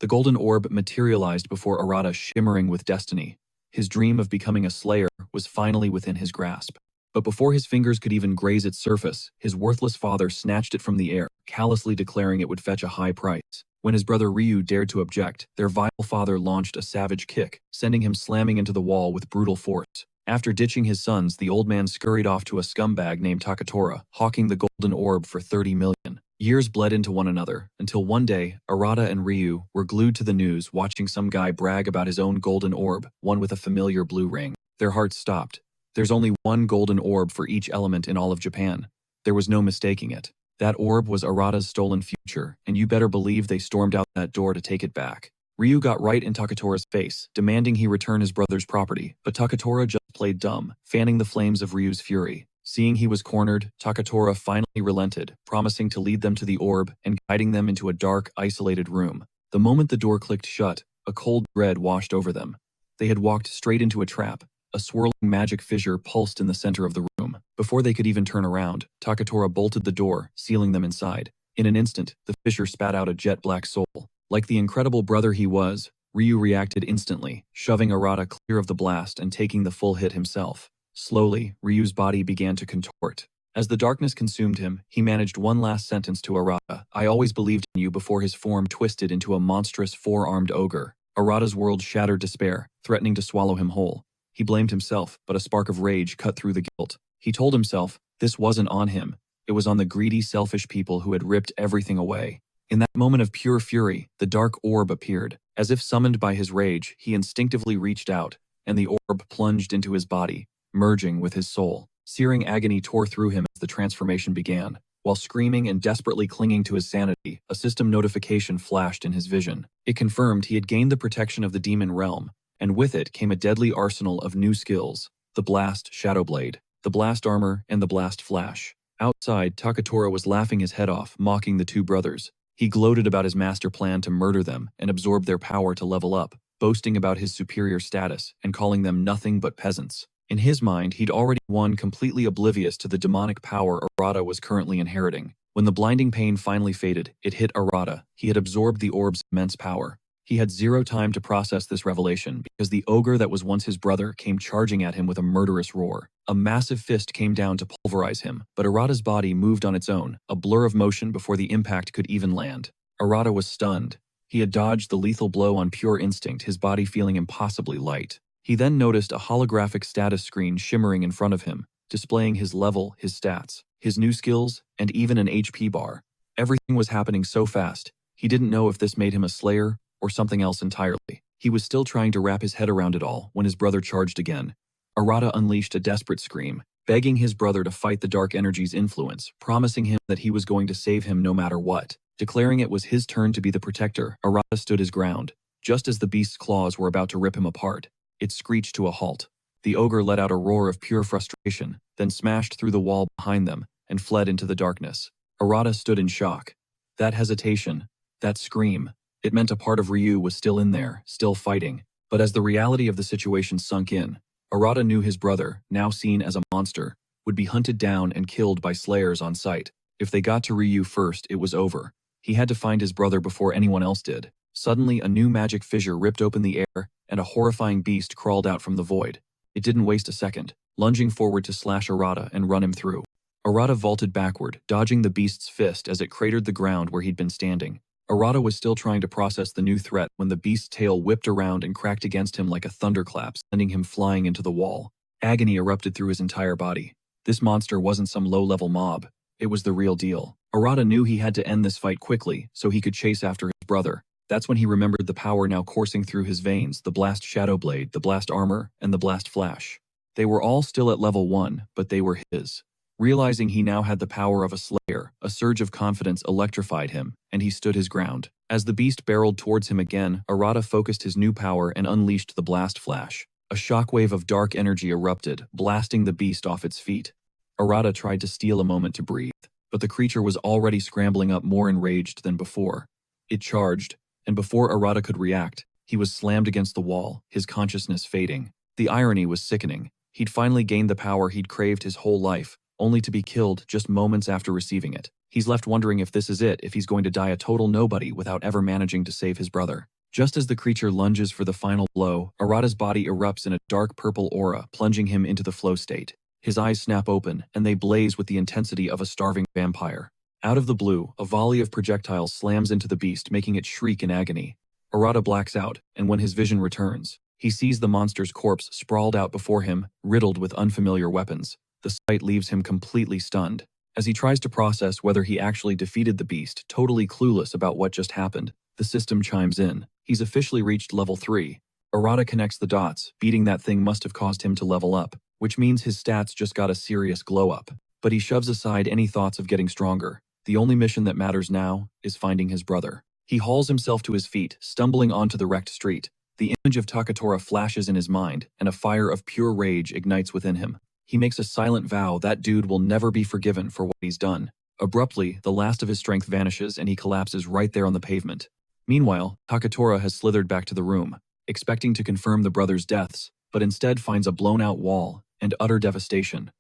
The golden orb materialized before Arata, shimmering with destiny. His dream of becoming a slayer was finally within his grasp. But before his fingers could even graze its surface, his worthless father snatched it from the air, callously declaring it would fetch a high price. When his brother Ryu dared to object, their vile father launched a savage kick, sending him slamming into the wall with brutal force. After ditching his sons, the old man scurried off to a scumbag named Takatora, hawking the golden orb for 30 million. Years bled into one another, until one day, Arata and Ryu were glued to the news watching some guy brag about his own golden orb, one with a familiar blue ring. Their hearts stopped. There's only one golden orb for each element in all of Japan. There was no mistaking it. That orb was Arata's stolen future, and you better believe they stormed out that door to take it back. Ryu got right in Takatora's face, demanding he return his brother's property, but Takatora just played dumb, fanning the flames of Ryu's fury. Seeing he was cornered, Takatora finally relented, promising to lead them to the orb and guiding them into a dark, isolated room. The moment the door clicked shut, a cold dread washed over them. They had walked straight into a trap. A swirling magic fissure pulsed in the center of the room. Before they could even turn around, Takatora bolted the door, sealing them inside. In an instant, the fissure spat out a jet-black soul. Like the incredible brother he was, Ryu reacted instantly, shoving Arata clear of the blast and taking the full hit himself. Slowly, Ryu's body began to contort. As the darkness consumed him, he managed one last sentence to Arata. "I always believed in you," before his form twisted into a monstrous four-armed ogre. Arata's world shattered despair, threatening to swallow him whole. He blamed himself, but a spark of rage cut through the guilt. He told himself, this wasn't on him. It was on the greedy, selfish people who had ripped everything away. In that moment of pure fury, the dark orb appeared. As if summoned by his rage, he instinctively reached out, and the orb plunged into his body, merging with his soul. Searing agony tore through him as the transformation began. While screaming and desperately clinging to his sanity, a system notification flashed in his vision. It confirmed he had gained the protection of the demon realm, and with it came a deadly arsenal of new skills: the Blast Shadow Blade, the Blast Armor, and the Blast Flash. Outside, Takatora was laughing his head off, mocking the two brothers. He gloated about his master plan to murder them and absorb their power to level up, boasting about his superior status and calling them nothing but peasants. In his mind, he'd already won, completely oblivious to the demonic power Arata was currently inheriting. When the blinding pain finally faded, it hit Arata. He had absorbed the orb's immense power. He had zero time to process this revelation because the ogre that was once his brother came charging at him with a murderous roar. A massive fist came down to pulverize him, but Arata's body moved on its own, a blur of motion before the impact could even land. Arata was stunned. He had dodged the lethal blow on pure instinct, his body feeling impossibly light. He then noticed a holographic status screen shimmering in front of him, displaying his level, his stats, his new skills, and even an HP bar. Everything was happening so fast, he didn't know if this made him a slayer or something else entirely. He was still trying to wrap his head around it all when his brother charged again. Arata unleashed a desperate scream, begging his brother to fight the dark energy's influence, promising him that he was going to save him no matter what. Declaring it was his turn to be the protector, Arata stood his ground. Just as the beast's claws were about to rip him apart, it screeched to a halt. The ogre let out a roar of pure frustration, then smashed through the wall behind them and fled into the darkness. Arata stood in shock. That hesitation, that scream, it meant a part of Ryu was still in there, still fighting. But as the reality of the situation sunk in, Arata knew his brother, now seen as a monster, would be hunted down and killed by slayers on sight. If they got to Ryu first, it was over. He had to find his brother before anyone else did. Suddenly, a new magic fissure ripped open the air, and a horrifying beast crawled out from the void. It didn't waste a second, lunging forward to slash Arata and run him through. Arata vaulted backward, dodging the beast's fist as it cratered the ground where he'd been standing. Arata was still trying to process the new threat when the beast's tail whipped around and cracked against him like a thunderclap, sending him flying into the wall. Agony erupted through his entire body. This monster wasn't some low-level mob. It was the real deal. Arata knew he had to end this fight quickly so he could chase after his brother. That's when he remembered the power now coursing through his veins: the Blast Shadow Blade, the Blast Armor, and the Blast Flash. They were all still at level 1, but they were his. Realizing he now had the power of a slayer, a surge of confidence electrified him, and he stood his ground. As the beast barreled towards him again, Arata focused his new power and unleashed the Blast Flash. A shockwave of dark energy erupted, blasting the beast off its feet. Arata tried to steal a moment to breathe, but the creature was already scrambling up, more enraged than before. It charged, and before Arata could react, he was slammed against the wall, his consciousness fading. The irony was sickening. He'd finally gained the power he'd craved his whole life, only to be killed just moments after receiving it. He's left wondering if this is it, if he's going to die a total nobody without ever managing to save his brother. Just as the creature lunges for the final blow, Arata's body erupts in a dark purple aura, plunging him into the flow state. His eyes snap open, and they blaze with the intensity of a starving vampire. Out of the blue, a volley of projectiles slams into the beast, making it shriek in agony. Arata blacks out, and when his vision returns, he sees the monster's corpse sprawled out before him, riddled with unfamiliar weapons. The sight leaves him completely stunned. As he tries to process whether he actually defeated the beast, totally clueless about what just happened, the system chimes in. He's officially reached level 3. Arata connects the dots. Beating that thing must have caused him to level up, which means his stats just got a serious glow up. But he shoves aside any thoughts of getting stronger. The only mission that matters now is finding his brother. He hauls himself to his feet, stumbling onto the wrecked street. The image of Takatora flashes in his mind, and a fire of pure rage ignites within him. He makes a silent vow that dude will never be forgiven for what he's done. Abruptly, the last of his strength vanishes and he collapses right there on the pavement. Meanwhile, Takatora has slithered back to the room, expecting to confirm the brothers' deaths, but instead finds a blown-out wall and utter devastation.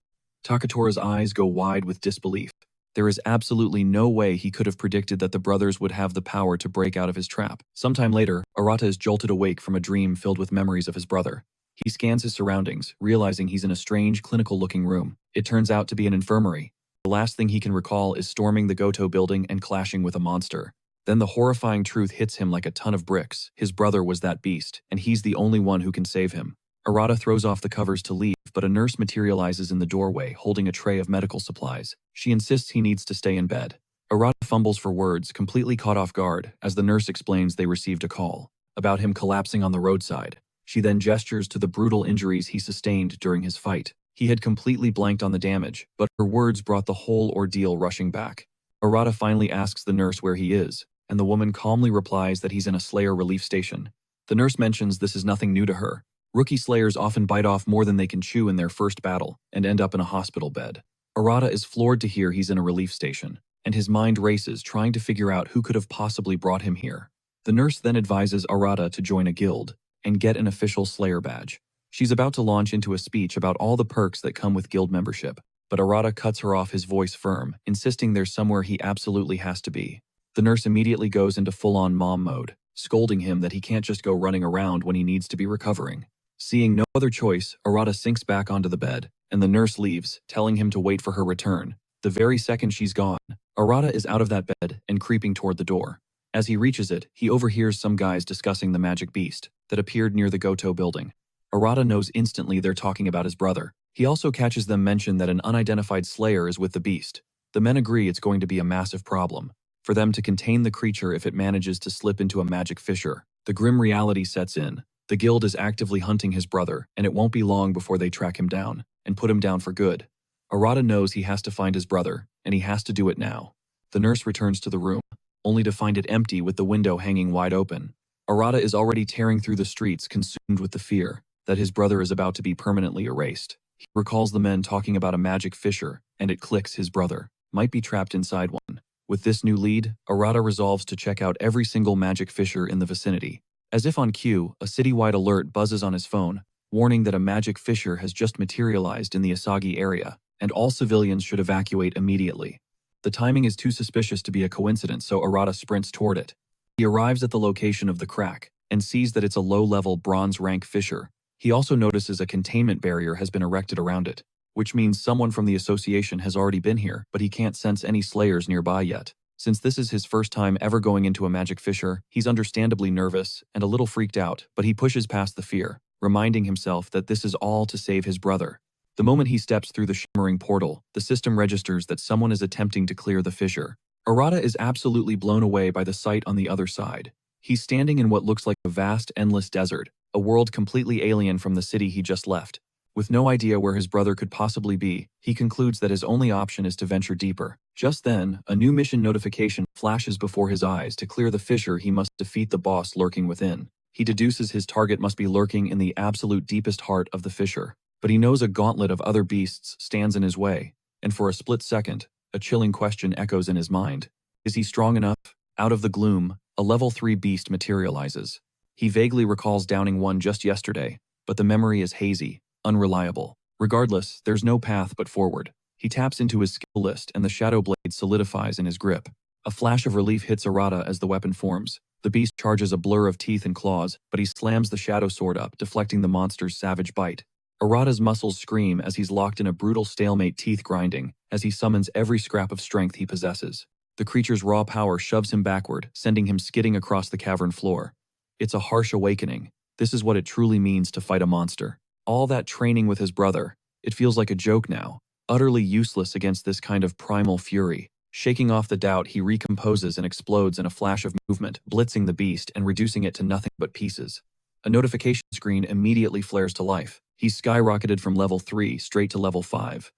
Takatora's eyes go wide with disbelief. There is absolutely no way he could have predicted that the brothers would have the power to break out of his trap. Sometime later, Arata is jolted awake from a dream filled with memories of his brother. He scans his surroundings, realizing he's in a strange, clinical-looking room. It turns out to be an infirmary. The last thing he can recall is storming the Goto building and clashing with a monster. Then the horrifying truth hits him like a ton of bricks. His brother was that beast, and he's the only one who can save him. Arata throws off the covers to leave, but a nurse materializes in the doorway, holding a tray of medical supplies. She insists he needs to stay in bed. Arata fumbles for words, completely caught off guard, as the nurse explains they received a call about him collapsing on the roadside. She then gestures to the brutal injuries he sustained during his fight. He had completely blanked on the damage, but her words brought the whole ordeal rushing back. Arata finally asks the nurse where he is, and the woman calmly replies that he's in a Slayer relief station. The nurse mentions this is nothing new to her. Rookie Slayers often bite off more than they can chew in their first battle and end up in a hospital bed. Arata is floored to hear he's in a relief station, and his mind races trying to figure out who could have possibly brought him here. The nurse then advises Arata to join a guild and get an official Slayer badge. She's about to launch into a speech about all the perks that come with guild membership, but Arata cuts her off, his voice firm, insisting there's somewhere he absolutely has to be. The nurse immediately goes into full-on mom mode, scolding him that he can't just go running around when he needs to be recovering. Seeing no other choice, Arata sinks back onto the bed, and the nurse leaves, telling him to wait for her return. The very second she's gone, Arata is out of that bed and creeping toward the door. As he reaches it, he overhears some guys discussing the magic beast that appeared near the Goto building. Arata knows instantly they're talking about his brother. He also catches them mention that an unidentified slayer is with the beast. The men agree it's going to be a massive problem for them to contain the creature if it manages to slip into a magic fissure. The grim reality sets in. The guild is actively hunting his brother, and it won't be long before they track him down and put him down for good. Arata knows he has to find his brother, and he has to do it now. The nurse returns to the room, only to find it empty with the window hanging wide open. Arata is already tearing through the streets, consumed with the fear that his brother is about to be permanently erased. He recalls the men talking about a magic fissure, and it clicks: his brother might be trapped inside one. With this new lead, Arata resolves to check out every single magic fissure in the vicinity. As if on cue, a citywide alert buzzes on his phone, warning that a magic fissure has just materialized in the Asagi area, and all civilians should evacuate immediately. The timing is too suspicious to be a coincidence, so Arata sprints toward it. He arrives at the location of the crack, and sees that it's a low-level bronze rank fissure. He also notices a containment barrier has been erected around it, which means someone from the association has already been here, but he can't sense any slayers nearby yet. Since this is his first time ever going into a magic fissure, he's understandably nervous and a little freaked out, but he pushes past the fear, reminding himself that this is all to save his brother. The moment he steps through the shimmering portal, the system registers that someone is attempting to clear the fissure. Arata is absolutely blown away by the sight on the other side. He's standing in what looks like a vast, endless desert, a world completely alien from the city he just left. With no idea where his brother could possibly be, he concludes that his only option is to venture deeper. Just then, a new mission notification flashes before his eyes. To clear the fissure, he must defeat the boss lurking within. He deduces his target must be lurking in the absolute deepest heart of the fissure, but he knows a gauntlet of other beasts stands in his way, and for a split second, a chilling question echoes in his mind. Is he strong enough? Out of the gloom, a level 3 beast materializes. He vaguely recalls downing one just yesterday, but the memory is hazy, unreliable. Regardless, there's no path but forward. He taps into his skill list and the shadow blade solidifies in his grip. A flash of relief hits Arata as the weapon forms. The beast charges a blur of teeth and claws, but he slams the shadow sword up, deflecting the monster's savage bite. Arata's muscles scream as he's locked in a brutal stalemate, teeth grinding, as he summons every scrap of strength he possesses. The creature's raw power shoves him backward, sending him skidding across the cavern floor. It's a harsh awakening. This is what it truly means to fight a monster. All that training with his brother, it feels like a joke now, utterly useless against this kind of primal fury. Shaking off the doubt, he recomposes and explodes in a flash of movement, blitzing the beast and reducing it to nothing but pieces. A notification screen immediately flares to life. He's skyrocketed from level 3 straight to level 5.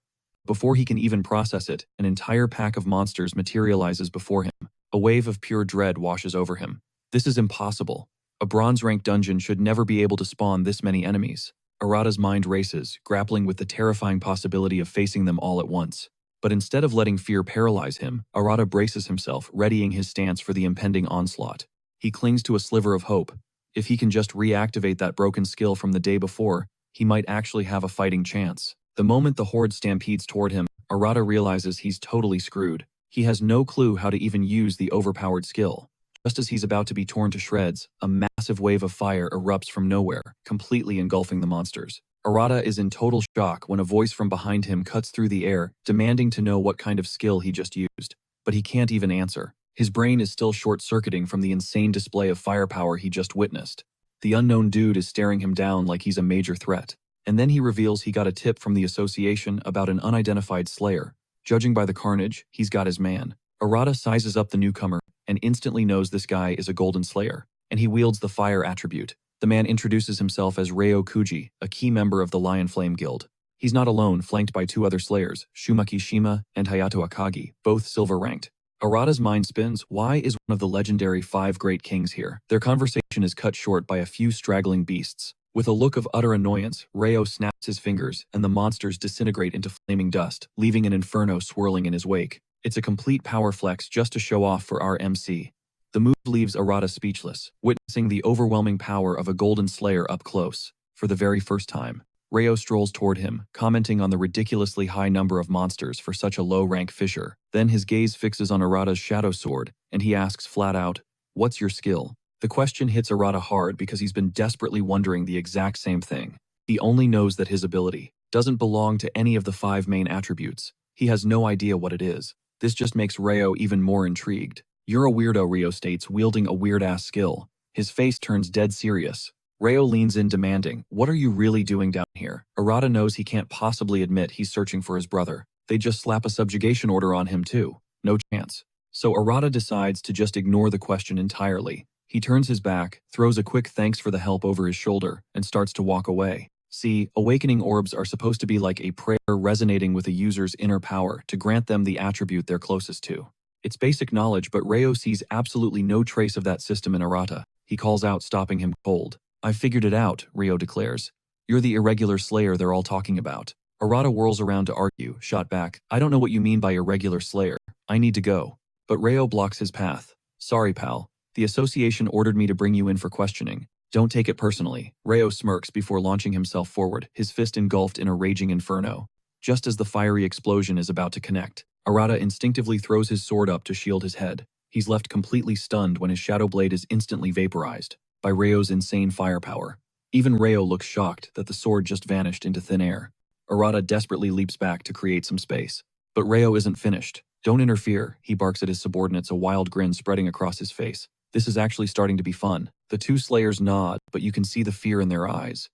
Before he can even process it, an entire pack of monsters materializes before him. A wave of pure dread washes over him. This is impossible. A bronze-rank dungeon should never be able to spawn this many enemies. Arata's mind races, grappling with the terrifying possibility of facing them all at once. But instead of letting fear paralyze him, Arata braces himself, readying his stance for the impending onslaught. He clings to a sliver of hope. If he can just reactivate that broken skill from the day before, he might actually have a fighting chance. The moment the horde stampedes toward him, Arata realizes he's totally screwed. He has no clue how to even use the overpowered skill. Just as he's about to be torn to shreds, a massive wave of fire erupts from nowhere, completely engulfing the monsters. Arata is in total shock when a voice from behind him cuts through the air, demanding to know what kind of skill he just used. But he can't even answer. His brain is still short-circuiting from the insane display of firepower he just witnessed. The unknown dude is staring him down like he's a major threat. And then he reveals he got a tip from the association about an unidentified slayer. Judging by the carnage, he's got his man. Arata sizes up the newcomer and instantly knows this guy is a golden slayer, and he wields the fire attribute. The man introduces himself as Ryo Kuji, a key member of the Lion Flame Guild. He's not alone, flanked by two other slayers, Shumaki Shima and Hayato Akagi, both silver-ranked. Arata's mind spins. Why is one of the legendary 5 great kings here? Their conversation is cut short by a few straggling beasts. With a look of utter annoyance, Ryo snaps his fingers, and the monsters disintegrate into flaming dust, leaving an inferno swirling in his wake. It's a complete power flex just to show off for our MC. The move leaves Arata speechless, witnessing the overwhelming power of a golden slayer up close. For the very first time, Ryo strolls toward him, commenting on the ridiculously high number of monsters for such a low-rank fisher. Then his gaze fixes on Arata's shadow sword, and he asks flat out, "What's your skill?" The question hits Arata hard because he's been desperately wondering the exact same thing. He only knows that his ability doesn't belong to any of the 5 main attributes. He has no idea what it is. This just makes Ryo even more intrigued. "You're a weirdo," Ryo states, wielding a weird-ass skill. His face turns dead serious. Ryo leans in, demanding, "What are you really doing down here?" Arata knows he can't possibly admit he's searching for his brother. They'd just slap a subjugation order on him too. No chance. So Arata decides to just ignore the question entirely. He turns his back, throws a quick thanks for the help over his shoulder, and starts to walk away. See, awakening orbs are supposed to be like a prayer resonating with a user's inner power to grant them the attribute they're closest to. It's basic knowledge, but Ryo sees absolutely no trace of that system in Arata. He calls out, stopping him cold. "I've figured it out," Ryo declares. "You're the irregular slayer they're all talking about." Arata whirls around to argue, shot back, "I don't know what you mean by irregular slayer. I need to go." But Ryo blocks his path. "Sorry, pal. The association ordered me to bring you in for questioning. Don't take it personally." Ryo smirks before launching himself forward, his fist engulfed in a raging inferno. Just as the fiery explosion is about to connect, Arata instinctively throws his sword up to shield his head. He's left completely stunned when his shadow blade is instantly vaporized by Ryo's insane firepower. Even Ryo looks shocked that the sword just vanished into thin air. Arata desperately leaps back to create some space. But Ryo isn't finished. "Don't interfere," he barks at his subordinates, a wild grin spreading across his face. "This is actually starting to be fun." The 2 slayers nod, but you can see the fear in their eyes.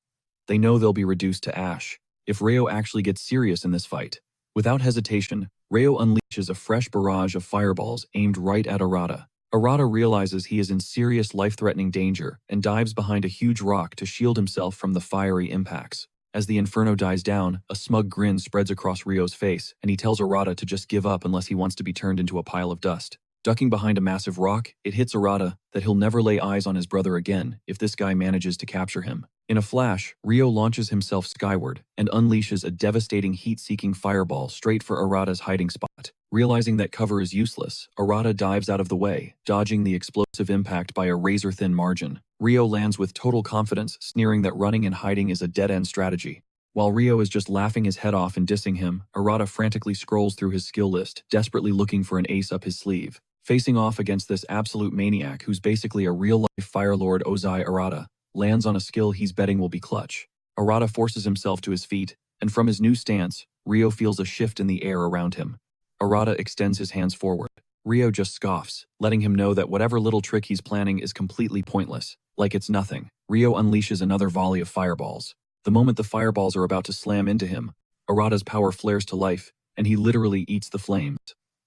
They know they'll be reduced to ash if Ryo actually gets serious in this fight. Without hesitation, Ryo unleashes a fresh barrage of fireballs aimed right at Arata. Arata realizes he is in serious life-threatening danger and dives behind a huge rock to shield himself from the fiery impacts. As the inferno dies down, a smug grin spreads across Ryo's face, and he tells Arata to just give up unless he wants to be turned into a pile of dust. Ducking behind a massive rock, it hits Arata that he'll never lay eyes on his brother again if this guy manages to capture him. In a flash, Ryo launches himself skyward and unleashes a devastating heat-seeking fireball straight for Arata's hiding spot. Realizing that cover is useless, Arata dives out of the way, dodging the explosive impact by a razor-thin margin. Ryo lands with total confidence, sneering that running and hiding is a dead-end strategy. While Ryo is just laughing his head off and dissing him, Arata frantically scrolls through his skill list, desperately looking for an ace up his sleeve. Facing off against this absolute maniac who's basically a real-life Fire Lord Ozai Arata, lands on a skill he's betting will be clutch. Arata forces himself to his feet, and from his new stance, Rio feels a shift in the air around him. Arata extends his hands forward. Rio just scoffs, letting him know that whatever little trick he's planning is completely pointless. Like it's nothing, Rio unleashes another volley of fireballs. The moment the fireballs are about to slam into him, Arata's power flares to life, and he literally eats the flames.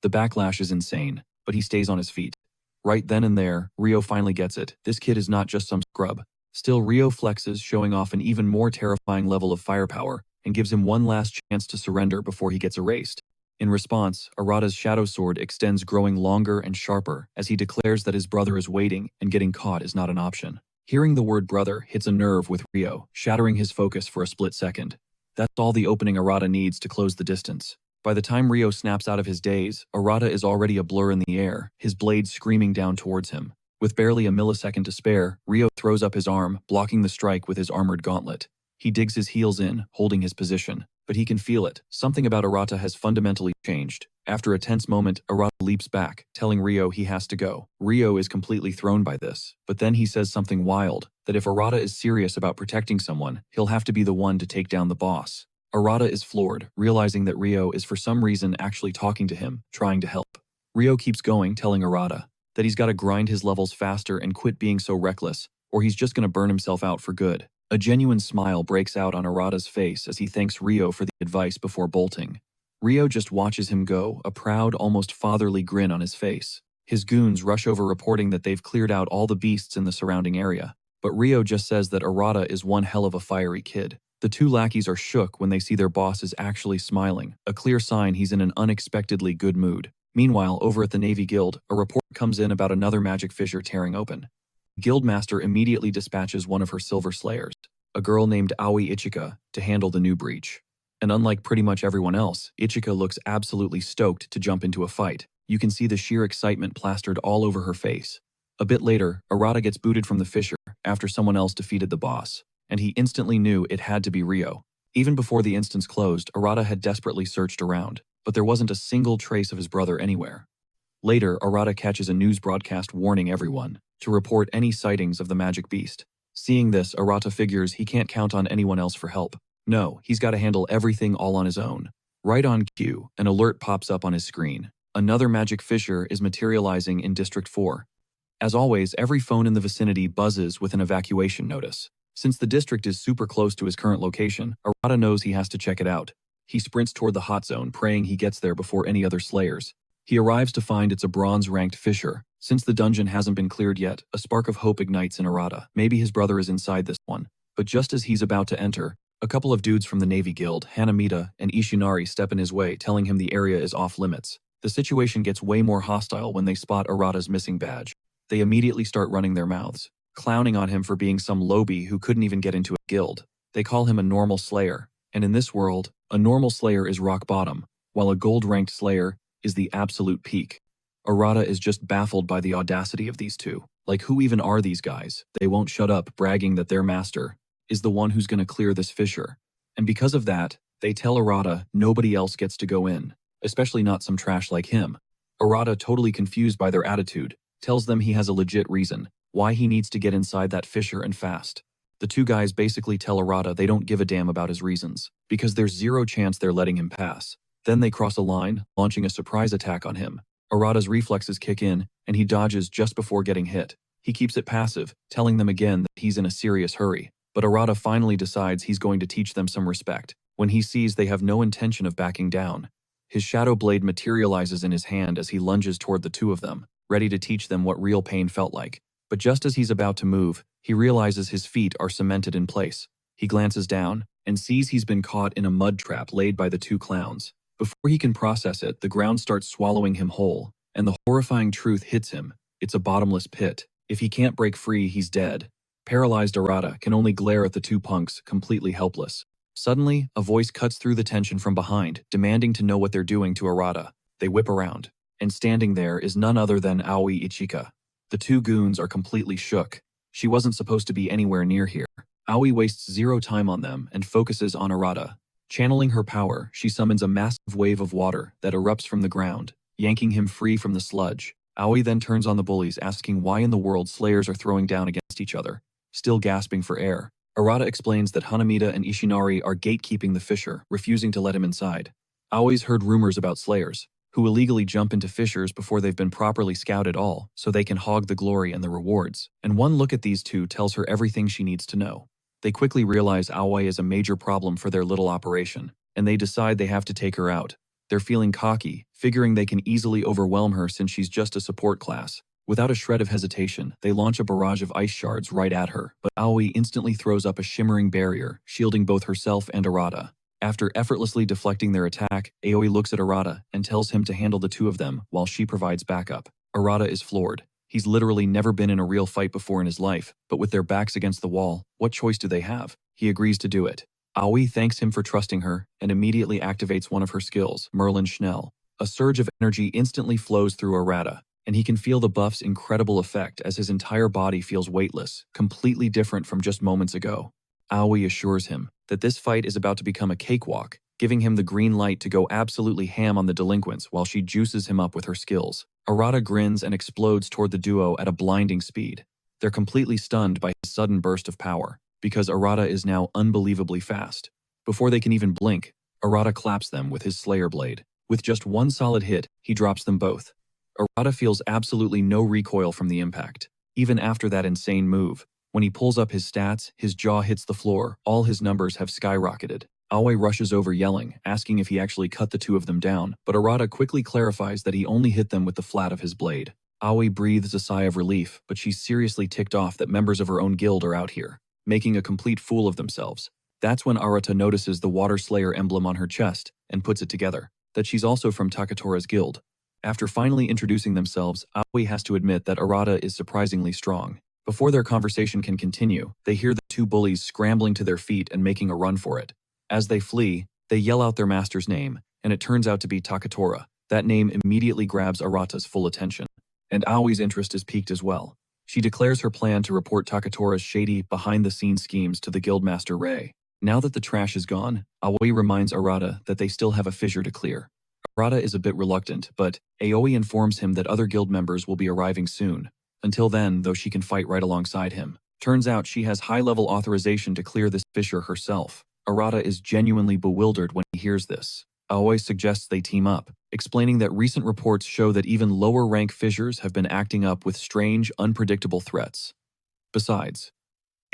The backlash is insane, but he stays on his feet. Right then and there, Rio finally gets it. This kid is not just some scrub. Still, Rio flexes, showing off an even more terrifying level of firepower, and gives him one last chance to surrender before he gets erased. In response, Arata's shadow sword extends, growing longer and sharper as he declares that his brother is waiting and getting caught is not an option. Hearing the word brother hits a nerve with Rio, shattering his focus for a split second. That's all the opening Arata needs to close the distance. By the time Rio snaps out of his daze, Arata is already a blur in the air, his blade screaming down towards him. With barely a millisecond to spare, Rio throws up his arm, blocking the strike with his armored gauntlet. He digs his heels in, holding his position. But he can feel it. Something about Arata has fundamentally changed. After a tense moment, Arata leaps back, telling Rio he has to go. Rio is completely thrown by this, but then he says something wild, that if Arata is serious about protecting someone, he'll have to be the one to take down the boss. Arata is floored, realizing that Rio is for some reason actually talking to him, trying to help. Rio keeps going, telling Arata that he's got to grind his levels faster and quit being so reckless, or he's just going to burn himself out for good. A genuine smile breaks out on Arata's face as he thanks Rio for the advice before bolting. Rio just watches him go, a proud, almost fatherly grin on his face. His goons rush over reporting that they've cleared out all the beasts in the surrounding area, but Rio just says that Arata is one hell of a fiery kid. The two lackeys are shook when they see their boss is actually smiling, a clear sign he's in an unexpectedly good mood. Meanwhile, over at the Navy Guild, a report comes in about another magic fissure tearing open. Guildmaster immediately dispatches one of her silver slayers, a girl named Aoi Ichika, to handle the new breach. And unlike pretty much everyone else, Ichika looks absolutely stoked to jump into a fight. You can see the sheer excitement plastered all over her face. A bit later, Arata gets booted from the fissure after someone else defeated the boss, and he instantly knew it had to be Rio. Even before the instance closed, Arata had desperately searched around, but there wasn't a single trace of his brother anywhere. Later, Arata catches a news broadcast warning everyone to report any sightings of the magic beast. Seeing this, Arata figures he can't count on anyone else for help. No, he's got to handle everything all on his own. Right on cue, an alert pops up on his screen. Another magic fissure is materializing in District 4. As always, every phone in the vicinity buzzes with an evacuation notice. Since the district is super close to his current location, Arata knows he has to check it out. He sprints toward the hot zone, praying he gets there before any other slayers. He arrives to find it's a bronze-ranked fissure. Since the dungeon hasn't been cleared yet, a spark of hope ignites in Arata. Maybe his brother is inside this one. But just as he's about to enter, a couple of dudes from the Navy Guild, Hanamita and Ishinari, step in his way, telling him the area is off-limits. The situation gets way more hostile when they spot Arata's missing badge. They immediately start running their mouths, clowning on him for being some lowbie who couldn't even get into a guild. They call him a normal slayer, and in this world, a normal slayer is rock bottom, while a gold-ranked slayer is the absolute peak. Arata is just baffled by the audacity of these two. Like, who even are these guys? They won't shut up, bragging that their master is the one who's going to clear this fissure. And because of that, they tell Arata nobody else gets to go in, especially not some trash like him. Arata, totally confused by their attitude, tells them he has a legit reason why he needs to get inside that fissure and fast. The two guys basically tell Arata they don't give a damn about his reasons, because there's zero chance they're letting him pass. Then they cross a line, launching a surprise attack on him. Arata's reflexes kick in, and he dodges just before getting hit. He keeps it passive, telling them again that he's in a serious hurry. But Arata finally decides he's going to teach them some respect, when he sees they have no intention of backing down. His shadow blade materializes in his hand as he lunges toward the two of them, ready to teach them what real pain felt like. But just as he's about to move, he realizes his feet are cemented in place. He glances down, and sees he's been caught in a mud trap laid by the two clowns. Before he can process it, the ground starts swallowing him whole, and the horrifying truth hits him. It's a bottomless pit. If he can't break free, he's dead. Paralyzed Arata can only glare at the two punks, completely helpless. Suddenly, a voice cuts through the tension from behind, demanding to know what they're doing to Arata. They whip around, and standing there is none other than Aoi Ichika. The two goons are completely shook. She wasn't supposed to be anywhere near here. Aoi wastes zero time on them and focuses on Arata. Channeling her power, she summons a massive wave of water that erupts from the ground, yanking him free from the sludge. Aoi then turns on the bullies, asking why in the world slayers are throwing down against each other, still gasping for air. Arata explains that Hanamida and Ishinari are gatekeeping the fissure, refusing to let him inside. Aoi's heard rumors about slayers, who illegally jump into fissures before they've been properly scouted all, so they can hog the glory and the rewards. And one look at these two tells her everything she needs to know. They quickly realize Aoi is a major problem for their little operation, and they decide they have to take her out. They're feeling cocky, figuring they can easily overwhelm her since she's just a support class. Without a shred of hesitation, they launch a barrage of ice shards right at her, but Aoi instantly throws up a shimmering barrier, shielding both herself and Arata. After effortlessly deflecting their attack, Aoi looks at Arata and tells him to handle the two of them while she provides backup. Arata is floored. He's literally never been in a real fight before in his life, but with their backs against the wall, what choice do they have? He agrees to do it. Aoi thanks him for trusting her and immediately activates one of her skills, Merlin Schnell. A surge of energy instantly flows through Arata, and he can feel the buff's incredible effect as his entire body feels weightless, completely different from just moments ago. Aoi assures him that this fight is about to become a cakewalk, giving him the green light to go absolutely ham on the delinquents while she juices him up with her skills. Arata grins and explodes toward the duo at a blinding speed. They're completely stunned by his sudden burst of power, because Arata is now unbelievably fast. Before they can even blink, Arata claps them with his Slayer Blade. With just one solid hit, he drops them both. Arata feels absolutely no recoil from the impact. Even after that insane move, when he pulls up his stats, his jaw hits the floor, all his numbers have skyrocketed. Aoi rushes over yelling, asking if he actually cut the two of them down, but Arata quickly clarifies that he only hit them with the flat of his blade. Aoi breathes a sigh of relief, but she's seriously ticked off that members of her own guild are out here, making a complete fool of themselves. That's when Arata notices the Water Slayer emblem on her chest and puts it together, that she's also from Takatora's guild. After finally introducing themselves, Aoi has to admit that Arata is surprisingly strong. Before their conversation can continue, they hear the two bullies scrambling to their feet and making a run for it. As they flee, they yell out their master's name, and it turns out to be Takatora. That name immediately grabs Arata's full attention. And Aoi's interest is piqued as well. She declares her plan to report Takatora's shady, behind-the-scenes schemes to the guildmaster Rei. Now that the trash is gone, Aoi reminds Arata that they still have a fissure to clear. Arata is a bit reluctant, but Aoi informs him that other guild members will be arriving soon. Until then, though, she can fight right alongside him. Turns out she has high-level authorization to clear this fissure herself. Arata is genuinely bewildered when he hears this. Aoi suggests they team up, explaining that recent reports show that even lower-rank fissures have been acting up with strange, unpredictable threats. Besides,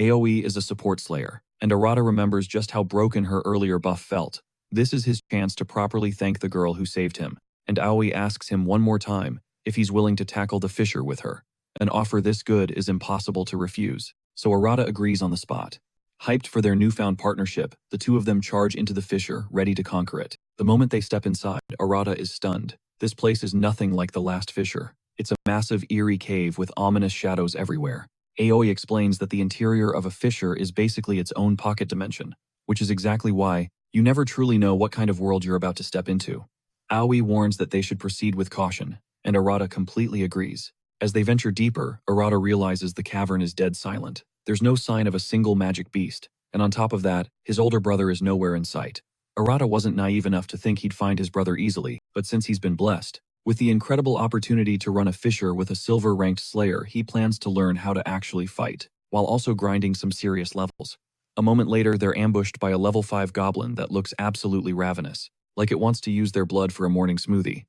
Aoi is a support slayer, and Arata remembers just how broken her earlier buff felt. This is his chance to properly thank the girl who saved him, and Aoi asks him one more time if he's willing to tackle the fissure with her. An offer this good is impossible to refuse, so Arata agrees on the spot. Hyped for their newfound partnership, the two of them charge into the fissure, ready to conquer it. The moment they step inside, Arata is stunned. This place is nothing like the last fissure. It's a massive, eerie cave with ominous shadows everywhere. Aoi explains that the interior of a fissure is basically its own pocket dimension, which is exactly why you never truly know what kind of world you're about to step into. Aoi warns that they should proceed with caution, and Arata completely agrees. As they venture deeper, Arata realizes the cavern is dead silent. There's no sign of a single magic beast, and on top of that, his older brother is nowhere in sight. Arata wasn't naive enough to think he'd find his brother easily, but since he's been blessed with the incredible opportunity to run a fissure with a silver-ranked slayer, he plans to learn how to actually fight, while also grinding some serious levels. A moment later, they're ambushed by a level 5 goblin that looks absolutely ravenous, like it wants to use their blood for a morning smoothie.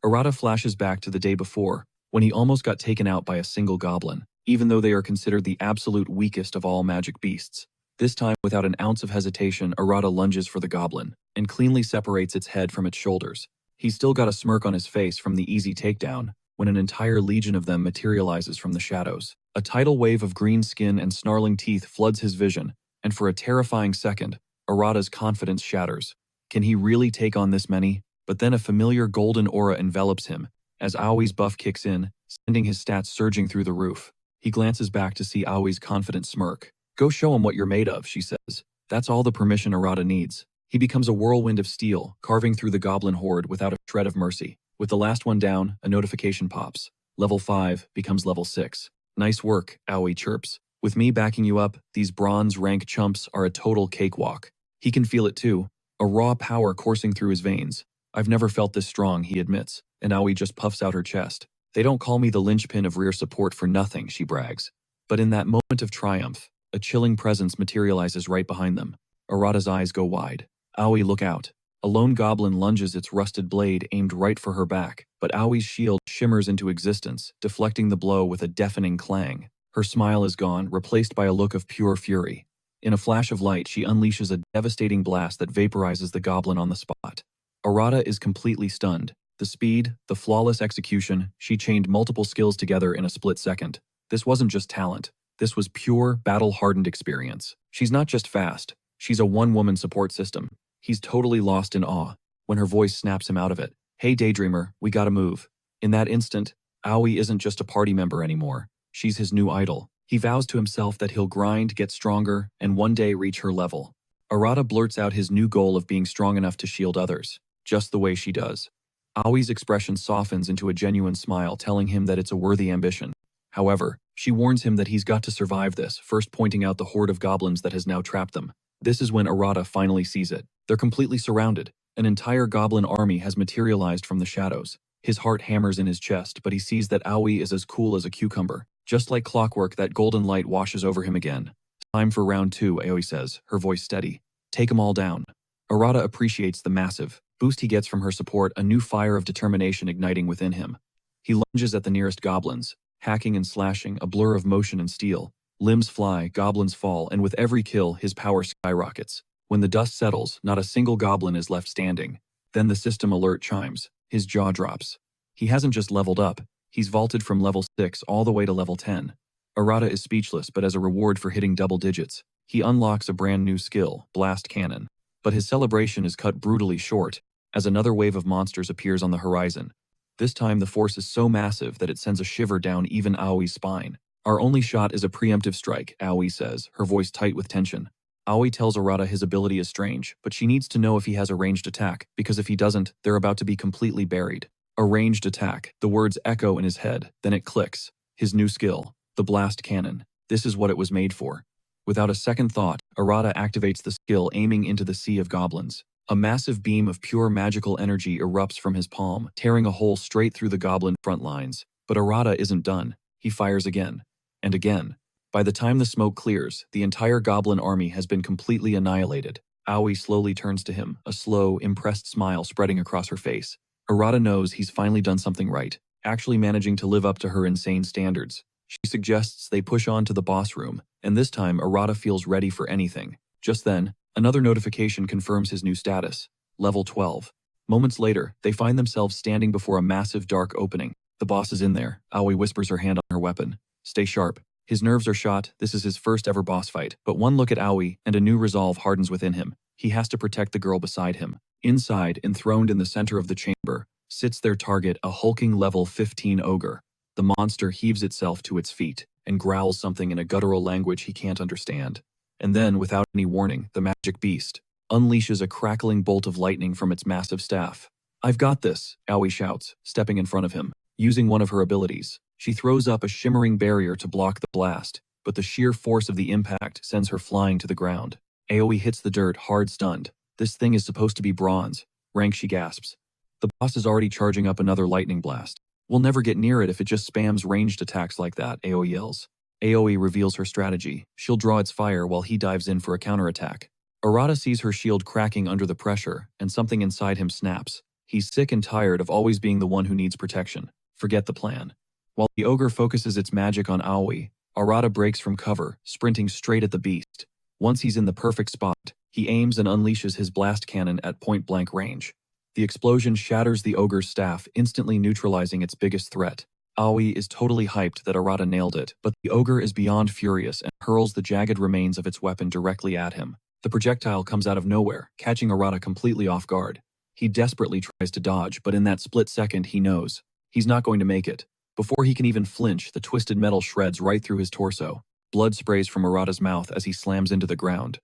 Arata flashes back to the day before, when he almost got taken out by a single goblin, even though they are considered the absolute weakest of all magic beasts. This time, without an ounce of hesitation, Arata lunges for the goblin, and cleanly separates its head from its shoulders. He's still got a smirk on his face from the easy takedown, when an entire legion of them materializes from the shadows. A tidal wave of green skin and snarling teeth floods his vision, and for a terrifying second, Arata's confidence shatters. Can he really take on this many? But then a familiar golden aura envelops him, as Aoi's buff kicks in, sending his stats surging through the roof. He glances back to see Aoi's confident smirk. "Go show him what you're made of," she says. That's all the permission Arata needs. He becomes a whirlwind of steel, carving through the goblin horde without a shred of mercy. With the last one down, a notification pops. Level 5 becomes level 6. "Nice work," Aoi chirps. "With me backing you up, these bronze rank chumps are a total cakewalk." He can feel it too, a raw power coursing through his veins. "I've never felt this strong," he admits, and Aoi just puffs out her chest. They don't call me the linchpin of rear support for nothing, she brags. But in that moment of triumph, a chilling presence materializes right behind them. Arata's eyes go wide. Aoi, look out. A lone goblin lunges its rusted blade aimed right for her back, but Aoi's shield shimmers into existence, deflecting the blow with a deafening clang. Her smile is gone, replaced by a look of pure fury. In a flash of light, she unleashes a devastating blast that vaporizes the goblin on the spot. Arata is completely stunned. The speed, the flawless execution, she chained multiple skills together in a split second. This wasn't just talent. This was pure, battle-hardened experience. She's not just fast. She's a one-woman support system. He's totally lost in awe when her voice snaps him out of it. Hey, Daydreamer, we gotta move. In that instant, Aoi isn't just a party member anymore. She's his new idol. He vows to himself that he'll grind, get stronger, and one day reach her level. Arata blurts out his new goal of being strong enough to shield others, just the way she does. Aoi's expression softens into a genuine smile, telling him that it's a worthy ambition. However, she warns him that he's got to survive this, first pointing out the horde of goblins that has now trapped them. This is when Arata finally sees it. They're completely surrounded. An entire goblin army has materialized from the shadows. His heart hammers in his chest, but he sees that Aoi is as cool as a cucumber. Just like clockwork, that golden light washes over him again. Time for round 2, Aoi says, her voice steady. Take them all down. Arata appreciates the massive boost he gets from her support, a new fire of determination igniting within him. He lunges at the nearest goblins, hacking and slashing, a blur of motion and steel. Limbs fly, goblins fall, and with every kill, his power skyrockets. When the dust settles, not a single goblin is left standing. Then the system alert chimes. His jaw drops. He hasn't just leveled up, he's vaulted from level 6 all the way to level 10. Arata is speechless, but as a reward for hitting double digits, he unlocks a brand new skill, Blast Cannon. But his celebration is cut brutally short, as another wave of monsters appears on the horizon. This time the force is so massive that it sends a shiver down even Aoi's spine. Our only shot is a preemptive strike, Aoi says, her voice tight with tension. Aoi tells Arata his ability is strange, but she needs to know if he has a ranged attack, because if he doesn't, they're about to be completely buried. A ranged attack. The words echo in his head, then it clicks. His new skill, the Blast Cannon. This is what it was made for. Without a second thought, Arata activates the skill, aiming into the sea of goblins. A massive beam of pure magical energy erupts from his palm, tearing a hole straight through the goblin front lines. But Arata isn't done. He fires again. And again. By the time the smoke clears, the entire goblin army has been completely annihilated. Aoi slowly turns to him, a slow, impressed smile spreading across her face. Arata knows he's finally done something right, actually managing to live up to her insane standards. She suggests they push on to the boss room, and this time Arata feels ready for anything. Just then, another notification confirms his new status, level 12. Moments later, they find themselves standing before a massive dark opening. The boss is in there. Aoi whispers her hand on her weapon. Stay sharp. His nerves are shot. This is his first ever boss fight, but one look at Aoi and a new resolve hardens within him. He has to protect the girl beside him. Inside, enthroned in the center of the chamber, sits their target, a hulking level 15 ogre. The monster heaves itself to its feet and growls something in a guttural language he can't understand. And then, without any warning, the magic beast unleashes a crackling bolt of lightning from its massive staff. I've got this, Aoi shouts, stepping in front of him. Using one of her abilities, she throws up a shimmering barrier to block the blast, but the sheer force of the impact sends her flying to the ground. Aoi hits the dirt, hard stunned. This thing is supposed to be bronze. Rank, she gasps. The boss is already charging up another lightning blast. We'll never get near it if it just spams ranged attacks like that, Aoi yells. Aoi reveals her strategy. She'll draw its fire while he dives in for a counterattack. Arata sees her shield cracking under the pressure, and something inside him snaps. He's sick and tired of always being the one who needs protection. Forget the plan. While the ogre focuses its magic on Aoi, Arata breaks from cover, sprinting straight at the beast. Once he's in the perfect spot, he aims and unleashes his blast cannon at point-blank range. The explosion shatters the ogre's staff, instantly neutralizing its biggest threat. Aoi is totally hyped that Arata nailed it, but the ogre is beyond furious and hurls the jagged remains of its weapon directly at him. The projectile comes out of nowhere, catching Arata completely off guard. He desperately tries to dodge, but in that split second he knows he's not going to make it. Before he can even flinch, the twisted metal shreds right through his torso. Blood sprays from Arata's mouth as he slams into the ground.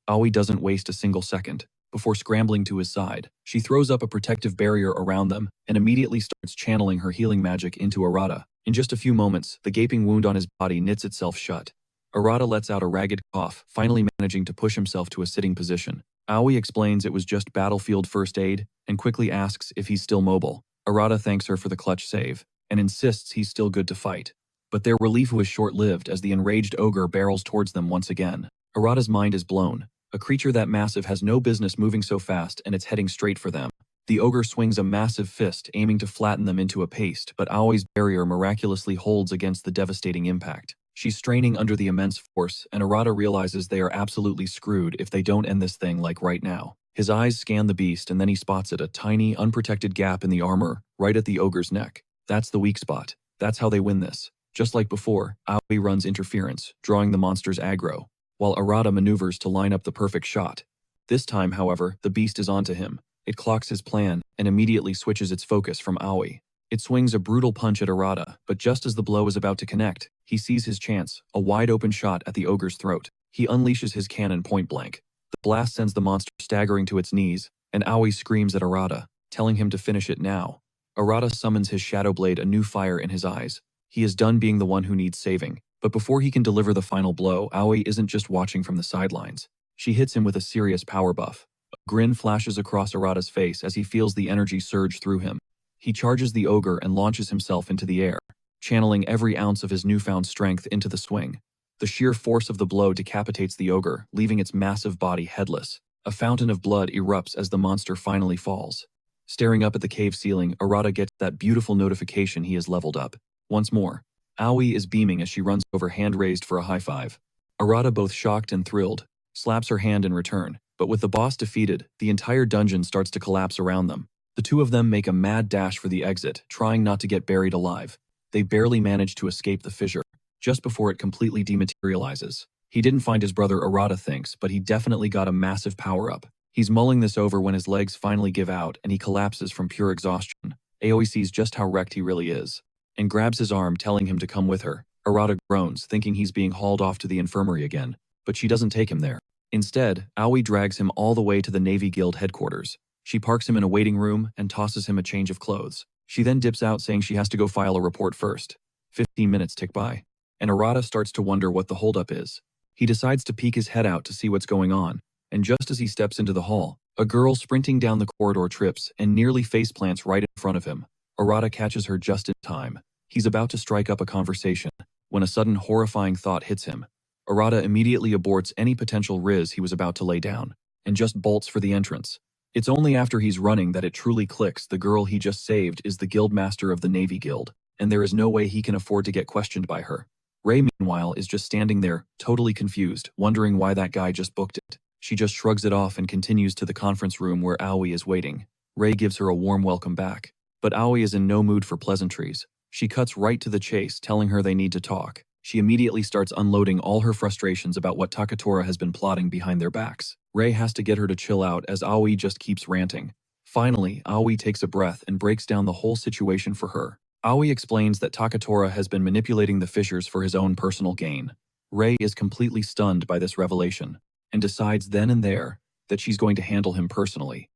Aoi doesn't waste a single second. Before scrambling to his side, she throws up a protective barrier around them and immediately starts channeling her healing magic into Arata. In just a few moments, the gaping wound on his body knits itself shut. Arata lets out a ragged cough, finally managing to push himself to a sitting position. Aoi explains it was just battlefield first aid and quickly asks if he's still mobile. Arata thanks her for the clutch save. and insists he's still good to fight. But their relief was short-lived as the enraged ogre barrels towards them once again. Arata's mind is blown. A creature that massive has no business moving so fast, and it's heading straight for them. The ogre swings a massive fist, aiming to flatten them into a paste, but Aoi's barrier miraculously holds against the devastating impact. She's straining under the immense force, and Arata realizes they are absolutely screwed if they don't end this thing like right now. His eyes scan the beast, and then he spots it, a tiny, unprotected gap in the armor, right at the ogre's neck. That's the weak spot. That's how they win this. Just like before, Aoi runs interference, drawing the monster's aggro, while Arata maneuvers to line up the perfect shot. This time, however, the beast is onto him. It clocks his plan, and immediately switches its focus from Aoi. It swings a brutal punch at Arata, but just as the blow is about to connect, he sees his chance, a wide-open shot at the ogre's throat. He unleashes his cannon point-blank. The blast sends the monster staggering to its knees, and Aoi screams at Arata, telling him to finish it now. Arata summons his shadow blade, a new fire in his eyes. He is done being the one who needs saving, but before he can deliver the final blow, Aoi isn't just watching from the sidelines. She hits him with a serious power buff. A grin flashes across Arata's face as he feels the energy surge through him. He charges the ogre and launches himself into the air, channeling every ounce of his newfound strength into the swing. The sheer force of the blow decapitates the ogre, leaving its massive body headless. A fountain of blood erupts as the monster finally falls. Staring up at the cave ceiling, Arata gets that beautiful notification he has leveled up. Once more, Aoi is beaming as she runs over, hand raised for a high five. Arata, both shocked and thrilled, slaps her hand in return, but with the boss defeated, the entire dungeon starts to collapse around them. The two of them make a mad dash for the exit, trying not to get buried alive. They barely manage to escape the fissure, just before it completely dematerializes. He didn't find his brother, Arata thinks, but he definitely got a massive power-up. He's mulling this over when his legs finally give out and he collapses from pure exhaustion. Aoi sees just how wrecked he really is, and grabs his arm, telling him to come with her. Arata groans, thinking he's being hauled off to the infirmary again, but she doesn't take him there. Instead, Aoi drags him all the way to the Navy Guild headquarters. She parks him in a waiting room and tosses him a change of clothes. She then dips out, saying she has to go file a report first. 15 minutes tick by, and Arata starts to wonder what the holdup is. He decides to peek his head out to see what's going on, and just as he steps into the hall, a girl sprinting down the corridor trips and nearly faceplants right in front of him. Arata catches her just in time. He's about to strike up a conversation when a sudden horrifying thought hits him. Arata immediately aborts any potential riz he was about to lay down, and just bolts for the entrance. It's only after he's running that it truly clicks. The girl he just saved is the guildmaster of the Navy Guild, and there is no way he can afford to get questioned by her. Ray, meanwhile, is just standing there, totally confused, wondering why that guy just booked it. She just shrugs it off and continues to the conference room where Aoi is waiting. Ray gives her a warm welcome back, but Aoi is in no mood for pleasantries. She cuts right to the chase, telling her they need to talk. She immediately starts unloading all her frustrations about what Takatora has been plotting behind their backs. Ray has to get her to chill out as Aoi just keeps ranting. Finally, Aoi takes a breath and breaks down the whole situation for her. Aoi explains that Takatora has been manipulating the fissures for his own personal gain. Ray is completely stunned by this revelation, and decides then and there that she's going to handle him personally.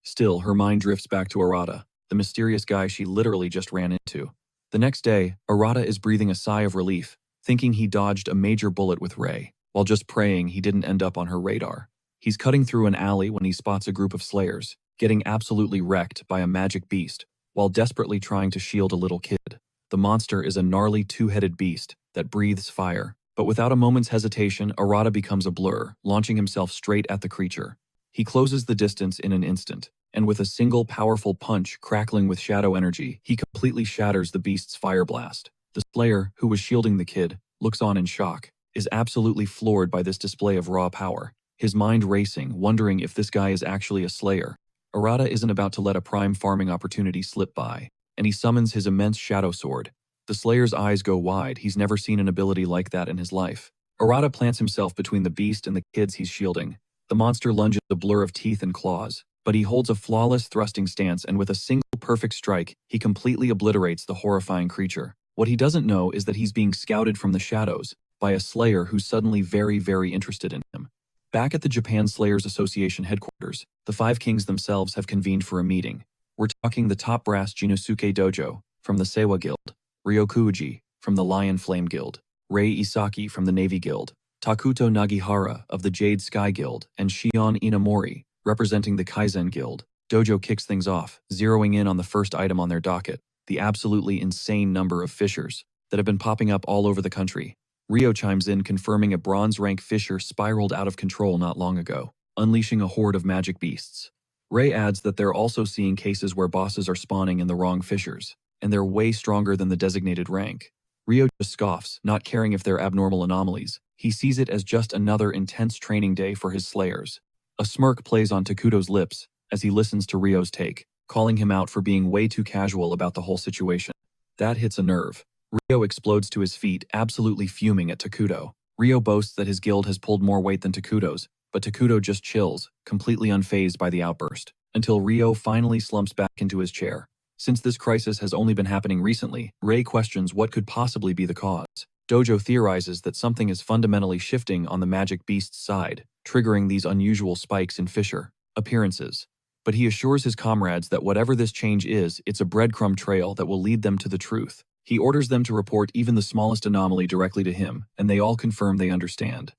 Still, her mind drifts back to Arata, the mysterious guy she literally just ran into. The next day, Arata is breathing a sigh of relief, thinking he dodged a major bullet with Ray, while just praying he didn't end up on her radar. He's cutting through an alley when he spots a group of slayers, getting absolutely wrecked by a magic beast, while desperately trying to shield a little kid. The monster is a gnarly two-headed beast that breathes fire, but without a moment's hesitation, Arata becomes a blur, launching himself straight at the creature. He closes the distance in an instant, and with a single powerful punch crackling with shadow energy, he completely shatters the beast's fire blast. The slayer, who was shielding the kid, looks on in shock, is absolutely floored by this display of raw power, his mind racing, wondering if this guy is actually a slayer. Arata isn't about to let a prime farming opportunity slip by, and he summons his immense shadow sword. The slayer's eyes go wide. He's never seen an ability like that in his life. Arata plants himself between the beast and the kids he's shielding. The monster lunges a blur of teeth and claws, but he holds a flawless thrusting stance, and with a single perfect strike, he completely obliterates the horrifying creature. What he doesn't know is that he's being scouted from the shadows by a slayer who's suddenly very, very interested in him. Back at the Japan Slayers Association headquarters, the five kings themselves have convened for a meeting. We're talking the top brass Jinosuke Dojo from the Seiwa Guild, Ryokuji from the Lion Flame Guild, Rei Isaki from the Navy Guild, Takuto Nagihara of the Jade Sky Guild, and Shion Inamori, representing the Kaizen Guild. Dojo kicks things off, zeroing in on the first item on their docket, the absolutely insane number of fissures that have been popping up all over the country. Rio chimes in, confirming a bronze-rank fissure spiraled out of control not long ago, unleashing a horde of magic beasts. Ray adds that they're also seeing cases where bosses are spawning in the wrong fissures, and they're way stronger than the designated rank. Rio just scoffs, not caring if they're abnormal anomalies. He sees it as just another intense training day for his slayers. A smirk plays on Takuto's lips as he listens to Rio's take, calling him out for being way too casual about the whole situation. That hits a nerve. Rio explodes to his feet, absolutely fuming at Takuto. Rio boasts that his guild has pulled more weight than Takuto's, but Takuto just chills, completely unfazed by the outburst, until Rio finally slumps back into his chair. Since this crisis has only been happening recently, Ray questions what could possibly be the cause. Dojo theorizes that something is fundamentally shifting on the magic beast's side, triggering these unusual spikes in fissure appearances. But he assures his comrades that whatever this change is, it's a breadcrumb trail that will lead them to the truth. He orders them to report even the smallest anomaly directly to him, and they all confirm they understand.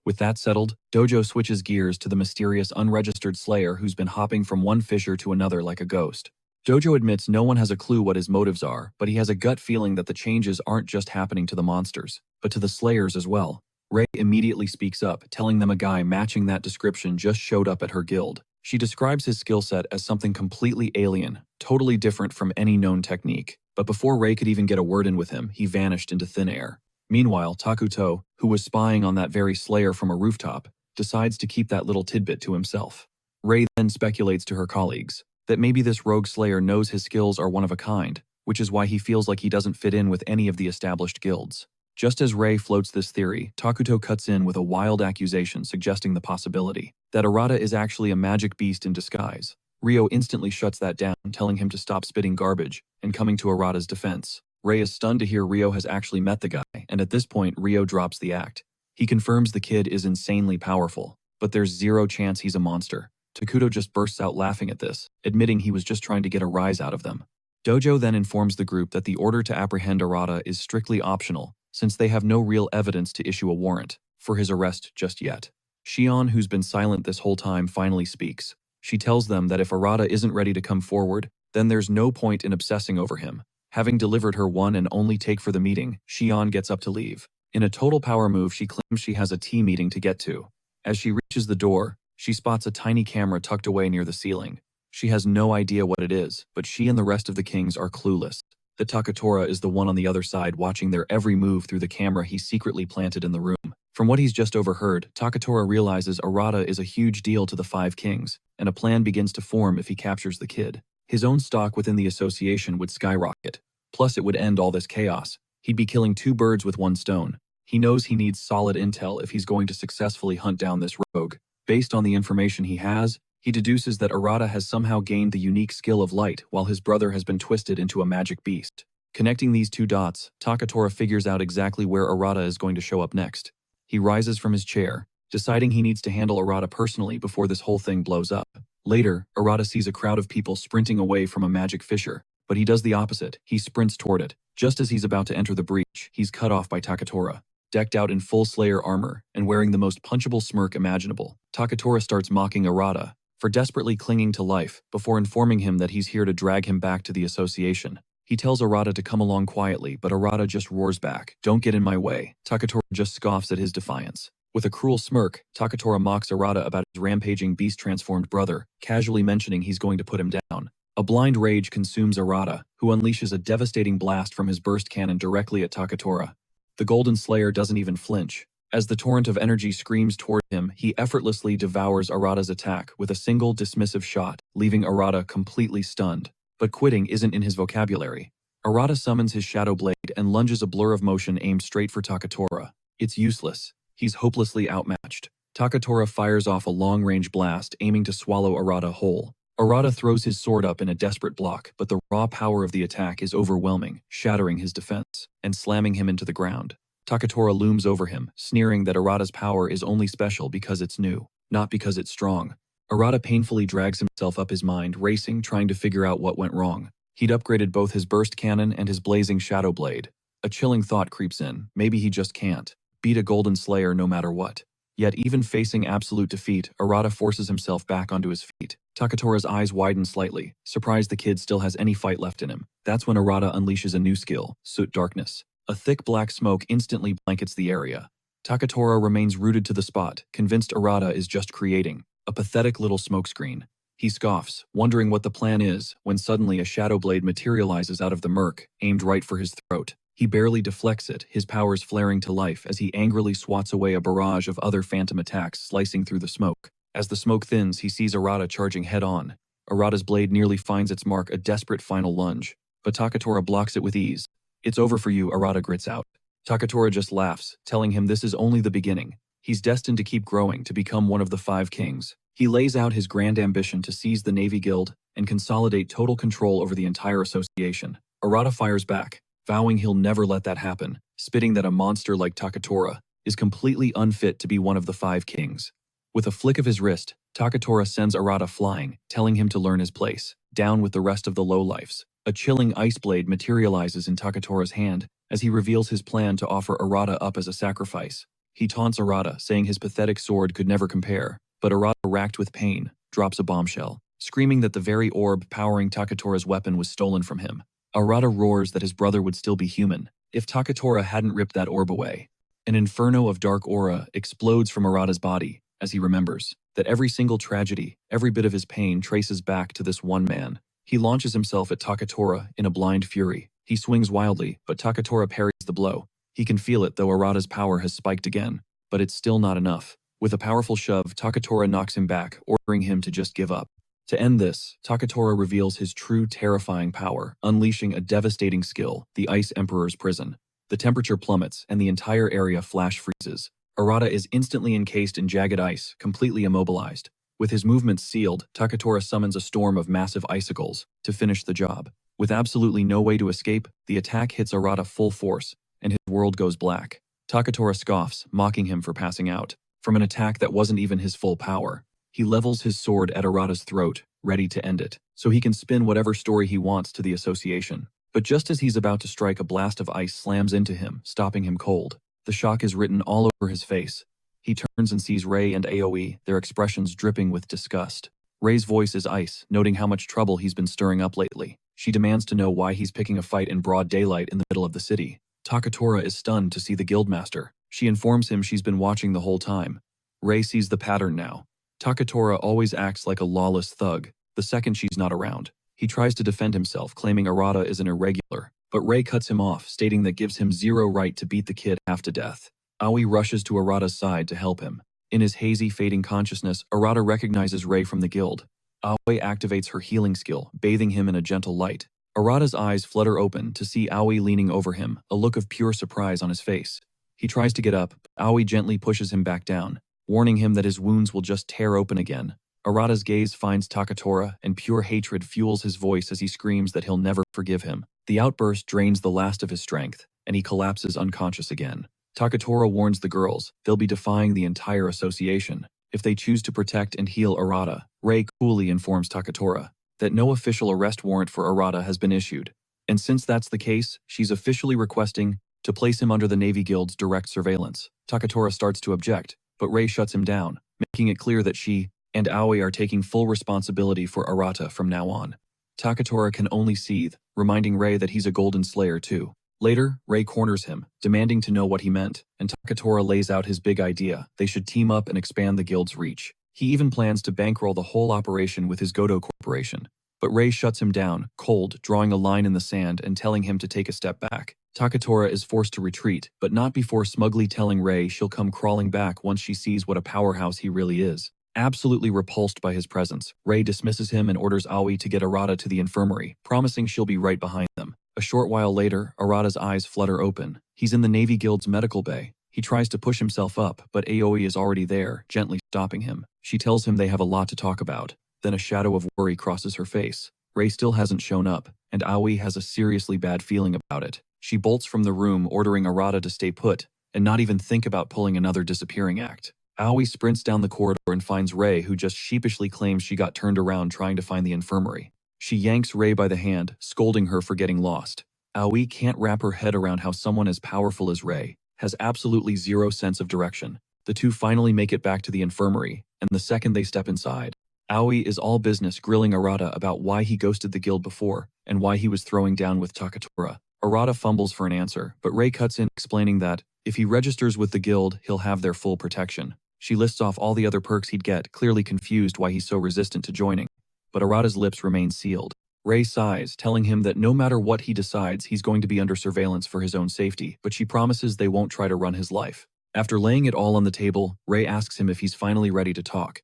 With that settled, Dojo switches gears to the mysterious unregistered slayer who's been hopping from one fissure to another like a ghost. Dojo admits no one has a clue what his motives are, but he has a gut feeling that the changes aren't just happening to the monsters, but to the slayers as well. Ray immediately speaks up, telling them a guy matching that description just showed up at her guild. She describes his skill set as something completely alien, totally different from any known technique. But before Ray could even get a word in with him, he vanished into thin air. Meanwhile, Takuto, who was spying on that very slayer from a rooftop, decides to keep that little tidbit to himself. Ray then speculates to her colleagues that maybe this rogue slayer knows his skills are one of a kind, which is why he feels like he doesn't fit in with any of the established guilds. Just as Ray floats this theory, Takuto cuts in with a wild accusation suggesting the possibility that Arata is actually a magic beast in disguise. Rio instantly shuts that down, telling him to stop spitting garbage and coming to Arata's defense. Ray is stunned to hear Rio has actually met the guy, and at this point Rio drops the act. He confirms the kid is insanely powerful, but there's zero chance he's a monster. Takuto just bursts out laughing at this, admitting he was just trying to get a rise out of them. Dojo then informs the group that the order to apprehend Arata is strictly optional, since they have no real evidence to issue a warrant for his arrest just yet. Shion, who's been silent this whole time, finally speaks. She tells them that if Arata isn't ready to come forward, then there's no point in obsessing over him. Having delivered her one and only take for the meeting, Shion gets up to leave. In a total power move, she claims she has a tea meeting to get to. As she reaches the door, she spots a tiny camera tucked away near the ceiling. She has no idea what it is, but she and the rest of the kings are clueless. The Takatora is the one on the other side watching their every move through the camera he secretly planted in the room. From what he's just overheard, Takatora realizes Arata is a huge deal to the five kings, and a plan begins to form if he captures the kid. His own stock within the association would skyrocket. Plus, it would end all this chaos. He'd be killing two birds with one stone. He knows he needs solid intel if he's going to successfully hunt down this rogue. Based on the information he has, he deduces that Arata has somehow gained the unique skill of light while his brother has been twisted into a magic beast. Connecting these two dots, Takatora figures out exactly where Arata is going to show up next. He rises from his chair, deciding he needs to handle Arata personally before this whole thing blows up. Later, Arata sees a crowd of people sprinting away from a magic fissure, but he does the opposite. He sprints toward it. Just as he's about to enter the breach, he's cut off by Takatora. Decked out in full Slayer armor and wearing the most punchable smirk imaginable, Takatora starts mocking Arata for desperately clinging to life before informing him that he's here to drag him back to the association. He tells Arata to come along quietly, but Arata just roars back, "Don't get in my way." Takatora just scoffs at his defiance. With a cruel smirk, Takatora mocks Arata about his rampaging beast-transformed brother, casually mentioning he's going to put him down. A blind rage consumes Arata, who unleashes a devastating blast from his burst cannon directly at Takatora. The Golden Slayer doesn't even flinch. As the torrent of energy screams toward him, he effortlessly devours Arata's attack with a single dismissive shot, leaving Arata completely stunned. But quitting isn't in his vocabulary. Arata summons his Shadow Blade and lunges a blur of motion aimed straight for Takatora. It's useless. He's hopelessly outmatched. Takatora fires off a long-range blast, aiming to swallow Arata whole. Arata throws his sword up in a desperate block, but the raw power of the attack is overwhelming, shattering his defense and slamming him into the ground. Takatora looms over him, sneering that Arata's power is only special because it's new, not because it's strong. Arata painfully drags himself up his mind, racing, trying to figure out what went wrong. He'd upgraded both his burst cannon and his blazing Shadow Blade. A chilling thought creeps in. Maybe he just can't beat a Golden Slayer no matter what. Yet even facing absolute defeat, Arata forces himself back onto his feet. Takatora's eyes widen slightly, surprised the kid still has any fight left in him. That's when Arata unleashes a new skill, Soot Darkness. A thick black smoke instantly blankets the area. Takatora remains rooted to the spot, convinced Arata is just creating a pathetic little smokescreen. He scoffs, wondering what the plan is, when suddenly a shadow blade materializes out of the murk, aimed right for his throat. He barely deflects it, his powers flaring to life as he angrily swats away a barrage of other phantom attacks slicing through the smoke. As the smoke thins, he sees Arata charging head-on. Arata's blade nearly finds its mark, a desperate final lunge. But Takatora blocks it with ease. "It's over for you," Arata grits out. Takatora just laughs, telling him this is only the beginning. He's destined to keep growing, to become one of the 5 kings. He lays out his grand ambition to seize the Navy Guild and consolidate total control over the entire association. Arata fires back, vowing he'll never let that happen, spitting that a monster like Takatora is completely unfit to be one of the 5 kings. With a flick of his wrist, Takatora sends Arata flying, telling him to learn his place, down with the rest of the lowlifes. A chilling ice blade materializes in Takatora's hand as he reveals his plan to offer Arata up as a sacrifice. He taunts Arata, saying his pathetic sword could never compare, but Arata, racked with pain, drops a bombshell, screaming that the very orb powering Takatora's weapon was stolen from him. Arata roars that his brother would still be human if Takatora hadn't ripped that orb away. An inferno of dark aura explodes from Arata's body as he remembers that every single tragedy, every bit of his pain traces back to this one man. He launches himself at Takatora in a blind fury. He swings wildly, but Takatora parries the blow. He can feel it, though Arata's power has spiked again, but it's still not enough. With a powerful shove, Takatora knocks him back, ordering him to just give up. To end this, Takatora reveals his true terrifying power, unleashing a devastating skill, the Ice Emperor's Prison. The temperature plummets, and the entire area flash freezes. Arata is instantly encased in jagged ice, completely immobilized. With his movements sealed, Takatora summons a storm of massive icicles to finish the job. With absolutely no way to escape, the attack hits Arata full force, and his world goes black. Takatora scoffs, mocking him for passing out from an attack that wasn't even his full power. He levels his sword at Arata's throat, ready to end it, so he can spin whatever story he wants to the association. But just as he's about to strike, a blast of ice slams into him, stopping him cold. The shock is written all over his face. He turns and sees Rei and Aoi, their expressions dripping with disgust. Rei's voice is ice, noting how much trouble he's been stirring up lately. She demands to know why he's picking a fight in broad daylight in the middle of the city. Takatora is stunned to see the guildmaster. She informs him she's been watching the whole time. Rei sees the pattern now. Takatora always acts like a lawless thug the second she's not around. He tries to defend himself, claiming Arata is an irregular, but Rei cuts him off, stating that gives him zero right to beat the kid half to death. Aoi rushes to Arata's side to help him. In his hazy, fading consciousness, Arata recognizes Rei from the guild. Aoi activates her healing skill, bathing him in a gentle light. Arata's eyes flutter open to see Aoi leaning over him, a look of pure surprise on his face. He tries to get up, but Aoi gently pushes him back down, warning him that his wounds will just tear open again. Arata's gaze finds Takatora, and pure hatred fuels his voice as he screams that he'll never forgive him. The outburst drains the last of his strength, and he collapses unconscious again. Takatora warns the girls they'll be defying the entire association if they choose to protect and heal Arata. Rei coolly informs Takatora that no official arrest warrant for Arata has been issued, and since that's the case, she's officially requesting to place him under the Navy Guild's direct surveillance. Takatora starts to object, but Rei shuts him down, making it clear that she and Aoi are taking full responsibility for Arata from now on. Takatora can only seethe, reminding Rei that he's a Golden Slayer too. Later, Rei corners him, demanding to know what he meant, and Takatora lays out his big idea: they should team up and expand the guild's reach. He even plans to bankroll the whole operation with his Godo Corporation. But Rei shuts him down, cold, drawing a line in the sand and telling him to take a step back. Takatora is forced to retreat, but not before smugly telling Rei she'll come crawling back once she sees what a powerhouse he really is. Absolutely repulsed by his presence, Rei dismisses him and orders Aoi to get Arata to the infirmary, promising she'll be right behind them. A short while later, Arata's eyes flutter open. He's in the Navy Guild's medical bay. He tries to push himself up, but Aoi is already there, gently stopping him. She tells him they have a lot to talk about. Then a shadow of worry crosses her face. Rei still hasn't shown up, and Aoi has a seriously bad feeling about it. She bolts from the room, ordering Arata to stay put, and not even think about pulling another disappearing act. Aoi sprints down the corridor and finds Rei, who just sheepishly claims she got turned around trying to find the infirmary. She yanks Rei by the hand, scolding her for getting lost. Aoi can't wrap her head around how someone as powerful as Rei has absolutely zero sense of direction. The two finally make it back to the infirmary, and the second they step inside, Aoi is all business grilling Arata about why he ghosted the guild before, and why he was throwing down with Takatora. Arata fumbles for an answer, but Rei cuts in explaining that, if he registers with the guild, he'll have their full protection. She lists off all the other perks he'd get, clearly confused why he's so resistant to joining. But Arata's lips remain sealed. Rei sighs, telling him that no matter what he decides, he's going to be under surveillance for his own safety, but she promises they won't try to run his life. After laying it all on the table, Rei asks him if he's finally ready to talk.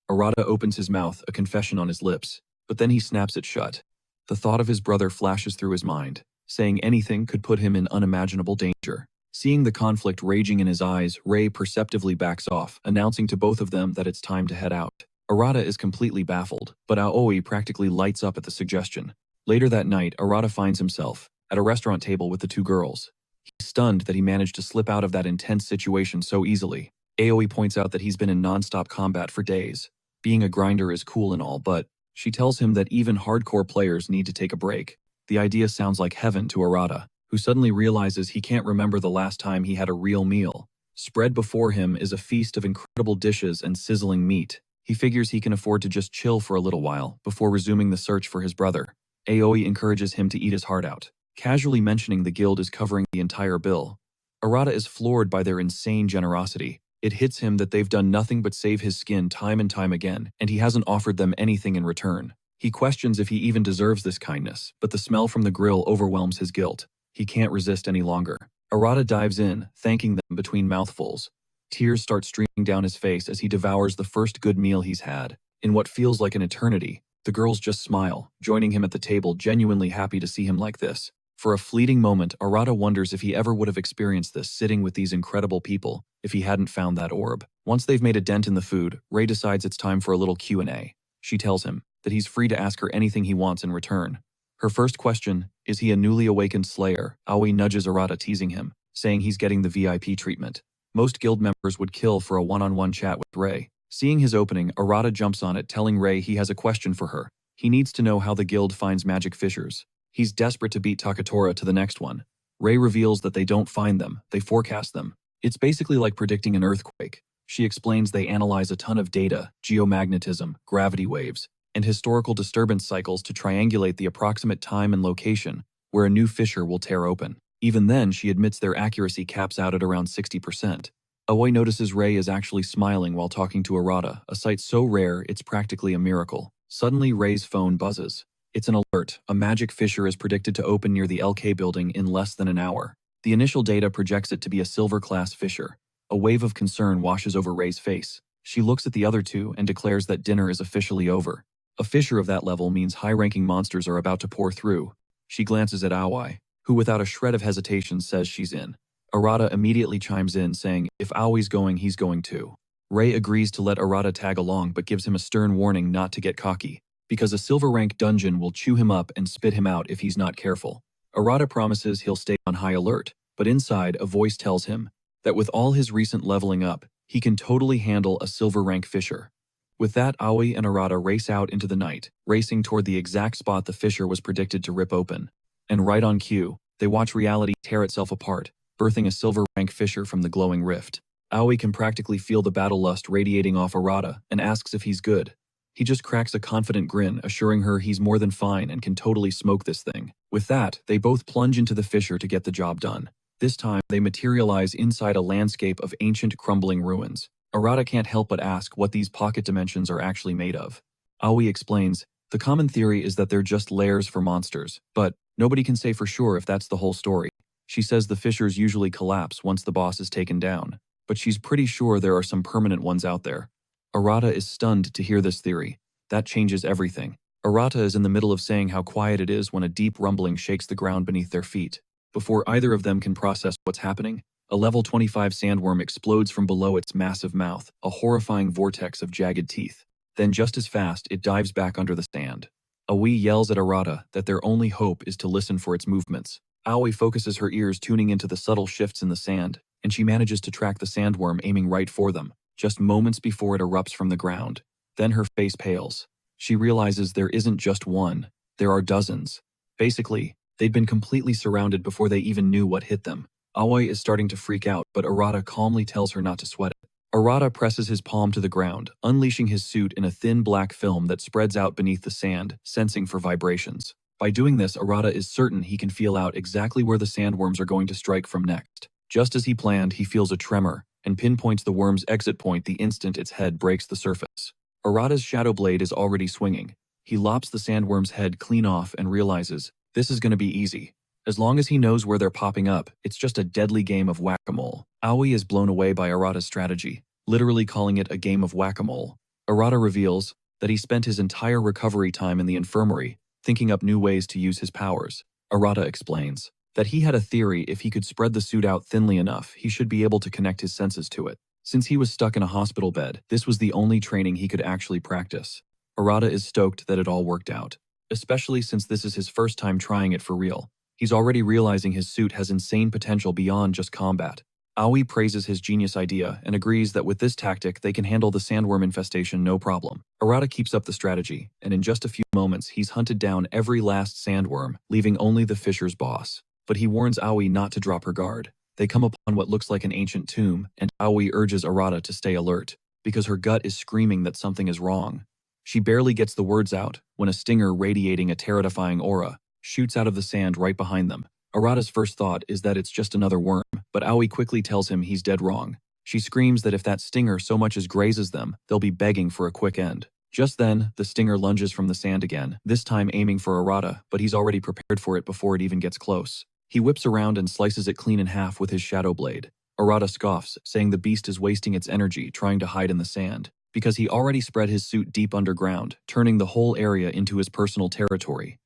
Arata opens his mouth, a confession on his lips, but then he snaps it shut. The thought of his brother flashes through his mind. Saying anything could put him in unimaginable danger. Seeing the conflict raging in his eyes, Rei perceptively backs off, announcing to both of them that it's time to head out. Arata is completely baffled, but Aoi practically lights up at the suggestion. Later that night, Arata finds himself at a restaurant table with the two girls. He's stunned that he managed to slip out of that intense situation so easily. Aoi points out that he's been in non-stop combat for days. Being a grinder is cool and all, but she tells him that even hardcore players need to take a break. The idea sounds like heaven to Arata, who suddenly realizes he can't remember the last time he had a real meal. Spread before him is a feast of incredible dishes and sizzling meat. He figures he can afford to just chill for a little while before resuming the search for his brother. Aoi encourages him to eat his heart out, casually mentioning the guild is covering the entire bill. Arata is floored by their insane generosity. It hits him that they've done nothing but save his skin time and time again, and he hasn't offered them anything in return. He questions if he even deserves this kindness, but the smell from the grill overwhelms his guilt. He can't resist any longer. Arata dives in, thanking them between mouthfuls. Tears start streaming down his face as he devours the first good meal he's had. In what feels like an eternity, the girls just smile, joining him at the table, genuinely happy to see him like this. For a fleeting moment, Arata wonders if he ever would have experienced this sitting with these incredible people if he hadn't found that orb. Once they've made a dent in the food, Rei decides it's time for a little Q&A. She tells him that he's free to ask her anything he wants in return. Her first question, is he a newly awakened slayer? Aoi nudges Arata, teasing him, saying he's getting the VIP treatment. Most guild members would kill for a one-on-one chat with Rei. Seeing his opening, Arata jumps on it, telling Rei he has a question for her. He needs to know how the guild finds magic fissures. He's desperate to beat Takatora to the next one. Rei reveals that they don't find them, they forecast them. It's basically like predicting an earthquake. She explains they analyze a ton of data, geomagnetism, gravity waves, and historical disturbance cycles to triangulate the approximate time and location where a new fissure will tear open. Even then, she admits their accuracy caps out at around 60%. Aoi notices Rei is actually smiling while talking to Arata, a sight so rare it's practically a miracle. Suddenly, Rei's phone buzzes. It's an alert. A magic fissure is predicted to open near the LK building in less than an hour. The initial data projects it to be a silver-class fissure. A wave of concern washes over Rei's face. She looks at the other two and declares that dinner is officially over. A fissure of that level means high-ranking monsters are about to pour through. She glances at Aoi, who without a shred of hesitation says she's in. Arata immediately chimes in, saying if Aoi's going, he's going too. Rei agrees to let Arata tag along but gives him a stern warning not to get cocky, because a silver-rank dungeon will chew him up and spit him out if he's not careful. Arata promises he'll stay on high alert, but inside, a voice tells him that with all his recent leveling up, he can totally handle a silver-rank fissure. With that, Aoi and Arata race out into the night, racing toward the exact spot the fissure was predicted to rip open. And right on cue, they watch reality tear itself apart, birthing a silver-rank fissure from the glowing rift. Aoi can practically feel the battle lust radiating off Arata and asks if he's good. He just cracks a confident grin, assuring her he's more than fine and can totally smoke this thing. With that, they both plunge into the fissure to get the job done. This time, they materialize inside a landscape of ancient crumbling ruins. Arata can't help but ask what these pocket dimensions are actually made of. Aoi explains, the common theory is that they're just lairs for monsters, but nobody can say for sure if that's the whole story. She says the fissures usually collapse once the boss is taken down, but she's pretty sure there are some permanent ones out there. Arata is stunned to hear this theory. That changes everything. Arata is in the middle of saying how quiet it is when a deep rumbling shakes the ground beneath their feet. Before either of them can process what's happening, a level 25 sandworm explodes from below its massive mouth, a horrifying vortex of jagged teeth. Then just as fast, it dives back under the sand. Aoi yells at Arata that their only hope is to listen for its movements. Aoi focuses her ears, tuning into the subtle shifts in the sand, and she manages to track the sandworm aiming right for them, just moments before it erupts from the ground. Then her face pales. She realizes there isn't just one, there are dozens. Basically, they'd been completely surrounded before they even knew what hit them. Aoi is starting to freak out, but Arata calmly tells her not to sweat it. Arata presses his palm to the ground, unleashing his suit in a thin black film that spreads out beneath the sand, sensing for vibrations. By doing this, Arata is certain he can feel out exactly where the sandworms are going to strike from next. Just as he planned, he feels a tremor, and pinpoints the worm's exit point the instant its head breaks the surface. Arata's shadow blade is already swinging. He lops the sandworm's head clean off and realizes, this is going to be easy. As long as he knows where they're popping up, it's just a deadly game of whack-a-mole. Aoi is blown away by Arata's strategy, literally calling it a game of whack-a-mole. Arata reveals that he spent his entire recovery time in the infirmary, thinking up new ways to use his powers. Arata explains that he had a theory if he could spread the suit out thinly enough, he should be able to connect his senses to it. Since he was stuck in a hospital bed, this was the only training he could actually practice. Arata is stoked that it all worked out, especially since this is his first time trying it for real. He's already realizing his suit has insane potential beyond just combat. Aoi praises his genius idea and agrees that with this tactic they can handle the sandworm infestation no problem. Arata keeps up the strategy, and in just a few moments he's hunted down every last sandworm, leaving only the fisher's boss. But he warns Aoi not to drop her guard. They come upon what looks like an ancient tomb, and Aoi urges Arata to stay alert, because her gut is screaming that something is wrong. She barely gets the words out when a stinger radiating a terrifying aura shoots out of the sand right behind them. Arata's first thought is that it's just another worm, but Aoi quickly tells him he's dead wrong. She screams that if that stinger so much as grazes them, they'll be begging for a quick end. Just then, the stinger lunges from the sand again, this time aiming for Arata, but he's already prepared for it before it even gets close. He whips around and slices it clean in half with his shadow blade. Arata scoffs, saying the beast is wasting its energy trying to hide in the sand, because he already spread his suit deep underground, turning the whole area into his personal territory.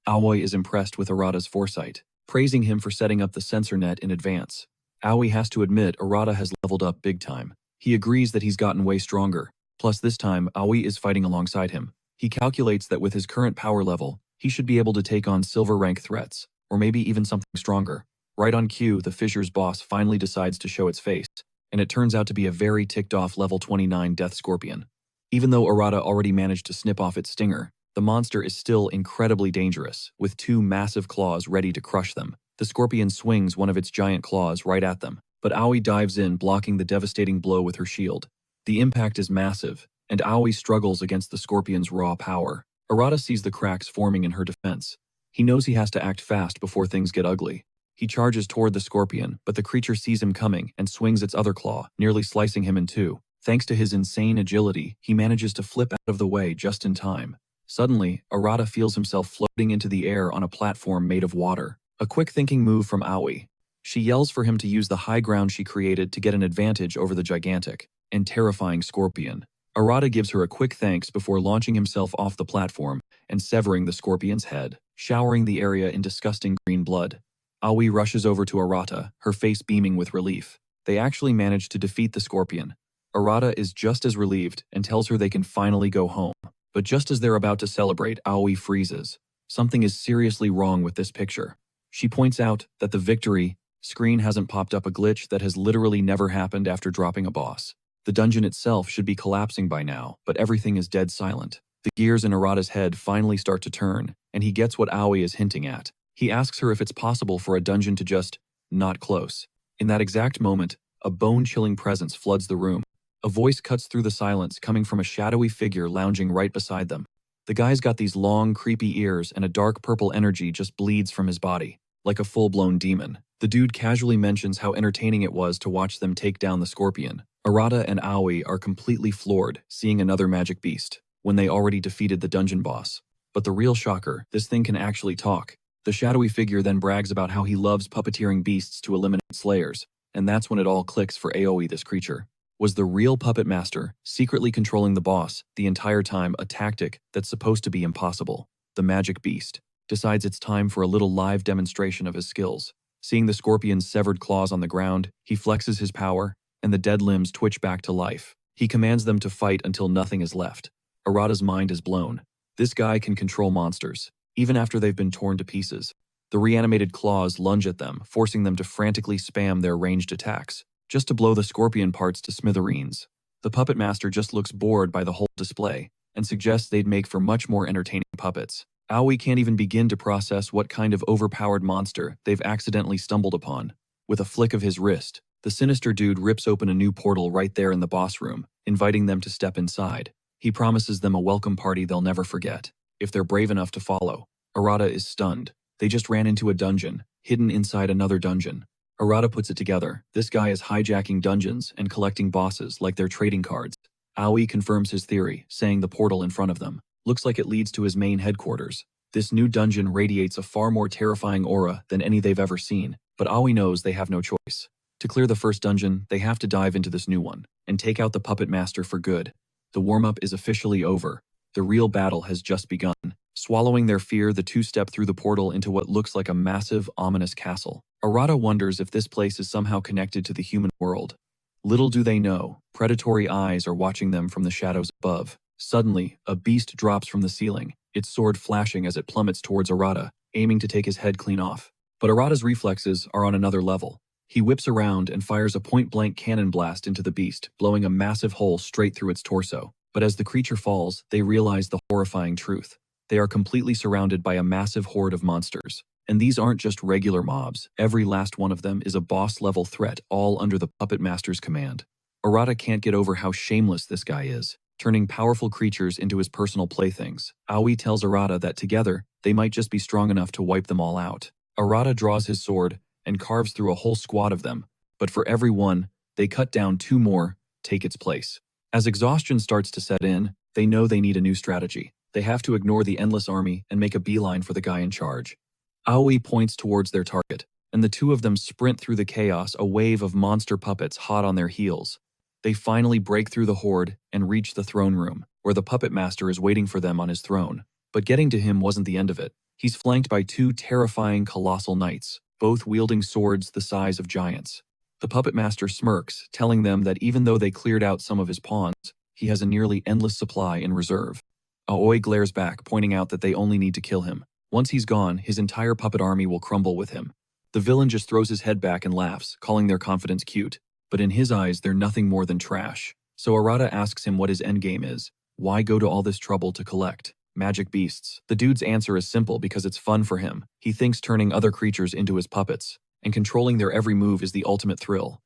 Aoi is impressed with Arata's foresight, praising him for setting up the sensor net in advance. Aoi has to admit Arata has leveled up big time. He agrees that he's gotten way stronger, plus this time Aoi is fighting alongside him. He calculates that with his current power level, he should be able to take on silver rank threats, or maybe even something stronger. Right on cue, the fisher's boss finally decides to show its face, and it turns out to be a very ticked-off level 29 death scorpion. Even though Arata already managed to snip off its stinger, the monster is still incredibly dangerous, with two massive claws ready to crush them. The scorpion swings one of its giant claws right at them, but Aoi dives in, blocking the devastating blow with her shield. The impact is massive, and Aoi struggles against the scorpion's raw power. Arata sees the cracks forming in her defense. He knows he has to act fast before things get ugly. He charges toward the scorpion, but the creature sees him coming and swings its other claw, nearly slicing him in two. Thanks to his insane agility, he manages to flip out of the way just in time. Suddenly, Arata feels himself floating into the air on a platform made of water. A quick thinking move from Aoi. She yells for him to use the high ground she created to get an advantage over the gigantic and terrifying scorpion. Arata gives her a quick thanks before launching himself off the platform and severing the scorpion's head, showering the area in disgusting green blood. Aoi rushes over to Arata, her face beaming with relief. They actually manage to defeat the scorpion. Arata is just as relieved and tells her they can finally go home. But just as they're about to celebrate, Aoi freezes. Something is seriously wrong with this picture. She points out that the victory screen hasn't popped up, a glitch that has literally never happened after dropping a boss. The dungeon itself should be collapsing by now, but everything is dead silent. The gears in Arata's head finally start to turn, and he gets what Aoi is hinting at. He asks her if it's possible for a dungeon to just not close. In that exact moment, a bone-chilling presence floods the room. A voice cuts through the silence, coming from a shadowy figure lounging right beside them. The guy's got these long, creepy ears, and a dark purple energy just bleeds from his body, like a full-blown demon. The dude casually mentions how entertaining it was to watch them take down the scorpion. Arata and Aoi are completely floored, seeing another magic beast, when they already defeated the dungeon boss. But the real shocker, this thing can actually talk. The shadowy figure then brags about how he loves puppeteering beasts to eliminate slayers, and that's when it all clicks for Aoi. This creature was the real puppet master, secretly controlling the boss the entire time, a tactic that's supposed to be impossible. The magic beast decides it's time for a little live demonstration of his skills. Seeing the scorpion's severed claws on the ground, he flexes his power, and the dead limbs twitch back to life. He commands them to fight until nothing is left. Arata's mind is blown. This guy can control monsters, even after they've been torn to pieces. The reanimated claws lunge at them, forcing them to frantically spam their ranged attacks, just to blow the scorpion parts to smithereens. The puppet master just looks bored by the whole display, and suggests they'd make for much more entertaining puppets. Aoi can't even begin to process what kind of overpowered monster they've accidentally stumbled upon. With a flick of his wrist, The sinister dude rips open a new portal right there in the boss room, inviting them to step inside. He promises them a welcome party they'll never forget, if they're brave enough to follow. Arata is stunned. They just ran into a dungeon, hidden inside another dungeon. Arata puts it together. This guy is hijacking dungeons and collecting bosses like they're trading cards. Aoi confirms his theory, saying the portal in front of them looks like it leads to his main headquarters. This new dungeon radiates a far more terrifying aura than any they've ever seen, but Aoi knows they have no choice. To clear the first dungeon, they have to dive into this new one and take out the puppet master for good. The warm-up is officially over. The real battle has just begun. Swallowing their fear, the two step through the portal into what looks like a massive, ominous castle. Arata wonders if this place is somehow connected to the human world. Little do they know, predatory eyes are watching them from the shadows above. Suddenly, a beast drops from the ceiling, its sword flashing as it plummets towards Arata, aiming to take his head clean off. But Arata's reflexes are on another level. He whips around and fires a point-blank cannon blast into the beast, blowing a massive hole straight through its torso. But as the creature falls, they realize the horrifying truth. They are completely surrounded by a massive horde of monsters. And these aren't just regular mobs. Every last one of them is a boss-level threat, all under the puppet master's command. Arata can't get over how shameless this guy is, turning powerful creatures into his personal playthings. Aoi tells Arata that together, they might just be strong enough to wipe them all out. Arata draws his sword and carves through a whole squad of them, but for every one, they cut down two more, take its place. As exhaustion starts to set in, they know they need a new strategy. They have to ignore the endless army and make a beeline for the guy in charge. Aoi points towards their target, and the two of them sprint through the chaos, a wave of monster puppets hot on their heels. They finally break through the horde and reach the throne room, where the puppet master is waiting for them on his throne. But getting to him wasn't the end of it. He's flanked by two terrifying colossal knights, both wielding swords the size of giants. The puppet master smirks, telling them that even though they cleared out some of his pawns, he has a nearly endless supply in reserve. Aoi glares back, pointing out that they only need to kill him. Once he's gone, his entire puppet army will crumble with him. The villain just throws his head back and laughs, calling their confidence cute. But in his eyes, they're nothing more than trash. So Arata asks him what his endgame is. Why go to all this trouble to collect magic beasts? The dude's answer is simple because it's fun for him. He thinks turning other creatures into his puppets and controlling their every move is the ultimate thrill.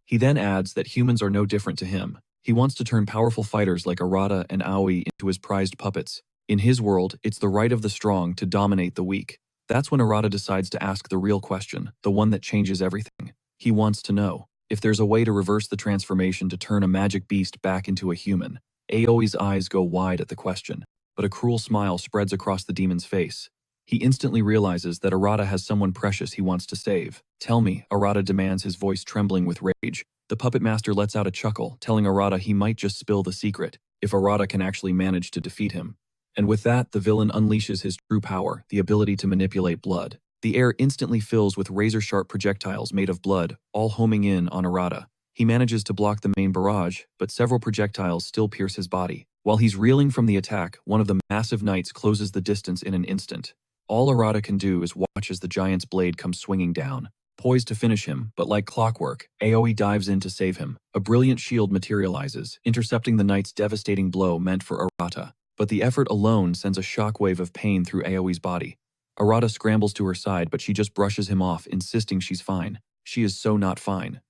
He then adds that humans are no different to him. He wants to turn powerful fighters like Arata and Aoi into his prized puppets. In his world, it's the right of the strong to dominate the weak. That's when Arata decides to ask the real question, the one that changes everything. He wants to know if there's a way to reverse the transformation to turn a magic beast back into a human. Aoi's eyes go wide at the question, but a cruel smile spreads across the demon's face. He instantly realizes that Arata has someone precious he wants to save. Tell me, Arata demands, his voice trembling with rage. The puppet master lets out a chuckle, telling Arata he might just spill the secret, if Arata can actually manage to defeat him. And with that, the villain unleashes his true power, the ability to manipulate blood. The air instantly fills with razor-sharp projectiles made of blood, all homing in on Arata. He manages to block the main barrage, but several projectiles still pierce his body. While he's reeling from the attack, one of the massive knights closes the distance in an instant. All Arata can do is watch as the giant's blade comes swinging down, poised to finish him, but like clockwork, Aoi dives in to save him. A brilliant shield materializes, intercepting the knight's devastating blow meant for Arata. But the effort alone sends a shockwave of pain through Aoi's body. Arata scrambles to her side, but she just brushes him off, insisting she's fine. She is so not fine.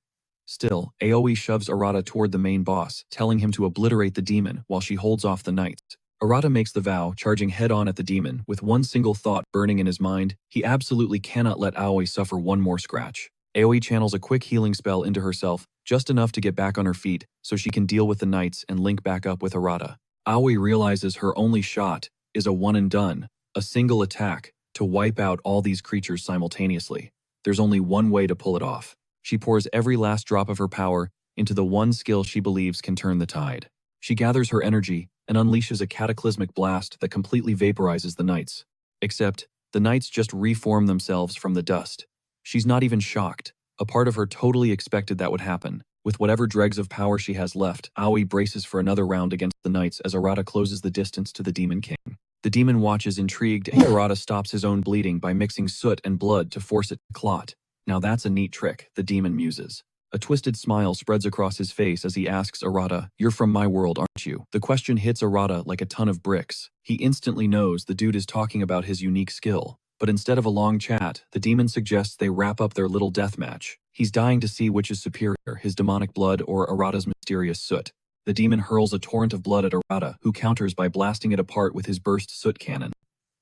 Still, Aoi shoves Arata toward the main boss, telling him to obliterate the demon while she holds off the knights. Arata makes the vow, charging head-on at the demon, with one single thought burning in his mind: he absolutely cannot let Aoi suffer one more scratch. Aoi channels a quick healing spell into herself, just enough to get back on her feet, so she can deal with the knights and link back up with Arata. Aoi realizes her only shot is a one and done, a single attack, to wipe out all these creatures simultaneously. There's only one way to pull it off. She pours every last drop of her power into the one skill she believes can turn the tide. She gathers her energy and unleashes a cataclysmic blast that completely vaporizes the knights. Except, the knights just reform themselves from the dust. She's not even shocked. A part of her totally expected that would happen. With whatever dregs of power she has left, Aoi braces for another round against the knights as Arata closes the distance to the Demon King. The demon watches intrigued, and Arata stops his own bleeding by mixing soot and blood to force it to clot. Now that's a neat trick, the demon muses. A twisted smile spreads across his face as he asks Arata, "You're from my world, aren't you?" The question hits Arata like a ton of bricks. He instantly knows the dude is talking about his unique skill. But instead of a long chat, the demon suggests they wrap up their little death match. He's dying to see which is superior, his demonic blood or Arata's mysterious soot. The demon hurls a torrent of blood at Arata, who counters by blasting it apart with his burst soot cannon.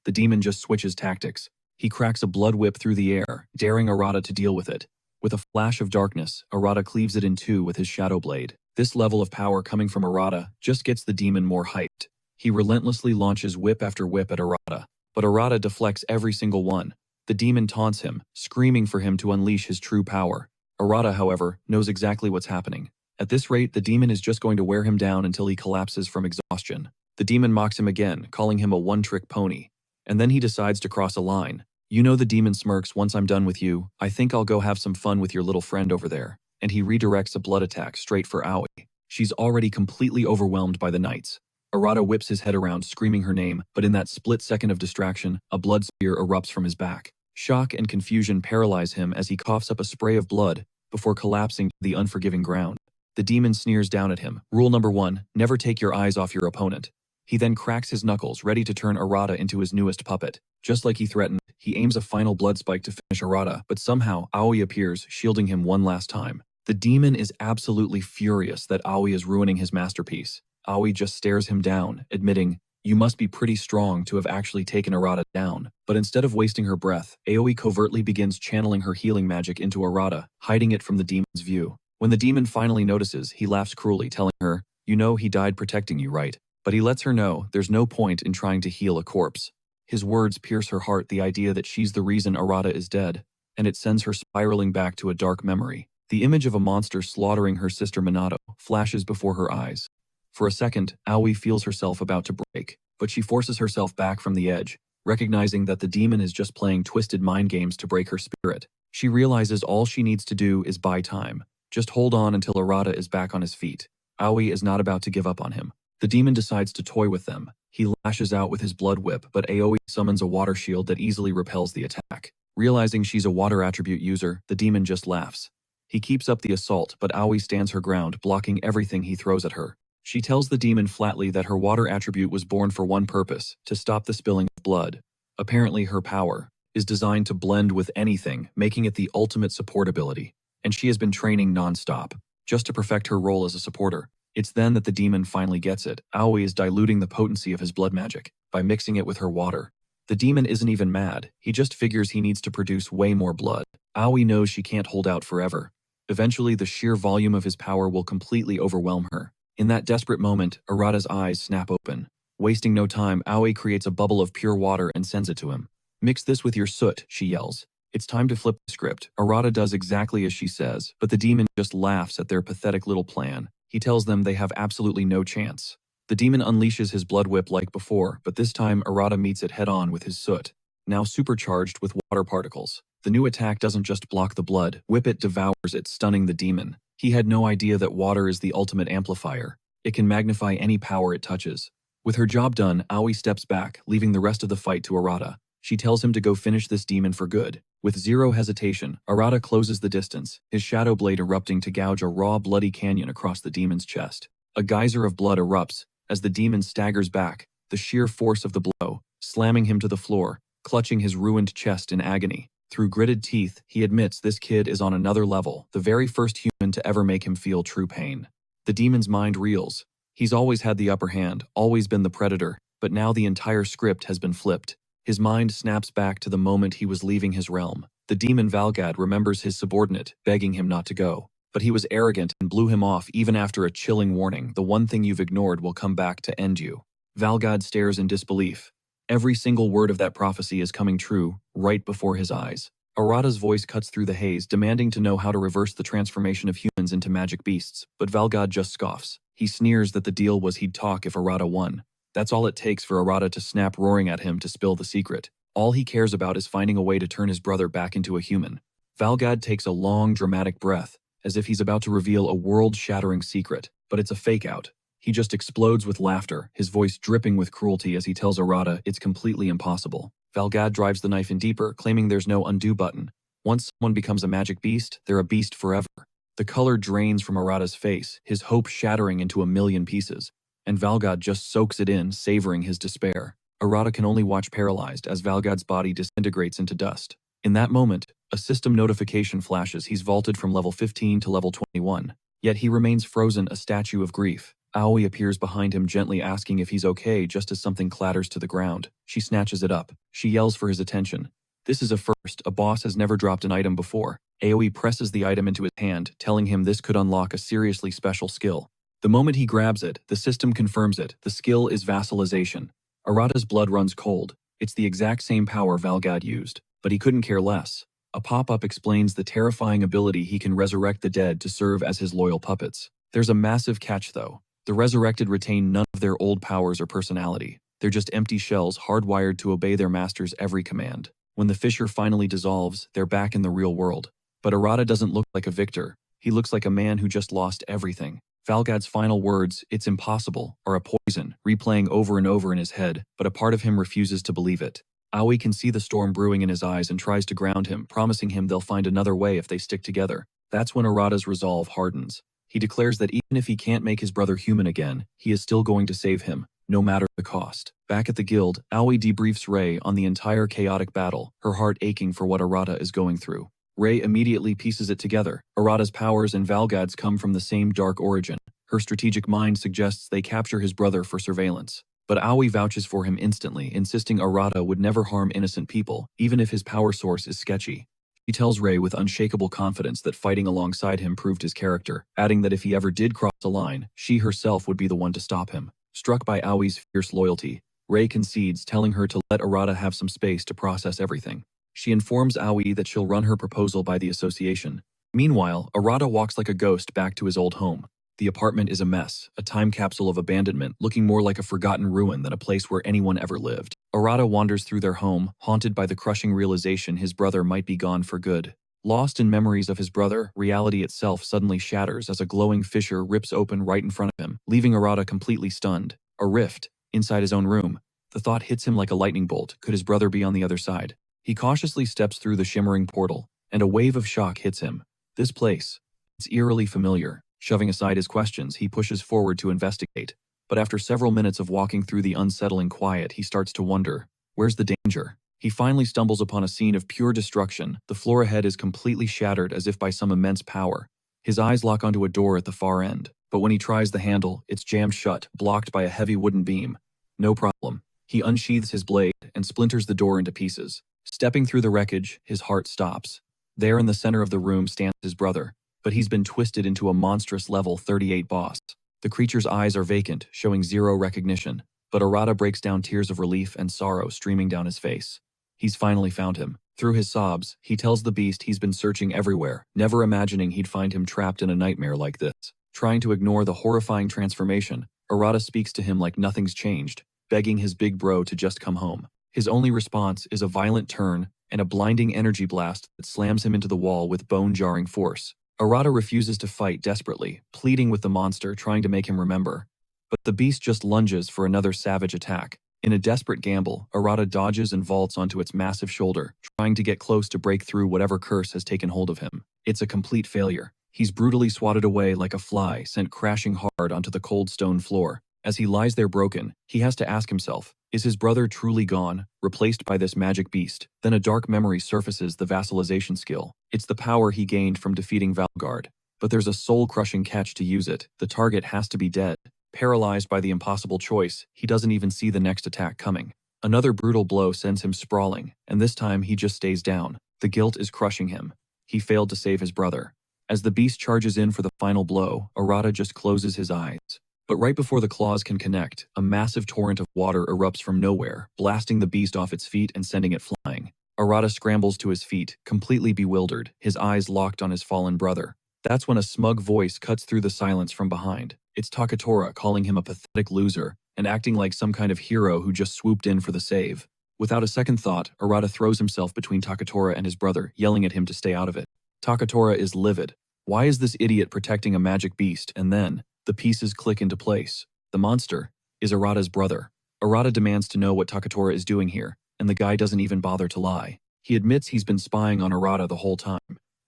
The demon just switches tactics. He cracks a blood whip through the air, daring Arata to deal with it. With a flash of darkness, Arata cleaves it in two with his shadow blade. This level of power coming from Arata just gets the demon more hyped. He relentlessly launches whip after whip at Arata, but Arata deflects every single one. The demon taunts him, screaming for him to unleash his true power. Arata, however, knows exactly what's happening. At this rate, the demon is just going to wear him down until he collapses from exhaustion. The demon mocks him again, calling him a one-trick pony. And then he decides to cross a line. You know, the demon smirks, once I'm done with you, I think I'll go have some fun with your little friend over there. And he redirects a blood attack straight for Aoi. She's already completely overwhelmed by the knights. Arata whips his head around, screaming her name, but in that split second of distraction, a blood spear erupts from his back. Shock and confusion paralyze him as he coughs up a spray of blood before collapsing to the unforgiving ground. The demon sneers down at him. Rule number 1, never take your eyes off your opponent. He then cracks his knuckles, ready to turn Arata into his newest puppet. Just like he threatened, he aims a final blood spike to finish Arata, but somehow Aoi appears, shielding him one last time. The demon is absolutely furious that Aoi is ruining his masterpiece. Aoi just stares him down, admitting, you must be pretty strong to have actually taken Arata down. But instead of wasting her breath, Aoi covertly begins channeling her healing magic into Arata, hiding it from the demon's view. When the demon finally notices, he laughs cruelly, telling her, you know he died protecting you, right? But he lets her know there's no point in trying to heal a corpse. His words pierce her heart, the idea that she's the reason Arata is dead, and it sends her spiraling back to a dark memory. The image of a monster slaughtering her sister Minato flashes before her eyes. For a second, Aoi feels herself about to break, but she forces herself back from the edge, recognizing that the demon is just playing twisted mind games to break her spirit. She realizes all she needs to do is buy time. Just hold on until Arata is back on his feet. Aoi is not about to give up on him. The demon decides to toy with them. He lashes out with his blood whip, but Aoi summons a water shield that easily repels the attack. Realizing she's a water attribute user, the demon just laughs. He keeps up the assault, but Aoi stands her ground, blocking everything he throws at her. She tells the demon flatly that her water attribute was born for one purpose, to stop the spilling of blood. Apparently her power is designed to blend with anything, making it the ultimate support ability. And she has been training non-stop, just to perfect her role as a supporter. It's then that the demon finally gets it. Aoi is diluting the potency of his blood magic by mixing it with her water. The demon isn't even mad, he just figures he needs to produce way more blood. Aoi knows she can't hold out forever. Eventually, the sheer volume of his power will completely overwhelm her. In that desperate moment, Arata's eyes snap open. Wasting no time, Aoi creates a bubble of pure water and sends it to him. Mix this with your soot, she yells. It's time to flip the script. Arata does exactly as she says, but the demon just laughs at their pathetic little plan. He tells them they have absolutely no chance. The demon unleashes his blood whip like before, but this time Arata meets it head-on with his soot, now supercharged with water particles. The new attack doesn't just block the blood, Whip It devours it, stunning the demon. He had no idea that water is the ultimate amplifier. It can magnify any power it touches. With her job done, Aoi steps back, leaving the rest of the fight to Arata. She tells him to go finish this demon for good. With zero hesitation, Arata closes the distance, his shadow blade erupting to gouge a raw, bloody canyon across the demon's chest. A geyser of blood erupts as the demon staggers back, the sheer force of the blow, slamming him to the floor, clutching his ruined chest in agony. Through gritted teeth, he admits this kid is on another level, the very first human to ever make him feel true pain. The demon's mind reels. He's always had the upper hand, always been the predator, but now the entire script has been flipped. His mind snaps back to the moment he was leaving his realm. The demon Valgad remembers his subordinate, begging him not to go. But he was arrogant and blew him off even after a chilling warning, the one thing you've ignored will come back to end you. Valgad stares in disbelief. Every single word of that prophecy is coming true, right before his eyes. Arata's voice cuts through the haze, demanding to know how to reverse the transformation of humans into magic beasts, but Valgad just scoffs. He sneers that the deal was he'd talk if Arata won. That's all it takes for Arata to snap roaring at him to spill the secret. All he cares about is finding a way to turn his brother back into a human. Valgad takes a long, dramatic breath, as if he's about to reveal a world-shattering secret, but it's a fake-out. He just explodes with laughter, his voice dripping with cruelty as he tells Arata it's completely impossible. Valgad drives the knife in deeper, claiming there's no undo button. Once someone becomes a magic beast, they're a beast forever. The color drains from Arata's face, his hope shattering into a million pieces, and Valgad just soaks it in, savoring his despair. Arata can only watch paralyzed as Valgad's body disintegrates into dust. In that moment, a system notification flashes he's vaulted from level 15 to level 21. Yet he remains frozen, a statue of grief. Aoi appears behind him, gently asking if he's okay just as something clatters to the ground. She snatches it up. She yells for his attention. This is a first. A boss has never dropped an item before. Aoi presses the item into his hand, telling him this could unlock a seriously special skill. The moment he grabs it, the system confirms it. The skill is vassalization. Arata's blood runs cold. It's the exact same power Valgad used, but he couldn't care less. A pop-up explains the terrifying ability he can resurrect the dead to serve as his loyal puppets. There's a massive catch though. The resurrected retain none of their old powers or personality. They're just empty shells hardwired to obey their master's every command. When the fissure finally dissolves, they're back in the real world. But Arata doesn't look like a victor. He looks like a man who just lost everything. Valgad's final words, "It's impossible," are a poison, replaying over and over in his head, but a part of him refuses to believe it. Aoi can see the storm brewing in his eyes and tries to ground him, promising him they'll find another way if they stick together. That's when Arata's resolve hardens. He declares that even if he can't make his brother human again, he is still going to save him, no matter the cost. Back at the guild, Aoi debriefs Rei on the entire chaotic battle, her heart aching for what Arata is going through. Rei immediately pieces it together. Arata's powers and Valgad's come from the same dark origin. Her strategic mind suggests they capture his brother for surveillance. But Aoi vouches for him instantly, insisting Arata would never harm innocent people, even if his power source is sketchy. He tells Rei with unshakable confidence that fighting alongside him proved his character, adding that if he ever did cross a line, she herself would be the one to stop him. Struck by Aoi's fierce loyalty, Rei concedes, telling her to let Arata have some space to process everything. She informs Aoi that she'll run her proposal by the association. Meanwhile, Arata walks like a ghost back to his old home. The apartment is a mess, a time capsule of abandonment, looking more like a forgotten ruin than a place where anyone ever lived. Arata wanders through their home, haunted by the crushing realization his brother might be gone for good. Lost in memories of his brother, reality itself suddenly shatters as a glowing fissure rips open right in front of him, leaving Arata completely stunned. A rift, inside his own room. The thought hits him like a lightning bolt. Could his brother be on the other side? He cautiously steps through the shimmering portal, and a wave of shock hits him. This place. It's eerily familiar. Shoving aside his questions, he pushes forward to investigate. But after several minutes of walking through the unsettling quiet, he starts to wonder, where's the danger? He finally stumbles upon a scene of pure destruction. The floor ahead is completely shattered as if by some immense power. His eyes lock onto a door at the far end, but when he tries the handle, it's jammed shut, blocked by a heavy wooden beam. No problem. He unsheathes his blade and splinters the door into pieces. Stepping through the wreckage, his heart stops. There in the center of the room stands his brother, but he's been twisted into a monstrous level 38 boss. The creature's eyes are vacant, showing zero recognition, but Arata breaks down, tears of relief and sorrow streaming down his face. He's finally found him. Through his sobs, he tells the beast he's been searching everywhere, never imagining he'd find him trapped in a nightmare like this. Trying to ignore the horrifying transformation, Arata speaks to him like nothing's changed, begging his big bro to just come home. His only response is a violent turn and a blinding energy blast that slams him into the wall with bone-jarring force. Arata refuses to fight desperately, pleading with the monster, trying to make him remember. But the beast just lunges for another savage attack. In a desperate gamble, Arata dodges and vaults onto its massive shoulder, trying to get close to break through whatever curse has taken hold of him. It's a complete failure. He's brutally swatted away like a fly sent crashing hard onto the cold stone floor. As he lies there broken, he has to ask himself, is his brother truly gone, replaced by this magic beast? Then a dark memory surfaces, the vassalization skill. It's the power he gained from defeating Valgard. But there's a soul-crushing catch to use it. The target has to be dead. Paralyzed by the impossible choice, he doesn't even see the next attack coming. Another brutal blow sends him sprawling, and this time he just stays down. The guilt is crushing him. He failed to save his brother. As the beast charges in for the final blow, Arata just closes his eyes. But right before the claws can connect, a massive torrent of water erupts from nowhere, blasting the beast off its feet and sending it flying. Arata scrambles to his feet, completely bewildered, his eyes locked on his fallen brother. That's when a smug voice cuts through the silence from behind. It's Takatora calling him a pathetic loser, and acting like some kind of hero who just swooped in for the save. Without a second thought, Arata throws himself between Takatora and his brother, yelling at him to stay out of it. Takatora is livid. Why is this idiot protecting a magic beast? And then the pieces click into place. The monster is Arata's brother. Arata demands to know what Takatora is doing here, and the guy doesn't even bother to lie. He admits he's been spying on Arata the whole time.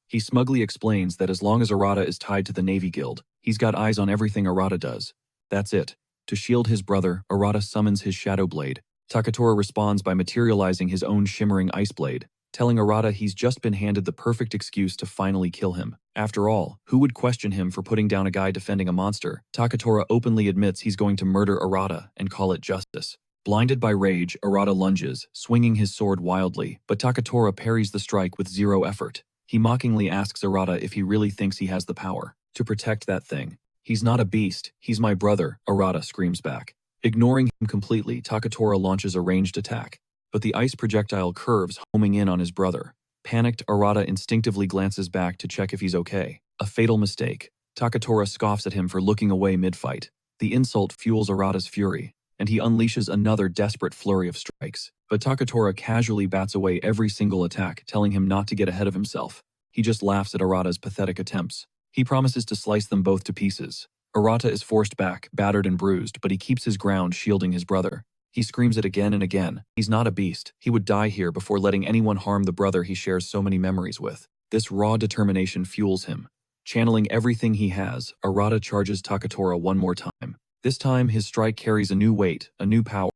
He smugly explains that as long as Arata is tied to the Navy Guild, he's got eyes on everything Arata does. That's it. To shield his brother, Arata summons his Shadow Blade, Takatora responds by materializing his own shimmering ice blade, telling Arata he's just been handed the perfect excuse to finally kill him. After all, who would question him for putting down a guy defending a monster? Takatora openly admits he's going to murder Arata and call it justice. Blinded by rage, Arata lunges, swinging his sword wildly, but Takatora parries the strike with zero effort. He mockingly asks Arata if he really thinks he has the power to protect that thing. He's not a beast, he's my brother, Arata screams back. Ignoring him completely, Takatora launches a ranged attack, but the ice projectile curves, homing in on his brother. Panicked, Arata instinctively glances back to check if he's okay. A fatal mistake. Takatora scoffs at him for looking away mid-fight. The insult fuels Arata's fury, and he unleashes another desperate flurry of strikes. But Takatora casually bats away every single attack, telling him not to get ahead of himself. He just laughs at Arata's pathetic attempts. He promises to slice them both to pieces. Arata is forced back, battered and bruised, but he keeps his ground, shielding his brother. He screams it again and again. He's not a beast. He would die here before letting anyone harm the brother he shares so many memories with. This raw determination fuels him. Channeling everything he has, Arata charges Takatora one more time. This time, his strike carries a new weight, a new power.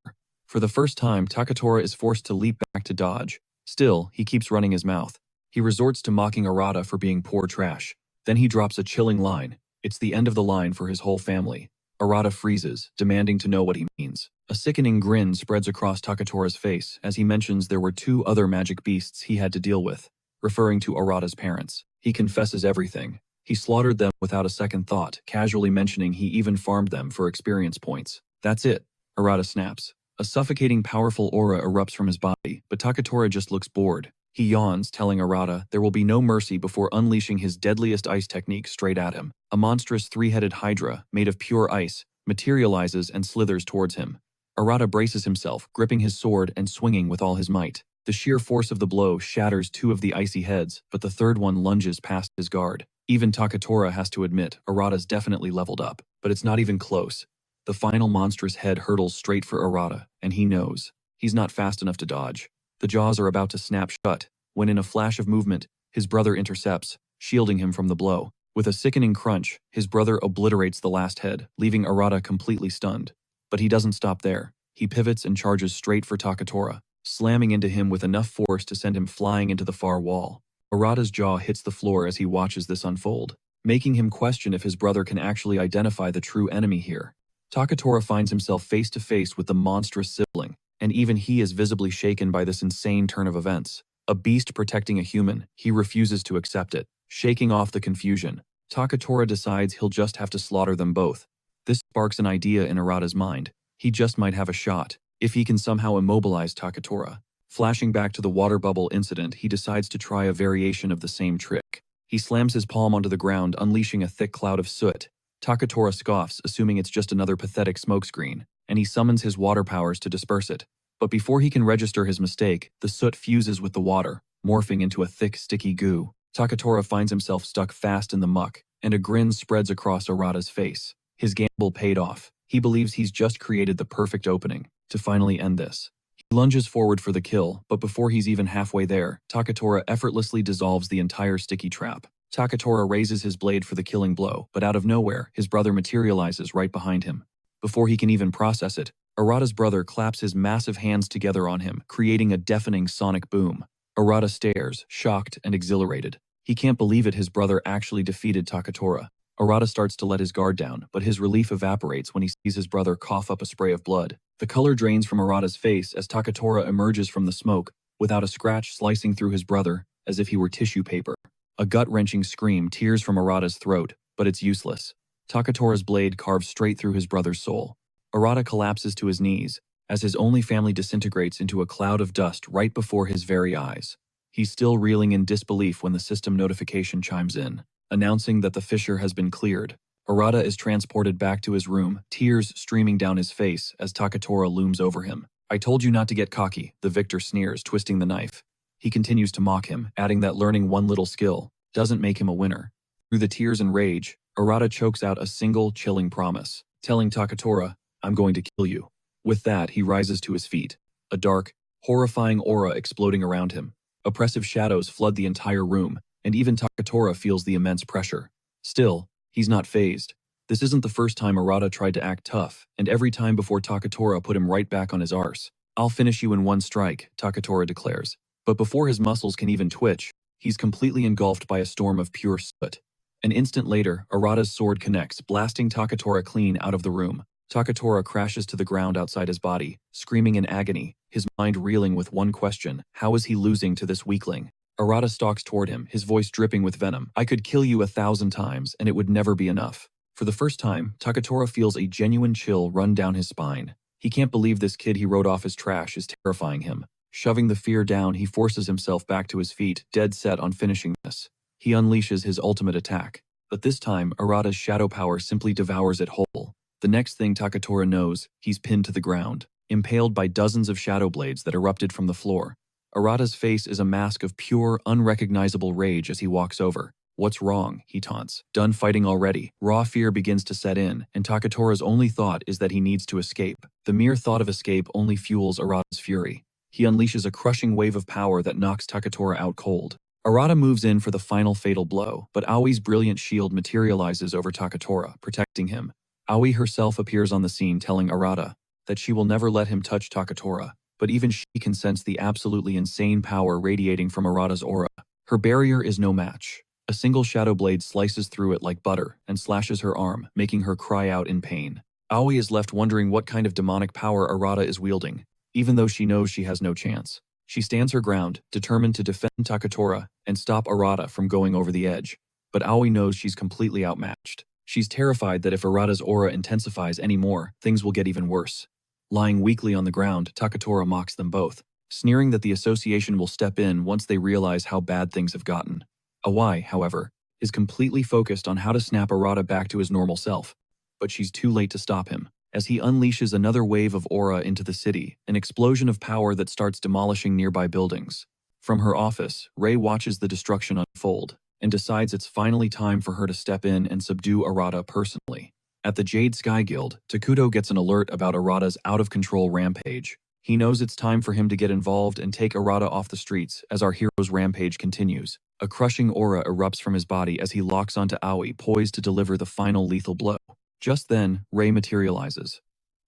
For the first time, Takatora is forced to leap back to dodge. Still, he keeps running his mouth. He resorts to mocking Arata for being poor trash. Then he drops a chilling line. It's the end of the line for his whole family. Arata freezes, demanding to know what he means. A sickening grin spreads across Takatora's face as he mentions there were two other magic beasts he had to deal with, referring to Arata's parents. He confesses everything. He slaughtered them without a second thought, casually mentioning he even farmed them for experience points. That's it, Arata snaps. A suffocating powerful aura erupts from his body, but Takatora just looks bored. He yawns, telling Arata there will be no mercy before unleashing his deadliest ice technique straight at him. A monstrous three-headed hydra, made of pure ice, materializes and slithers towards him. Arata braces himself, gripping his sword and swinging with all his might. The sheer force of the blow shatters two of the icy heads, but the third one lunges past his guard. Even Takatora has to admit Arata's definitely leveled up, but it's not even close. The final monstrous head hurtles straight for Arata, and he knows. He's not fast enough to dodge. The jaws are about to snap shut, when in a flash of movement, his brother intercepts, shielding him from the blow. With a sickening crunch, his brother obliterates the last head, leaving Arata completely stunned. But he doesn't stop there. He pivots and charges straight for Takatora, slamming into him with enough force to send him flying into the far wall. Arata's jaw hits the floor as he watches this unfold, making him question if his brother can actually identify the true enemy here. Takatora finds himself face to face with the monstrous sibling, and even he is visibly shaken by this insane turn of events. A beast protecting a human, he refuses to accept it. Shaking off the confusion, Takatora decides he'll just have to slaughter them both. This sparks an idea in Arata's mind. He just might have a shot, if he can somehow immobilize Takatora. Flashing back to the water bubble incident, he decides to try a variation of the same trick. He slams his palm onto the ground, unleashing a thick cloud of soot. Takatora scoffs, assuming it's just another pathetic smokescreen, and he summons his water powers to disperse it. But before he can register his mistake, the soot fuses with the water, morphing into a thick, sticky goo. Takatora finds himself stuck fast in the muck, and a grin spreads across Arata's face. His gamble paid off. He believes he's just created the perfect opening to finally end this. He lunges forward for the kill, but before he's even halfway there, Takatora effortlessly dissolves the entire sticky trap. Takatora raises his blade for the killing blow, but out of nowhere, his brother materializes right behind him. Before he can even process it, Arata's brother claps his massive hands together on him, creating a deafening sonic boom. Arata stares, shocked and exhilarated. He can't believe it, his brother actually defeated Takatora. Arata starts to let his guard down, but his relief evaporates when he sees his brother cough up a spray of blood. The color drains from Arata's face as Takatora emerges from the smoke, without a scratch slicing through his brother, as if he were tissue paper. A gut-wrenching scream tears from Arata's throat, but it's useless. Takatora's blade carves straight through his brother's soul. Arata collapses to his knees, as his only family disintegrates into a cloud of dust right before his very eyes. He's still reeling in disbelief when the system notification chimes in, announcing that the fissure has been cleared. Arata is transported back to his room, tears streaming down his face as Takatora looms over him. "I told you not to get cocky," the victor sneers, twisting the knife. He continues to mock him, adding that learning one little skill doesn't make him a winner. Through the tears and rage, Arata chokes out a single, chilling promise, telling Takatora, "I'm going to kill you." With that, he rises to his feet, a dark, horrifying aura exploding around him. Oppressive shadows flood the entire room, and even Takatora feels the immense pressure. Still, he's not fazed. This isn't the first time Arata tried to act tough, and every time before Takatora put him right back on his arse. I'll finish you in one strike, Takatora declares. But before his muscles can even twitch, he's completely engulfed by a storm of pure soot. An instant later, Arata's sword connects, blasting Takatora clean out of the room. Takatora crashes to the ground outside his body, screaming in agony, his mind reeling with one question: how is he losing to this weakling? Arata stalks toward him, his voice dripping with venom. I could kill you 1,000 times, and it would never be enough. For the first time, Takatora feels a genuine chill run down his spine. He can't believe this kid he wrote off as trash is terrifying him. Shoving the fear down, he forces himself back to his feet, dead set on finishing this. He unleashes his ultimate attack. But this time, Arata's shadow power simply devours it whole. The next thing Takatora knows, he's pinned to the ground, impaled by dozens of shadow blades that erupted from the floor. Arata's face is a mask of pure, unrecognizable rage as he walks over. What's wrong? He taunts. Done fighting already. Raw fear begins to set in, and Takatora's only thought is that he needs to escape. The mere thought of escape only fuels Arata's fury. He unleashes a crushing wave of power that knocks Takatora out cold. Arata moves in for the final fatal blow, but Aoi's brilliant shield materializes over Takatora, protecting him. Aoi herself appears on the scene, telling Arata that she will never let him touch Takatora, but even she can sense the absolutely insane power radiating from Arata's aura. Her barrier is no match. A single shadow blade slices through it like butter and slashes her arm, making her cry out in pain. Aoi is left wondering what kind of demonic power Arata is wielding, even though she knows she has no chance. She stands her ground, determined to defend Takatora and stop Arata from going over the edge. But Aoi knows she's completely outmatched. She's terrified that if Arata's aura intensifies anymore, things will get even worse. Lying weakly on the ground, Takatora mocks them both, sneering that the association will step in once they realize how bad things have gotten. Aoi, however, is completely focused on how to snap Arata back to his normal self. But she's too late to stop him. As he unleashes another wave of aura into the city, an explosion of power that starts demolishing nearby buildings. From her office, Rei watches the destruction unfold, and decides it's finally time for her to step in and subdue Arata personally. At the Jade Sky Guild, Takuto gets an alert about Arata's out-of-control rampage. He knows it's time for him to get involved and take Arata off the streets as our hero's rampage continues. A crushing aura erupts from his body as he locks onto Aoi, poised to deliver the final lethal blow. Just then, Rei materializes.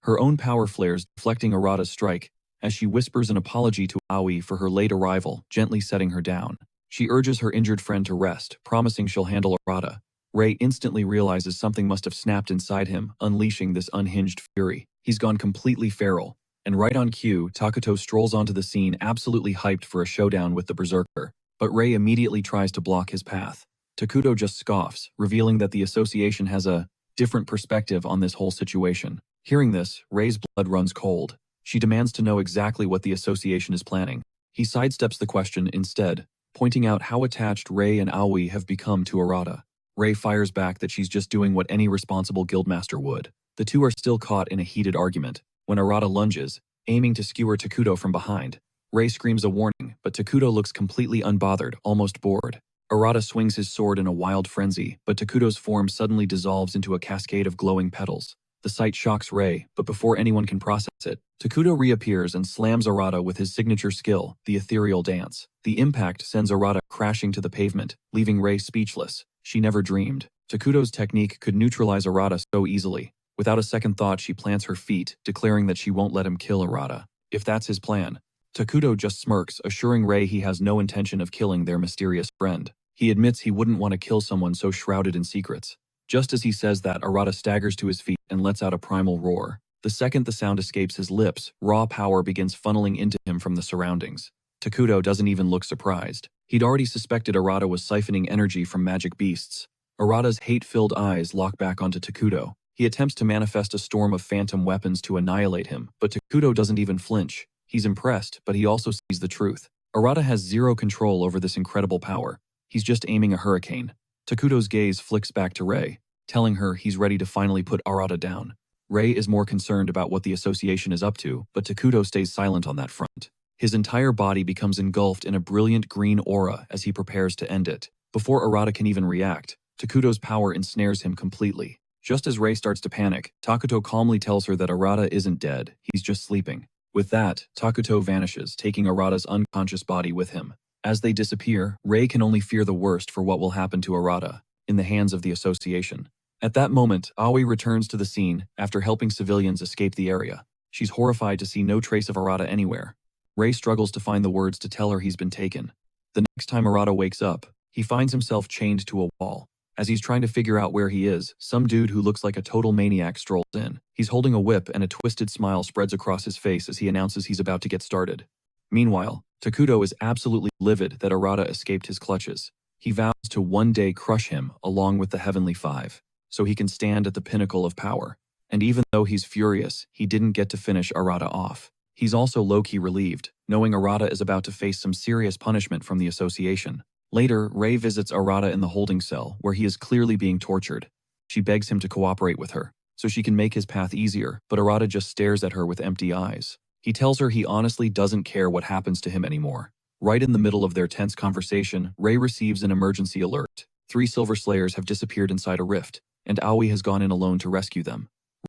Her own power flares, deflecting Arata's strike, as she whispers an apology to Aoi for her late arrival, gently setting her down. She urges her injured friend to rest, promising she'll handle Arata. Rei instantly realizes something must have snapped inside him, unleashing this unhinged fury. He's gone completely feral. And right on cue, Takuto strolls onto the scene, absolutely hyped for a showdown with the berserker. But Rei immediately tries to block his path. Takuto just scoffs, revealing that the association has a different perspective on this whole situation. Hearing this, Rei's blood runs cold. She demands to know exactly what the association is planning. He sidesteps the question instead, pointing out how attached Rei and Aoi have become to Arata. Rei fires back that she's just doing what any responsible guildmaster would. The two are still caught in a heated argument, when Arata lunges, aiming to skewer Takuto from behind. Rei screams a warning, but Takuto looks completely unbothered, almost bored. Arata swings his sword in a wild frenzy, but Takuto's form suddenly dissolves into a cascade of glowing petals. The sight shocks Rei, but before anyone can process it, Takuto reappears and slams Arata with his signature skill, the ethereal dance. The impact sends Arata crashing to the pavement, leaving Rei speechless. She never dreamed Takuto's technique could neutralize Arata so easily. Without a second thought, she plants her feet, declaring that she won't let him kill Arata. If that's his plan. Takuto just smirks, assuring Rei he has no intention of killing their mysterious friend. He admits he wouldn't want to kill someone so shrouded in secrets. Just as he says that, Arata staggers to his feet and lets out a primal roar. The second the sound escapes his lips, raw power begins funneling into him from the surroundings. Takuto doesn't even look surprised. He'd already suspected Arata was siphoning energy from magic beasts. Arata's hate-filled eyes lock back onto Takuto. He attempts to manifest a storm of phantom weapons to annihilate him, but Takuto doesn't even flinch. He's impressed, but he also sees the truth. Arata has zero control over this incredible power. He's just aiming a hurricane. Takuto's gaze flicks back to Rei, telling her he's ready to finally put Arata down. Rei is more concerned about what the association is up to, but Takuto stays silent on that front. His entire body becomes engulfed in a brilliant green aura as he prepares to end it. Before Arata can even react, Takuto's power ensnares him completely. Just as Rei starts to panic, Takuto calmly tells her that Arata isn't dead, he's just sleeping. With that, Takuto vanishes, taking Arata's unconscious body with him. As they disappear, Rei can only fear the worst for what will happen to Arata, in the hands of the association. At that moment, Aoi returns to the scene after helping civilians escape the area. She's horrified to see no trace of Arata anywhere. Rei struggles to find the words to tell her he's been taken. The next time Arata wakes up, he finds himself chained to a wall. As he's trying to figure out where he is, some dude who looks like a total maniac strolls in. He's holding a whip and a twisted smile spreads across his face as he announces he's about to get started. Meanwhile, Takuto is absolutely livid that Arata escaped his clutches. He vows to one day crush him along with the Heavenly Five, so he can stand at the pinnacle of power. And even though he's furious, he didn't get to finish Arata off. He's also low-key relieved, knowing Arata is about to face some serious punishment from the association. Later, Rei visits Arata in the holding cell, where he is clearly being tortured. She begs him to cooperate with her, so she can make his path easier, but Arata just stares at her with empty eyes. He tells her he honestly doesn't care what happens to him anymore. Right in the middle of their tense conversation, Rei receives an emergency alert. 3 Silver Slayers have disappeared inside a rift, and Aoi has gone in alone to rescue them.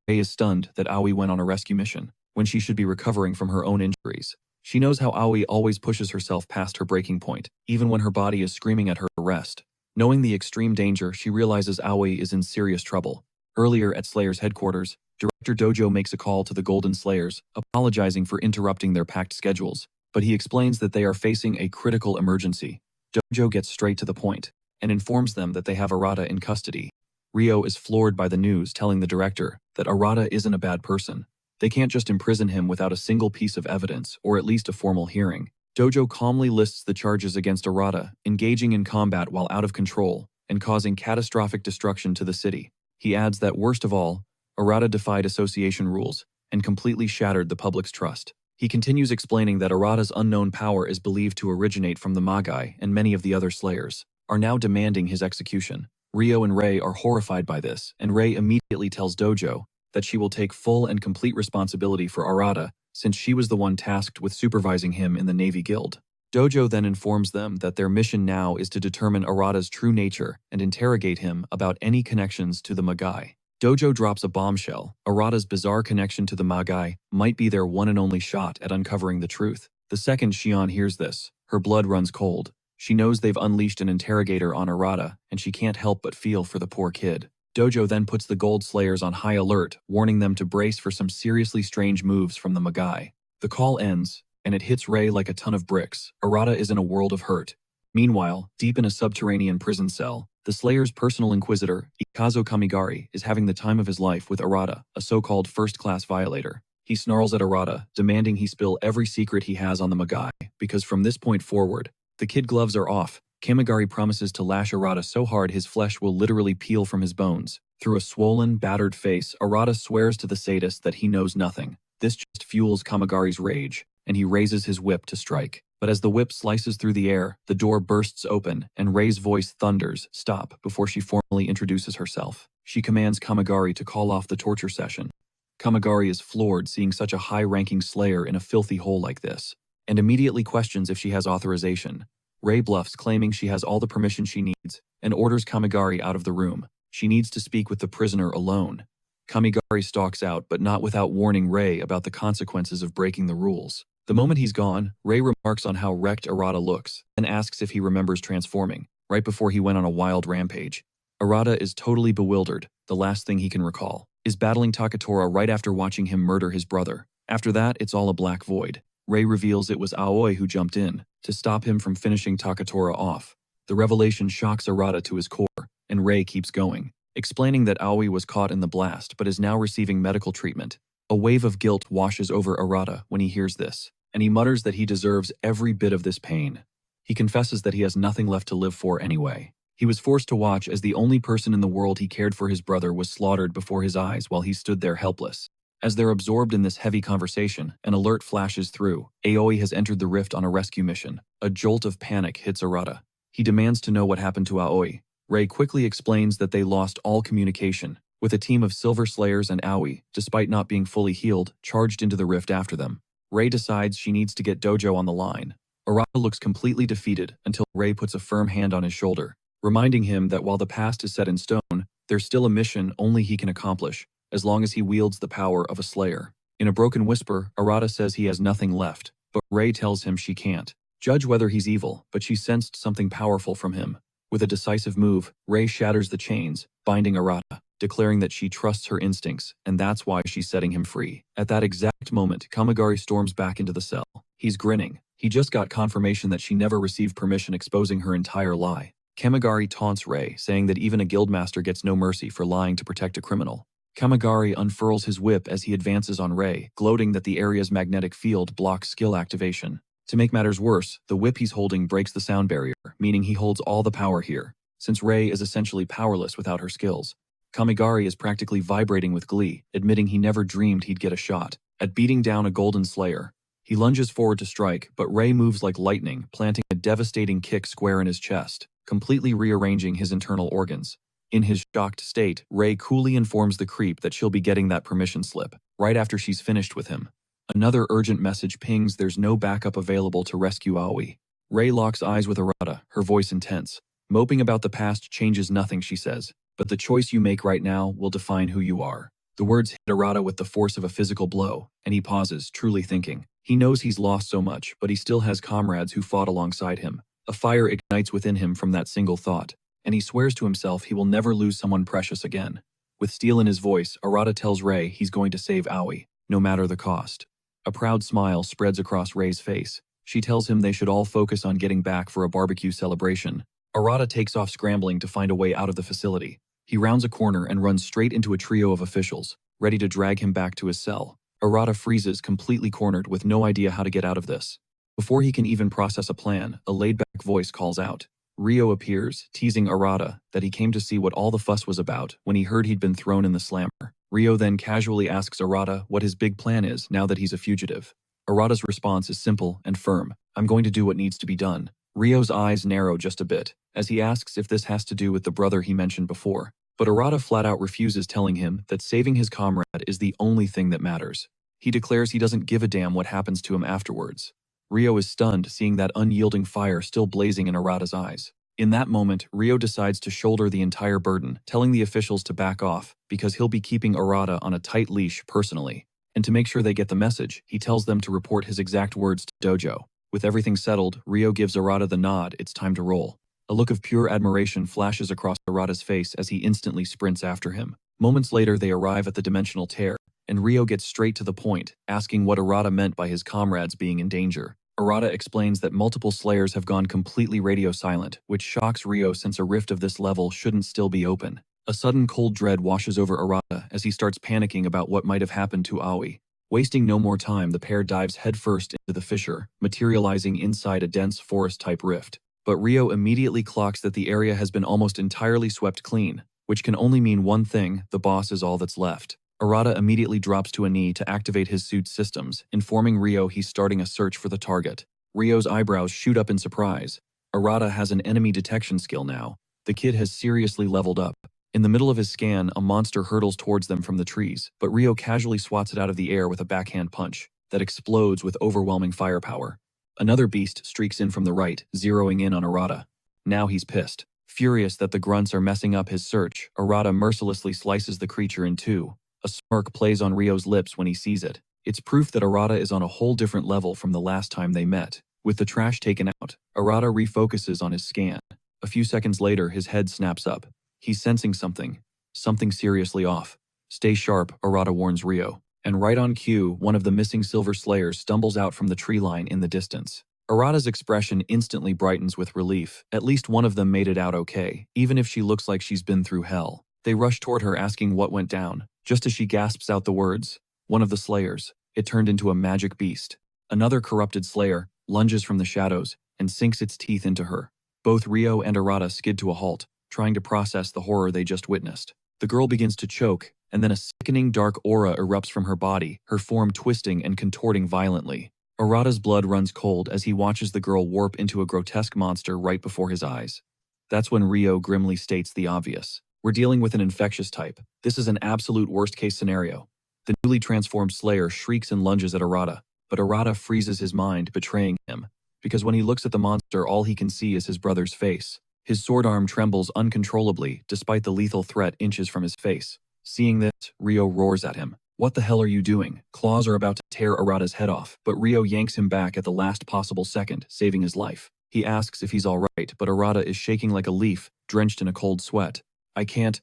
Rei is stunned that Aoi went on a rescue mission, when she should be recovering from her own injuries. She knows how Aoi always pushes herself past her breaking point, even when her body is screaming at her to rest. Knowing the extreme danger, she realizes Aoi is in serious trouble. Earlier at Slayer's headquarters, Director Dojo makes a call to the Golden Slayers, apologizing for interrupting their packed schedules, but he explains that they are facing a critical emergency. Dojo gets straight to the point, and informs them that they have Arata in custody. Ryo is floored by the news, telling the director that Arata isn't a bad person. They can't just imprison him without a single piece of evidence, or at least a formal hearing. Dojo calmly lists the charges against Arata, engaging in combat while out of control, and causing catastrophic destruction to the city. He adds that worst of all, Arata defied association rules, and completely shattered the public's trust. He continues explaining that Arata's unknown power is believed to originate from the Magai, and many of the other Slayers are now demanding his execution. Ryo and Rei are horrified by this, and Rei immediately tells Dojo that she will take full and complete responsibility for Arata, since she was the one tasked with supervising him in the Navy Guild. Dojo then informs them that their mission now is to determine Arata's true nature and interrogate him about any connections to the Magai. Dojo drops a bombshell. Arata's bizarre connection to the Magai might be their one and only shot at uncovering the truth. The second Shion hears this, her blood runs cold. She knows they've unleashed an interrogator on Arata, and she can't help but feel for the poor kid. Dojo then puts the Gold Slayers on high alert, warning them to brace for some seriously strange moves from the Magai. The call ends, and it hits Rei like a ton of bricks. Arata is in a world of hurt. Meanwhile, deep in a subterranean prison cell, the Slayer's personal inquisitor, Ikazo Kamigari, is having the time of his life with Arata, a so-called first-class violator. He snarls at Arata, demanding he spill every secret he has on the Magai, because from this point forward, the kid gloves are off. Kamigari promises to lash Arata so hard his flesh will literally peel from his bones. Through a swollen, battered face, Arata swears to the sadist that he knows nothing. This just fuels Kamigari's rage, and he raises his whip to strike. But as the whip slices through the air, the door bursts open, and Rei's voice thunders, "Stop," before she formally introduces herself. She commands Kamigari to call off the torture session. Kamigari is floored seeing such a high-ranking slayer in a filthy hole like this, and immediately questions if she has authorization. Rei bluffs, claiming she has all the permission she needs, and orders Kamigari out of the room. She needs to speak with the prisoner alone. Kamigari stalks out, but not without warning Rei about the consequences of breaking the rules. The moment he's gone, Rei remarks on how wrecked Arata looks, and asks if he remembers transforming, right before he went on a wild rampage. Arata is totally bewildered. The last thing he can recall is battling Takatora right after watching him murder his brother. After that, it's all a black void. Rei reveals it was Aoi who jumped in to stop him from finishing Takatora off. The revelation shocks Arata to his core, and Rei keeps going, explaining that Aoi was caught in the blast but is now receiving medical treatment. A wave of guilt washes over Arata when he hears this, and he mutters that he deserves every bit of this pain. He confesses that he has nothing left to live for anyway. He was forced to watch as the only person in the world he cared for, his brother, was slaughtered before his eyes while he stood there helpless. As they're absorbed in this heavy conversation, an alert flashes through. Aoi has entered the rift on a rescue mission. A jolt of panic hits Arata. He demands to know what happened to Aoi. Rei quickly explains that they lost all communication, with a team of Silver Slayers and Aoi, despite not being fully healed, charged into the rift after them. Rei decides she needs to get Dojo on the line. Arata looks completely defeated until Rei puts a firm hand on his shoulder, reminding him that while the past is set in stone, there's still a mission only he can accomplish, as long as he wields the power of a Slayer. In a broken whisper, Arata says he has nothing left, but Rei tells him she can't judge whether he's evil, but she sensed something powerful from him. With a decisive move, Rei shatters the chains, binding Arata. declaring that she trusts her instincts, and that's why she's setting him free. At that exact moment, Kamigari storms back into the cell. He's grinning. He just got confirmation that she never received permission, exposing her entire lie. Kamigari taunts Rei, saying that even a guildmaster gets no mercy for lying to protect a criminal. Kamigari unfurls his whip as he advances on Rei, gloating that the area's magnetic field blocks skill activation. To make matters worse, the whip he's holding breaks the sound barrier, meaning he holds all the power here, since Rei is essentially powerless without her skills. Kamigari is practically vibrating with glee, admitting he never dreamed he'd get a shot at beating down a golden slayer. He lunges forward to strike, but Rei moves like lightning, planting a devastating kick square in his chest, completely rearranging his internal organs. In his shocked state, Rei coolly informs the creep that she'll be getting that permission slip right after she's finished with him. Another urgent message pings there's no backup available to rescue Aoi. Rei locks eyes with Arata, her voice intense. Moping about the past changes nothing, she says, but the choice you make right now will define who you are. The words hit Arata with the force of a physical blow, and he pauses, truly thinking. He knows he's lost so much, but he still has comrades who fought alongside him. A fire ignites within him from that single thought, and he swears to himself he will never lose someone precious again. With steel in his voice, Arata tells Rei he's going to save Aoi, no matter the cost. A proud smile spreads across Rei's face. She tells him they should all focus on getting back for a barbecue celebration. Arata takes off scrambling to find a way out of the facility. He rounds a corner and runs straight into a trio of officials, ready to drag him back to his cell. Arata freezes, completely cornered, with no idea how to get out of this. Before he can even process a plan, a laid-back voice calls out. Rio appears, teasing Arata that he came to see what all the fuss was about when he heard he'd been thrown in the slammer. Rio then casually asks Arata what his big plan is now that he's a fugitive. Arata's response is simple and firm. I'm going to do what needs to be done. Rio's eyes narrow just a bit, as he asks if this has to do with the brother he mentioned before. But Arata flat out refuses, telling him that saving his comrade is the only thing that matters. He declares he doesn't give a damn what happens to him afterwards. Rio is stunned, seeing that unyielding fire still blazing in Arata's eyes. In that moment, Rio decides to shoulder the entire burden, telling the officials to back off because he'll be keeping Arata on a tight leash personally. And to make sure they get the message, he tells them to report his exact words to Dojo. With everything settled, Rio gives Arata the nod. It's time to roll. A look of pure admiration flashes across Arata's face as he instantly sprints after him. Moments later, they arrive at the dimensional tear, and Rio gets straight to the point, asking what Arata meant by his comrades being in danger. Arata explains that multiple slayers have gone completely radio silent, which shocks Rio since a rift of this level shouldn't still be open. A sudden cold dread washes over Arata as he starts panicking about what might have happened to Aoi. Wasting no more time, the pair dives headfirst into the fissure, materializing inside a dense forest-type rift. But Rio immediately clocks that the area has been almost entirely swept clean, which can only mean one thing: the boss is all that's left. Arata immediately drops to a knee to activate his suit's systems, informing Rio he's starting a search for the target. Rio's eyebrows shoot up in surprise. Arata has an enemy detection skill now. The kid has seriously leveled up. In the middle of his scan, a monster hurtles towards them from the trees, but Rio casually swats it out of the air with a backhand punch that explodes with overwhelming firepower. Another beast streaks in from the right, zeroing in on Arata. Now he's pissed. Furious that the grunts are messing up his search, Arata mercilessly slices the creature in two. A smirk plays on Rio's lips when he sees it. It's proof that Arata is on a whole different level from the last time they met. With the trash taken out, Arata refocuses on his scan. A few seconds later, his head snaps up. He's sensing something seriously off. Stay sharp, Arata warns Rio. And right on cue, one of the missing Silver Slayers stumbles out from the tree line in the distance. Arata's expression instantly brightens with relief. At least one of them made it out okay, even if she looks like she's been through hell. They rush toward her, asking what went down. Just as she gasps out the words, one of the Slayers, it turned into a magic beast. Another corrupted Slayer lunges from the shadows and sinks its teeth into her. Both Rio and Arata skid to a halt, trying to process the horror they just witnessed. The girl begins to choke, and then a sickening dark aura erupts from her body, her form twisting and contorting violently. Arata's blood runs cold as he watches the girl warp into a grotesque monster right before his eyes. That's when Rio grimly states the obvious. We're dealing with an infectious type. This is an absolute worst-case scenario. The newly transformed Slayer shrieks and lunges at Arata, but Arata freezes his mind, betraying him. Because when he looks at the monster, all he can see is his brother's face. His sword arm trembles uncontrollably, despite the lethal threat inches from his face. Seeing this, Rio roars at him. What the hell are you doing? Claws are about to tear Arata's head off, but Rio yanks him back at the last possible second, saving his life. He asks if he's alright, but Arata is shaking like a leaf, drenched in a cold sweat. I can't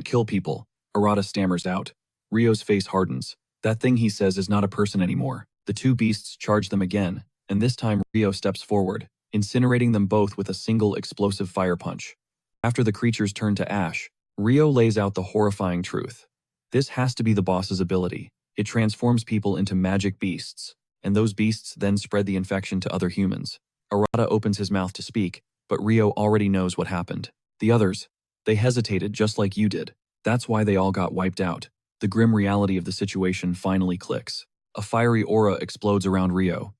kill people. Arata stammers out. Ryo's face hardens. That thing he says is not a person anymore. The two beasts charge them again, and this time Ryo steps forward, incinerating them both with a single explosive fire punch. After the creatures turn to ash, Ryo lays out the horrifying truth. This has to be the boss's ability. It transforms people into magic beasts, and those beasts then spread the infection to other humans. Arata opens his mouth to speak, but Ryo already knows what happened. The others, they hesitated just like you did. That's why they all got wiped out. The grim reality of the situation finally clicks. A fiery aura explodes around Ryo.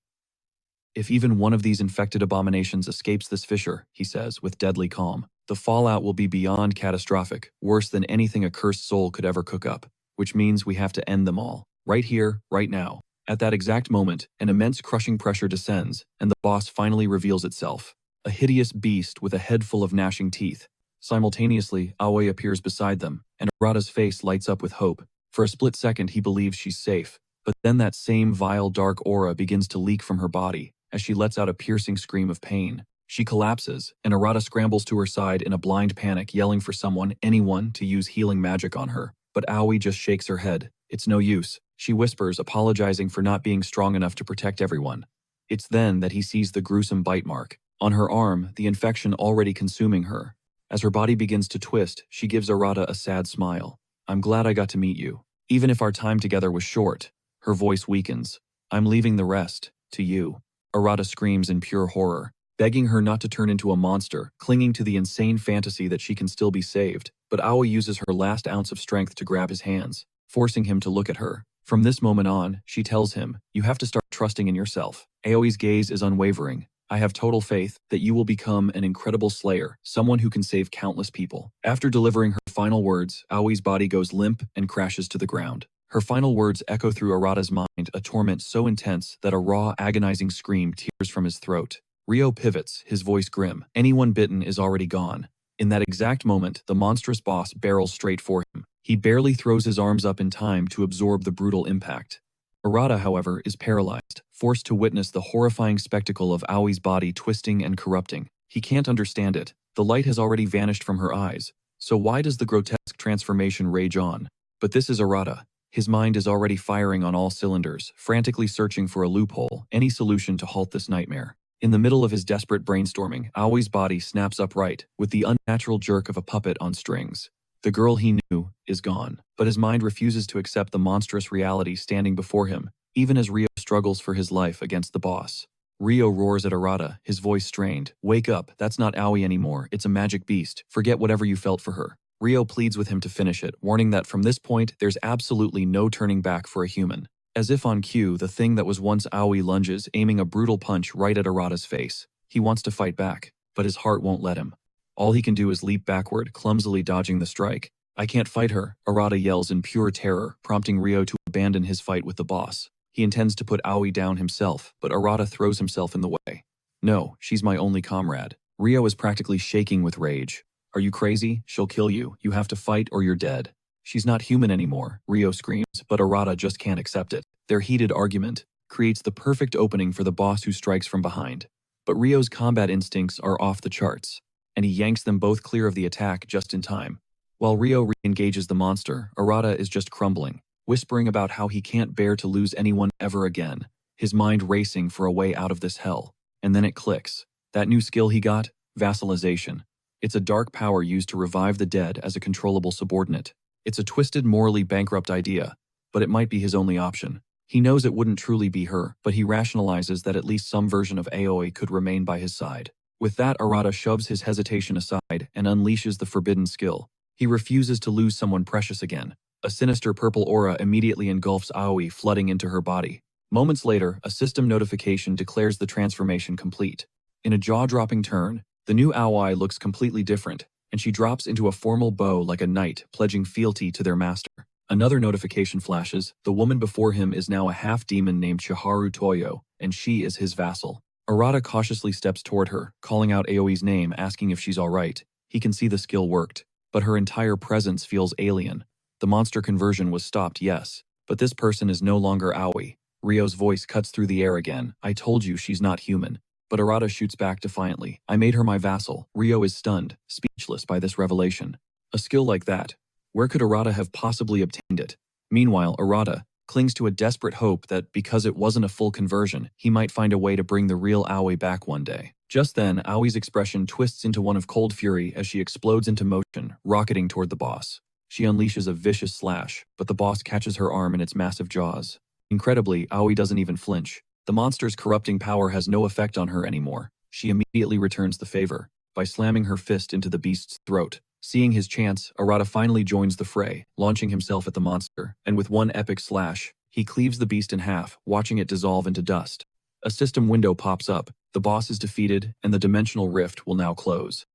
If even one of these infected abominations escapes this fissure, he says with deadly calm, the fallout will be beyond catastrophic, worse than anything a cursed soul could ever cook up, which means we have to end them all. Right here, right now. At that exact moment, an immense crushing pressure descends, and the boss finally reveals itself. A hideous beast with a head full of gnashing teeth. Simultaneously, Aoi appears beside them, and Arata's face lights up with hope. For a split second, he believes she's safe, but then that same vile dark aura begins to leak from her body, as she lets out a piercing scream of pain. She collapses, and Arata scrambles to her side in a blind panic, yelling for someone, anyone, to use healing magic on her. But Aoi just shakes her head. It's no use. She whispers, apologizing for not being strong enough to protect everyone. It's then that he sees the gruesome bite mark. On her arm, the infection already consuming her. As her body begins to twist, she gives Arata a sad smile. I'm glad I got to meet you. Even if our time together was short. Her voice weakens. I'm leaving the rest to you. Arata screams in pure horror, begging her not to turn into a monster, clinging to the insane fantasy that she can still be saved. But Aoi uses her last ounce of strength to grab his hands, forcing him to look at her. From this moment on, she tells him, you have to start trusting in yourself. Aoi's gaze is unwavering. I have total faith that you will become an incredible slayer, someone who can save countless people. After delivering her final words, Aoi's body goes limp and crashes to the ground. Her final words echo through Arata's mind, a torment so intense that a raw, agonizing scream tears from his throat. Ryo pivots, his voice grim. Anyone bitten is already gone. In that exact moment, the monstrous boss barrels straight for him. He barely throws his arms up in time to absorb the brutal impact. Arata, however, is paralyzed, forced to witness the horrifying spectacle of Aoi's body twisting and corrupting. He can't understand it. The light has already vanished from her eyes. So why does the grotesque transformation rage on? But this is Arata. His mind is already firing on all cylinders, frantically searching for a loophole, any solution to halt this nightmare. In the middle of his desperate brainstorming, Aoi's body snaps upright, with the unnatural jerk of a puppet on strings. The girl he knew is gone, but his mind refuses to accept the monstrous reality standing before him, even as Ryo struggles for his life against the boss. Ryo roars at Arata, his voice strained. Wake up, that's not Aoi anymore, it's a magic beast, forget whatever you felt for her. Ryo pleads with him to finish it, warning that from this point, there's absolutely no turning back for a human. As if on cue, the thing that was once Aoi lunges, aiming a brutal punch right at Arata's face. He wants to fight back, but his heart won't let him. All he can do is leap backward, clumsily dodging the strike. I can't fight her, Arata yells in pure terror, prompting Ryo to abandon his fight with the boss. He intends to put Aoi down himself, but Arata throws himself in the way. No, she's my only comrade. Ryo is practically shaking with rage. Are you crazy? She'll kill you. You have to fight or you're dead. She's not human anymore, Ryo screams, but Arata just can't accept it. Their heated argument creates the perfect opening for the boss who strikes from behind. But Ryo's combat instincts are off the charts, and he yanks them both clear of the attack just in time. While Ryo re-engages the monster, Arata is just crumbling, whispering about how he can't bear to lose anyone ever again, his mind racing for a way out of this hell. And then it clicks. That new skill he got? Vassalization. It's a dark power used to revive the dead as a controllable subordinate. It's a twisted, morally bankrupt idea, but it might be his only option. He knows it wouldn't truly be her, but he rationalizes that at least some version of Aoi could remain by his side. With that, Arata shoves his hesitation aside and unleashes the forbidden skill. He refuses to lose someone precious again. A sinister purple aura immediately engulfs Aoi, flooding into her body. Moments later, a system notification declares the transformation complete. In a jaw-dropping turn, the new Aoi looks completely different, and she drops into a formal bow like a knight, pledging fealty to their master. Another notification flashes. The woman before him is now a half-demon named Chiharu Toyo, and she is his vassal. Arata cautiously steps toward her, calling out Aoi's name, asking if she's alright. He can see the skill worked, but her entire presence feels alien. The monster conversion was stopped, yes, but this person is no longer Aoi. Ryo's voice cuts through the air again. I told you she's not human. But Arata shoots back defiantly. I made her my vassal. Ryo is stunned, speechless by this revelation. A skill like that. Where could Arata have possibly obtained it? Meanwhile, Arata clings to a desperate hope that because it wasn't a full conversion, he might find a way to bring the real Aoi back one day. Just then, Aoi's expression twists into one of cold fury as she explodes into motion, rocketing toward the boss. She unleashes a vicious slash, but the boss catches her arm in its massive jaws. Incredibly, Aoi doesn't even flinch. The monster's corrupting power has no effect on her anymore. She immediately returns the favor by slamming her fist into the beast's throat. Seeing his chance, Arata finally joins the fray, launching himself at the monster, and with one epic slash, he cleaves the beast in half, watching it dissolve into dust. A system window pops up, the boss is defeated, and the dimensional rift will now close.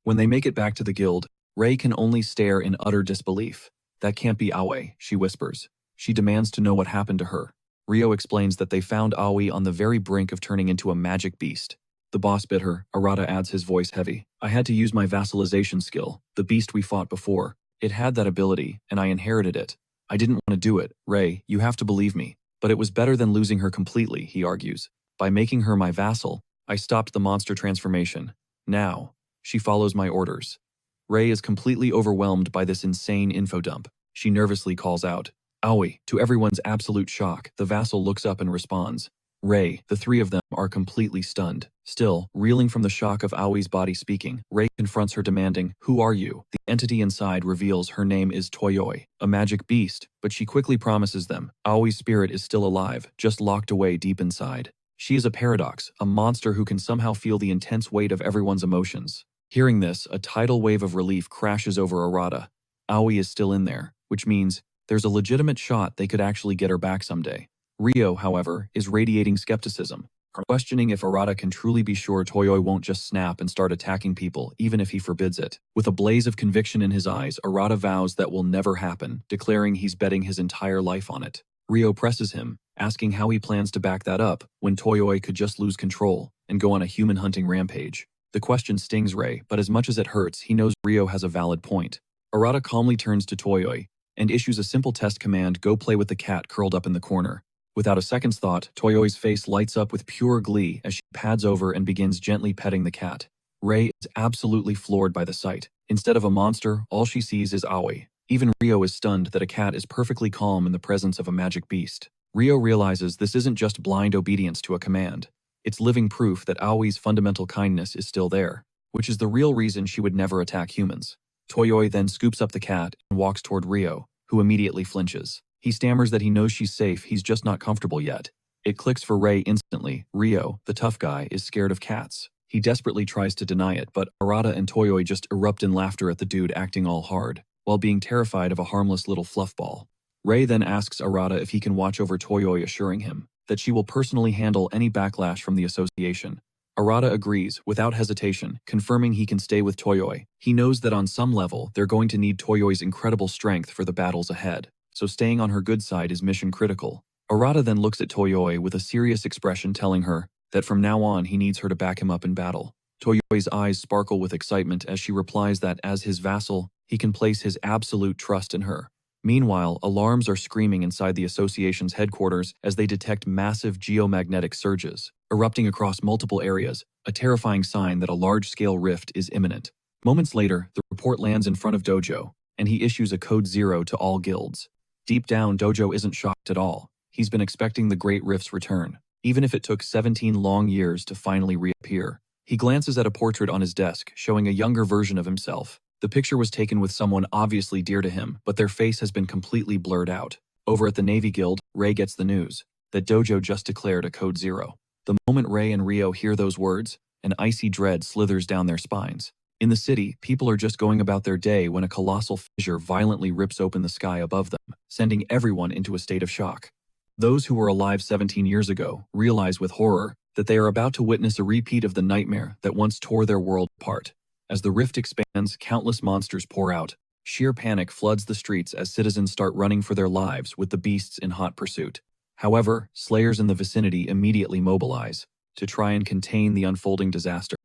When they make it back to the guild, Rei can only stare in utter disbelief. That can't be Aoi, she whispers. She demands to know what happened to her. Ryo explains that they found Aoi on the very brink of turning into a magic beast. The boss bit her, Arata adds, his voice heavy. I had to use my vassalization skill, the beast we fought before. It had that ability, and I inherited it. I didn't want to do it, Rei, you have to believe me. But it was better than losing her completely, he argues. By making her my vassal, I stopped the monster transformation. Now, she follows my orders. Rei is completely overwhelmed by this insane info dump. She nervously calls out, Aoi. To everyone's absolute shock, the vassal looks up and responds. Rei, the three of them are completely stunned. Still, reeling from the shock of Aoi's body speaking, Rei confronts her demanding, who are you? The entity inside reveals her name is Toyoi, a magic beast, but she quickly promises them, Aoi's spirit is still alive, just locked away deep inside. She is a paradox, a monster who can somehow feel the intense weight of everyone's emotions. Hearing this, a tidal wave of relief crashes over Arata. Aoi is still in there, which means there's a legitimate shot they could actually get her back someday. Ryo, however, is radiating skepticism, questioning if Arata can truly be sure Toyoi won't just snap and start attacking people, even if he forbids it. With a blaze of conviction in his eyes, Arata vows that will never happen, declaring he's betting his entire life on it. Ryo presses him, asking how he plans to back that up when Toyoi could just lose control and go on a human-hunting rampage. The question stings Rei, but as much as it hurts, he knows Ryo has a valid point. Arata calmly turns to Toyoi and issues a simple test command, go play with the cat curled up in the corner. Without a second's thought, Toyoi's face lights up with pure glee as she pads over and begins gently petting the cat. Rei is absolutely floored by the sight. Instead of a monster, all she sees is Aoi. Even Ryo is stunned that a cat is perfectly calm in the presence of a magic beast. Ryo realizes this isn't just blind obedience to a command. It's living proof that Aoi's fundamental kindness is still there, which is the real reason she would never attack humans. Toyoi then scoops up the cat and walks toward Ryo, who immediately flinches. He stammers that he knows she's safe, he's just not comfortable yet. It clicks for Rei instantly. Ryo, the tough guy, is scared of cats. He desperately tries to deny it, but Arata and Toyoi just erupt in laughter at the dude acting all hard, while being terrified of a harmless little fluffball. Rei then asks Arata if he can watch over Toyoi, assuring him that she will personally handle any backlash from the association. Arata agrees, without hesitation, confirming he can stay with Toyoi. He knows that on some level, they're going to need Toyoi's incredible strength for the battles ahead, so staying on her good side is mission critical. Arata then looks at Toyoi with a serious expression, telling her that from now on he needs her to back him up in battle. Toyoi's eyes sparkle with excitement as she replies that as his vassal, he can place his absolute trust in her. Meanwhile, alarms are screaming inside the association's headquarters as they detect massive geomagnetic surges, erupting across multiple areas, a terrifying sign that a large-scale rift is imminent. Moments later, the report lands in front of Dojo, and he issues a code 0 to all guilds. Deep down, Dojo isn't shocked at all. He's been expecting the Great Rift's return, even if it took 17 long years to finally reappear. He glances at a portrait on his desk, showing a younger version of himself. The picture was taken with someone obviously dear to him, but their face has been completely blurred out. Over at the Navy Guild, Rei gets the news that Dojo just declared a code 0. The moment Rei and Ryo hear those words, an icy dread slithers down their spines. In the city, people are just going about their day when a colossal fissure violently rips open the sky above them, sending everyone into a state of shock. Those who were alive 17 years ago realize with horror that they are about to witness a repeat of the nightmare that once tore their world apart. As the rift expands, countless monsters pour out. Sheer panic floods the streets as citizens start running for their lives with the beasts in hot pursuit. However, slayers in the vicinity immediately mobilize to try and contain the unfolding disaster.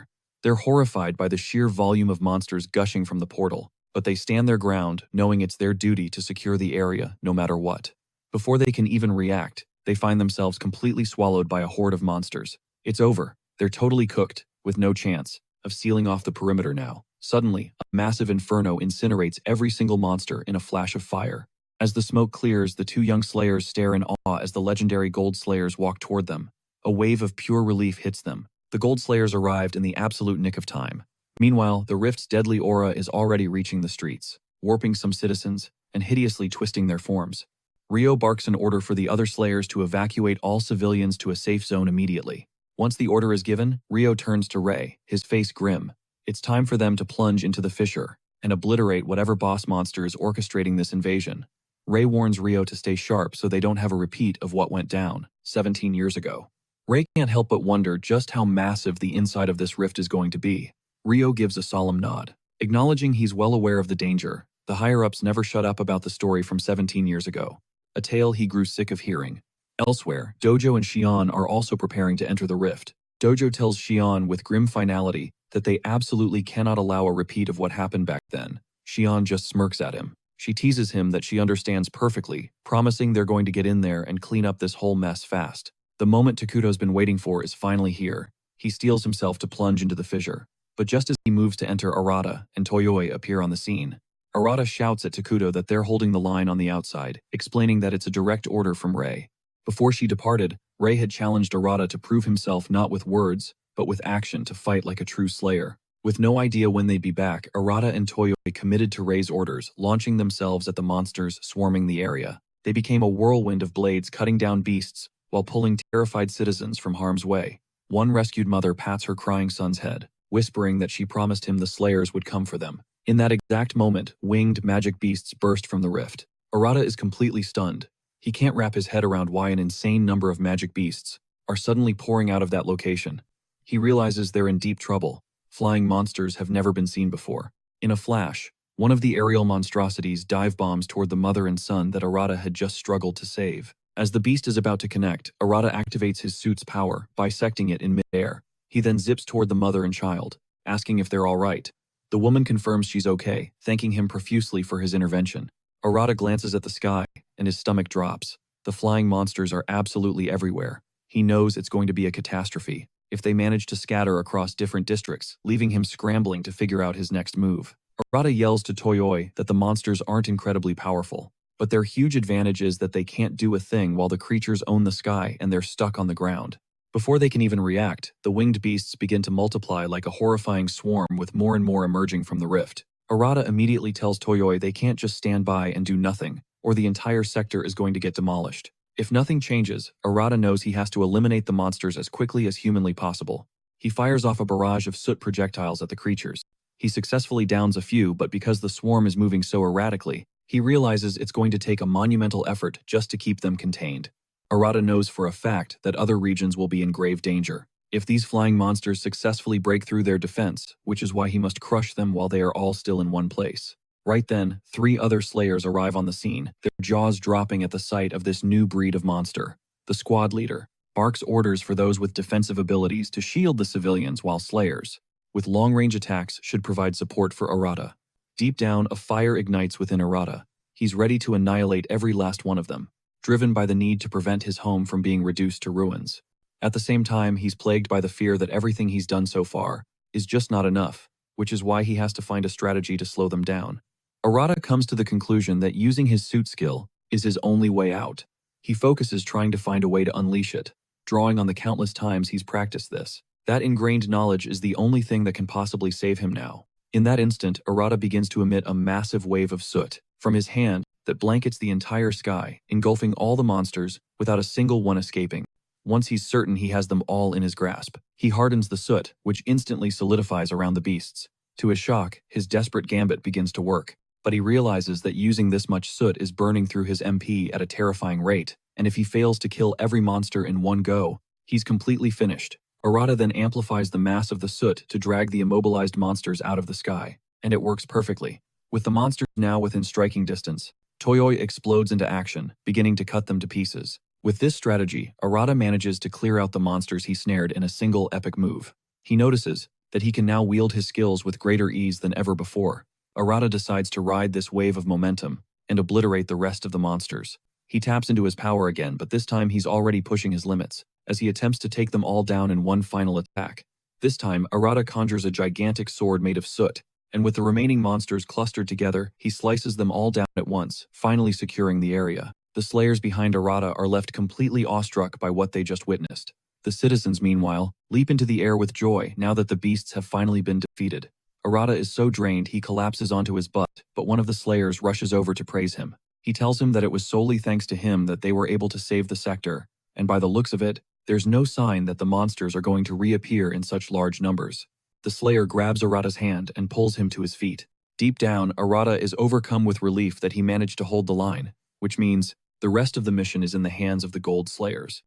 They're horrified by the sheer volume of monsters gushing from the portal, but they stand their ground, knowing it's their duty to secure the area no matter what. Before they can even react, they find themselves completely swallowed by a horde of monsters. It's over. They're totally cooked, with no chance of sealing off the perimeter now. Suddenly, a massive inferno incinerates every single monster in a flash of fire. As the smoke clears, the two young slayers stare in awe as the legendary gold slayers walk toward them. A wave of pure relief hits them. The gold slayers arrived in the absolute nick of time. Meanwhile, the rift's deadly aura is already reaching the streets, warping some citizens and hideously twisting their forms. Rio barks an order for the other slayers to evacuate all civilians to a safe zone immediately. Once the order is given, Rio turns to Ray, his face grim. It's time for them to plunge into the fissure and obliterate whatever boss monster is orchestrating this invasion. Ray warns Rio to stay sharp so they don't have a repeat of what went down 17 years ago. Ray can't help but wonder just how massive the inside of this rift is going to be. Rio gives a solemn nod, acknowledging he's well aware of the danger. The higher-ups never shut up about the story from 17 years ago, a tale he grew sick of hearing. Elsewhere, Dojo and Xian are also preparing to enter the rift. Dojo tells Xian with grim finality that they absolutely cannot allow a repeat of what happened back then. Xian just smirks at him. She teases him that she understands perfectly, promising they're going to get in there and clean up this whole mess fast. The moment Takuto's been waiting for is finally here. He steels himself to plunge into the fissure. But just as he moves to enter, Arata and Toyoi appear on the scene. Arata shouts at Takuto that they're holding the line on the outside, explaining that it's a direct order from Ray. Before she departed, Ray had challenged Arata to prove himself not with words, but with action to fight like a true slayer. With no idea when they'd be back, Arata and Toyoi committed to Ray's orders, launching themselves at the monsters swarming the area. They became a whirlwind of blades cutting down beasts while pulling terrified citizens from harm's way. One rescued mother pats her crying son's head, whispering that she promised him the slayers would come for them. In that exact moment, winged magic beasts burst from the rift. Arata is completely stunned. He can't wrap his head around why an insane number of magic beasts are suddenly pouring out of that location. He realizes they're in deep trouble. Flying monsters have never been seen before. In a flash, one of the aerial monstrosities dive bombs toward the mother and son that Arata had just struggled to save. As the beast is about to connect, Arata activates his suit's power, bisecting it in midair. He then zips toward the mother and child, asking if they're all right. The woman confirms she's okay, thanking him profusely for his intervention. Arata glances at the sky, and his stomach drops. The flying monsters are absolutely everywhere. He knows it's going to be a catastrophe if they manage to scatter across different districts, leaving him scrambling to figure out his next move. Arata yells to Toyoi that the monsters aren't incredibly powerful, but their huge advantage is that they can't do a thing while the creatures own the sky and they're stuck on the ground. Before they can even react, the winged beasts begin to multiply like a horrifying swarm with more and more emerging from the rift. Arata immediately tells Toyoi they can't just stand by and do nothing, or the entire sector is going to get demolished. If nothing changes, Arata knows he has to eliminate the monsters as quickly as humanly possible. He fires off a barrage of soot projectiles at the creatures. He successfully downs a few, but because the swarm is moving so erratically, he realizes it's going to take a monumental effort just to keep them contained. Arata knows for a fact that other regions will be in grave danger if these flying monsters successfully break through their defense, which is why he must crush them while they are all still in one place. Right then, 3 other slayers arrive on the scene, their jaws dropping at the sight of this new breed of monster. The squad leader barks orders for those with defensive abilities to shield the civilians, while slayers with long-range attacks should provide support for Arata. Deep down, a fire ignites within Arata. He's ready to annihilate every last one of them, driven by the need to prevent his home from being reduced to ruins. At the same time, he's plagued by the fear that everything he's done so far is just not enough, which is why he has to find a strategy to slow them down. Arata comes to the conclusion that using his suit skill is his only way out. He focuses trying to find a way to unleash it, drawing on the countless times he's practiced this. That ingrained knowledge is the only thing that can possibly save him now. In that instant, Arata begins to emit a massive wave of soot from his hand that blankets the entire sky, engulfing all the monsters without a single one escaping. Once he's certain he has them all in his grasp, he hardens the soot, which instantly solidifies around the beasts. To his shock, his desperate gambit begins to work, but he realizes that using this much soot is burning through his MP at a terrifying rate, and if he fails to kill every monster in one go, he's completely finished. Arata then amplifies the mass of the soot to drag the immobilized monsters out of the sky, and it works perfectly. With the monsters now within striking distance, Toyoi explodes into action, beginning to cut them to pieces. With this strategy, Arata manages to clear out the monsters he snared in a single epic move. He notices that he can now wield his skills with greater ease than ever before. Arata decides to ride this wave of momentum and obliterate the rest of the monsters. He taps into his power again, but this time he's already pushing his limits, as he attempts to take them all down in one final attack. This time, Arata conjures a gigantic sword made of soot, and with the remaining monsters clustered together, he slices them all down at once, finally securing the area. The slayers behind Arata are left completely awestruck by what they just witnessed. The citizens, meanwhile, leap into the air with joy now that the beasts have finally been defeated. Arata is so drained he collapses onto his butt, but one of the slayers rushes over to praise him. He tells him that it was solely thanks to him that they were able to save the sector, and by the looks of it, there's no sign that the monsters are going to reappear in such large numbers. The slayer grabs Arata's hand and pulls him to his feet. Deep down, Arata is overcome with relief that he managed to hold the line, which means the rest of the mission is in the hands of the Gold Slayers.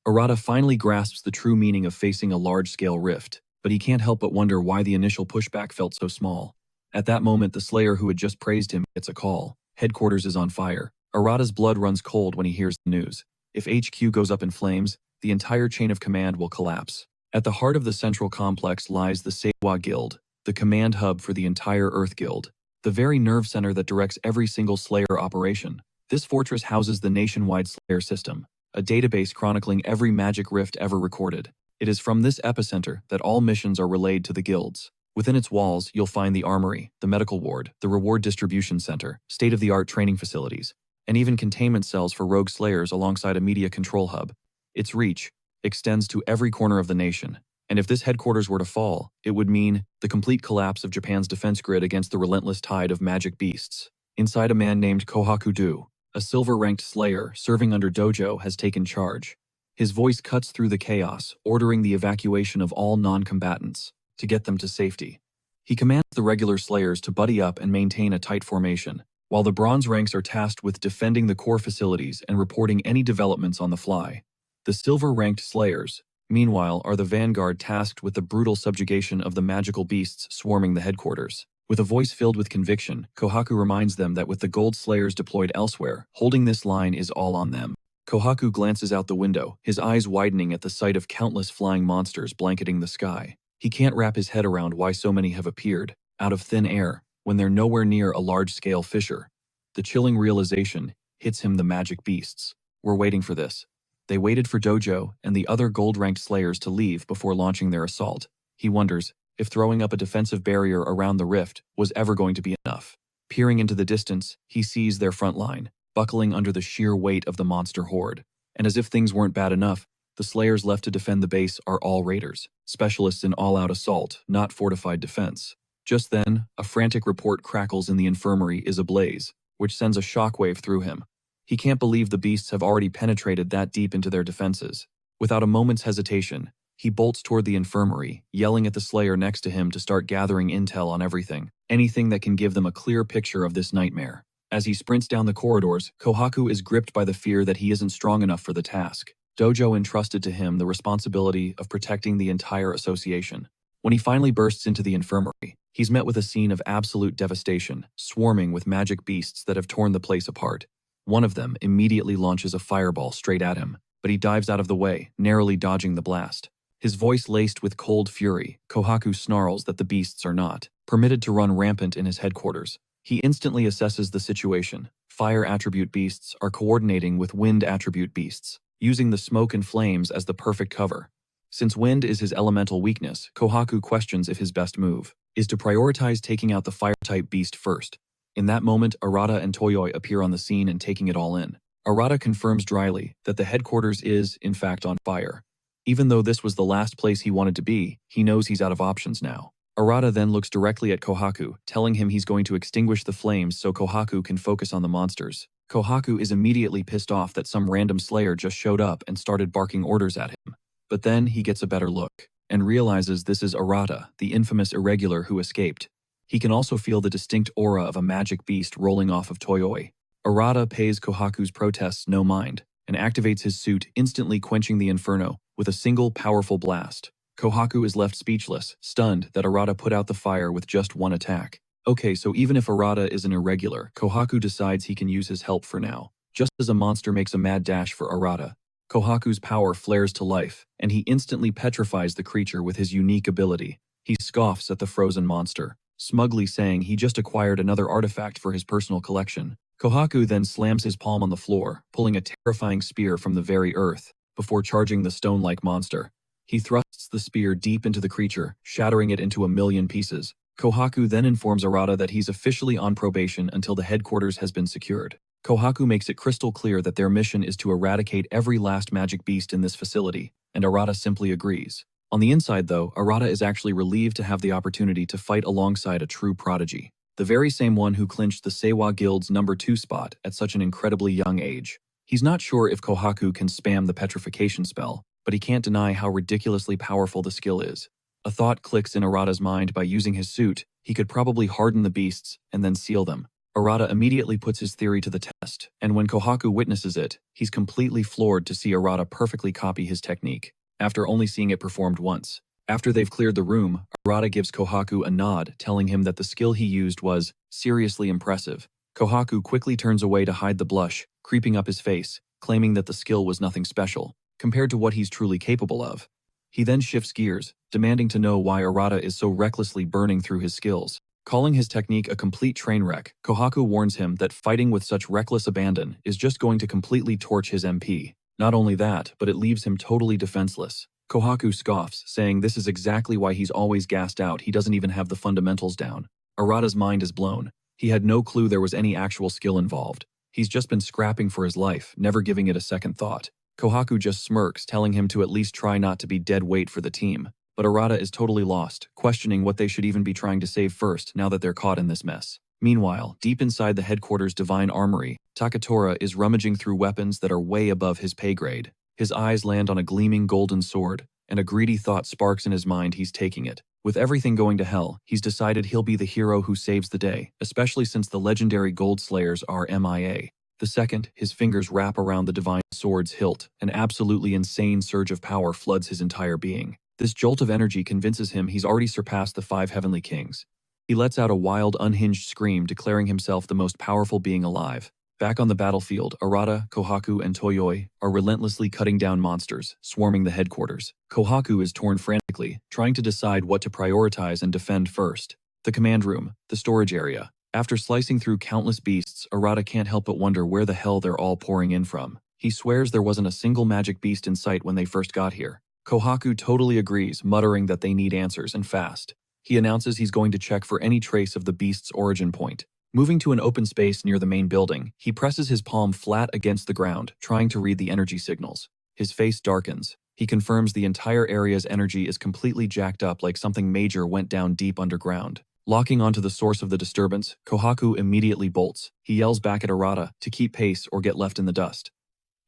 Arata finally grasps the true meaning of facing a large-scale rift, but he can't help but wonder why the initial pushback felt so small. At that moment, the slayer who had just praised him gets a call. Headquarters is on fire. Arata's blood runs cold when he hears the news. If HQ goes up in flames, the entire chain of command will collapse. At the heart of the central complex lies the Seiwa Guild, the command hub for the entire Earth Guild, the very nerve center that directs every single Slayer operation. This fortress houses the nationwide Slayer system, a database chronicling every magic rift ever recorded. It is from this epicenter that all missions are relayed to the guilds. Within its walls, you'll find the armory, the medical ward, the reward distribution center, state-of-the-art training facilities, and even containment cells for rogue slayers alongside a media control hub. Its reach extends to every corner of the nation, and if this headquarters were to fall, it would mean the complete collapse of Japan's defense grid against the relentless tide of magic beasts. Inside, a man named Kohaku-do, a silver-ranked slayer serving under Dojo, has taken charge. His voice cuts through the chaos, ordering the evacuation of all non-combatants to get them to safety. He commands the regular slayers to buddy up and maintain a tight formation, while the bronze ranks are tasked with defending the core facilities and reporting any developments on the fly. The silver-ranked slayers, meanwhile, are the vanguard tasked with the brutal subjugation of the magical beasts swarming the headquarters. With a voice filled with conviction, Kohaku reminds them that with the gold slayers deployed elsewhere, holding this line is all on them. Kohaku glances out the window, his eyes widening at the sight of countless flying monsters blanketing the sky. He can't wrap his head around why so many have appeared, out of thin air, when they're nowhere near a large-scale fissure. The chilling realization hits him: the magic beasts were waiting for this. They waited for Dojo and the other gold-ranked slayers to leave before launching their assault. He wonders if throwing up a defensive barrier around the rift was ever going to be enough. Peering into the distance, he sees their front line, buckling under the sheer weight of the monster horde. And as if things weren't bad enough, the slayers left to defend the base are all raiders, specialists in all-out assault, not fortified defense. Just then, a frantic report crackles in the infirmary is ablaze, which sends a shockwave through him. He can't believe the beasts have already penetrated that deep into their defenses. Without a moment's hesitation, he bolts toward the infirmary, yelling at the slayer next to him to start gathering intel on everything, anything that can give them a clear picture of this nightmare. As he sprints down the corridors, Kohaku is gripped by the fear that he isn't strong enough for the task. Dojo entrusted to him the responsibility of protecting the entire association. When he finally bursts into the infirmary, he's met with a scene of absolute devastation, swarming with magic beasts that have torn the place apart. One of them immediately launches a fireball straight at him, but he dives out of the way, narrowly dodging the blast. His voice laced with cold fury, Kohaku snarls that the beasts are not permitted to run rampant in his headquarters. He instantly assesses the situation. Fire attribute beasts are coordinating with wind attribute beasts, using the smoke and flames as the perfect cover. Since wind is his elemental weakness, Kohaku questions if his best move is to prioritize taking out the fire-type beast first. In that moment, Arata and Toyoi appear on the scene and taking it all in. Arata confirms dryly that the headquarters is, in fact, on fire. Even though this was the last place he wanted to be, he knows he's out of options now. Arata then looks directly at Kohaku, telling him he's going to extinguish the flames so Kohaku can focus on the monsters. Kohaku is immediately pissed off that some random slayer just showed up and started barking orders at him. But then he gets a better look, and realizes this is Arata, the infamous irregular who escaped. He can also feel the distinct aura of a magic beast rolling off of Toyoi. Arata pays Kohaku's protests no mind, and activates his suit, instantly quenching the inferno with a single powerful blast. Kohaku is left speechless, stunned that Arata put out the fire with just one attack. Okay, so even if Arata is an irregular, Kohaku decides he can use his help for now. Just as a monster makes a mad dash for Arata, Kohaku's power flares to life, and he instantly petrifies the creature with his unique ability. He scoffs at the frozen monster, smugly saying he just acquired another artifact for his personal collection. Kohaku then slams his palm on the floor, pulling a terrifying spear from the very earth, before charging the stone-like monster. He thrusts the spear deep into the creature, shattering it into a million pieces. Kohaku then informs Arata that he's officially on probation until the headquarters has been secured. Kohaku makes it crystal clear that their mission is to eradicate every last magic beast in this facility, and Arata simply agrees. On the inside, though, Arata is actually relieved to have the opportunity to fight alongside a true prodigy, the very same one who clinched the Seiwa Guild's #2 spot at such an incredibly young age. He's not sure if Kohaku can spam the petrification spell, but he can't deny how ridiculously powerful the skill is. A thought clicks in Arata's mind: by using his suit, he could probably harden the beasts and then seal them. Arata immediately puts his theory to the test, and when Kohaku witnesses it, he's completely floored to see Arata perfectly copy his technique, after only seeing it performed once. After they've cleared the room, Arata gives Kohaku a nod, telling him that the skill he used was seriously impressive. Kohaku quickly turns away to hide the blush, creeping up his face, claiming that the skill was nothing special, compared to what he's truly capable of. He then shifts gears, demanding to know why Arata is so recklessly burning through his skills. Calling his technique a complete train wreck, Kohaku warns him that fighting with such reckless abandon is just going to completely torch his MP. Not only that, but it leaves him totally defenseless. Kohaku scoffs, saying this is exactly why he's always gassed out. He doesn't even have the fundamentals down. Arata's mind is blown. He had no clue there was any actual skill involved. He's just been scrapping for his life, never giving it a second thought. Kohaku just smirks, telling him to at least try not to be dead weight for the team. But Arata is totally lost, questioning what they should even be trying to save first now that they're caught in this mess. Meanwhile, deep inside the headquarters' divine armory, Takatora is rummaging through weapons that are way above his pay grade. His eyes land on a gleaming golden sword, and a greedy thought sparks in his mind. He's taking it. With everything going to hell, he's decided he'll be the hero who saves the day, especially since the legendary Gold Slayers are MIA. The second, his fingers wrap around the divine sword's hilt, an absolutely insane surge of power floods his entire being. This jolt of energy convinces him he's already surpassed the 5 heavenly kings. He lets out a wild, unhinged scream, declaring himself the most powerful being alive. Back on the battlefield, Arata, Kohaku, and Toyoi are relentlessly cutting down monsters, swarming the headquarters. Kohaku is torn frantically, trying to decide what to prioritize and defend first. The command room, the storage area. After slicing through countless beasts, Arata can't help but wonder where the hell they're all pouring in from. He swears there wasn't a single magic beast in sight when they first got here. Kohaku totally agrees, muttering that they need answers, and fast. He announces he's going to check for any trace of the beast's origin point. Moving to an open space near the main building, he presses his palm flat against the ground, trying to read the energy signals. His face darkens. He confirms the entire area's energy is completely jacked up, like something major went down deep underground. Locking onto the source of the disturbance, Kohaku immediately bolts. He yells back at Arata to keep pace or get left in the dust.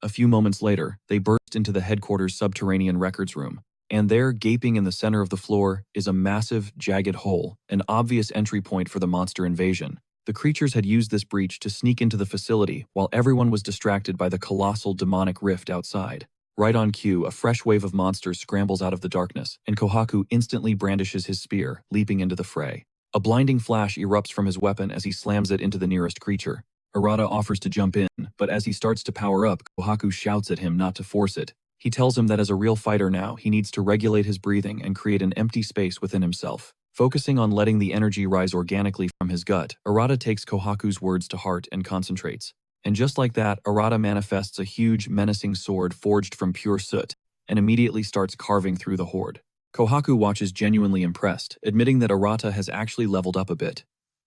A few moments later, they burst into the headquarters' subterranean records room. And there, gaping in the center of the floor, is a massive, jagged hole, an obvious entry point for the monster invasion. The creatures had used this breach to sneak into the facility while everyone was distracted by the colossal demonic rift outside. Right on cue, a fresh wave of monsters scrambles out of the darkness, and Kohaku instantly brandishes his spear, leaping into the fray. A blinding flash erupts from his weapon as he slams it into the nearest creature. Arata offers to jump in, but as he starts to power up, Kohaku shouts at him not to force it. He tells him that as a real fighter now, he needs to regulate his breathing and create an empty space within himself. Focusing on letting the energy rise organically from his gut, Arata takes Kohaku's words to heart and concentrates. And just like that, Arata manifests a huge, menacing sword forged from pure soot, and immediately starts carving through the horde. Kohaku watches genuinely impressed, admitting that Arata has actually leveled up a bit.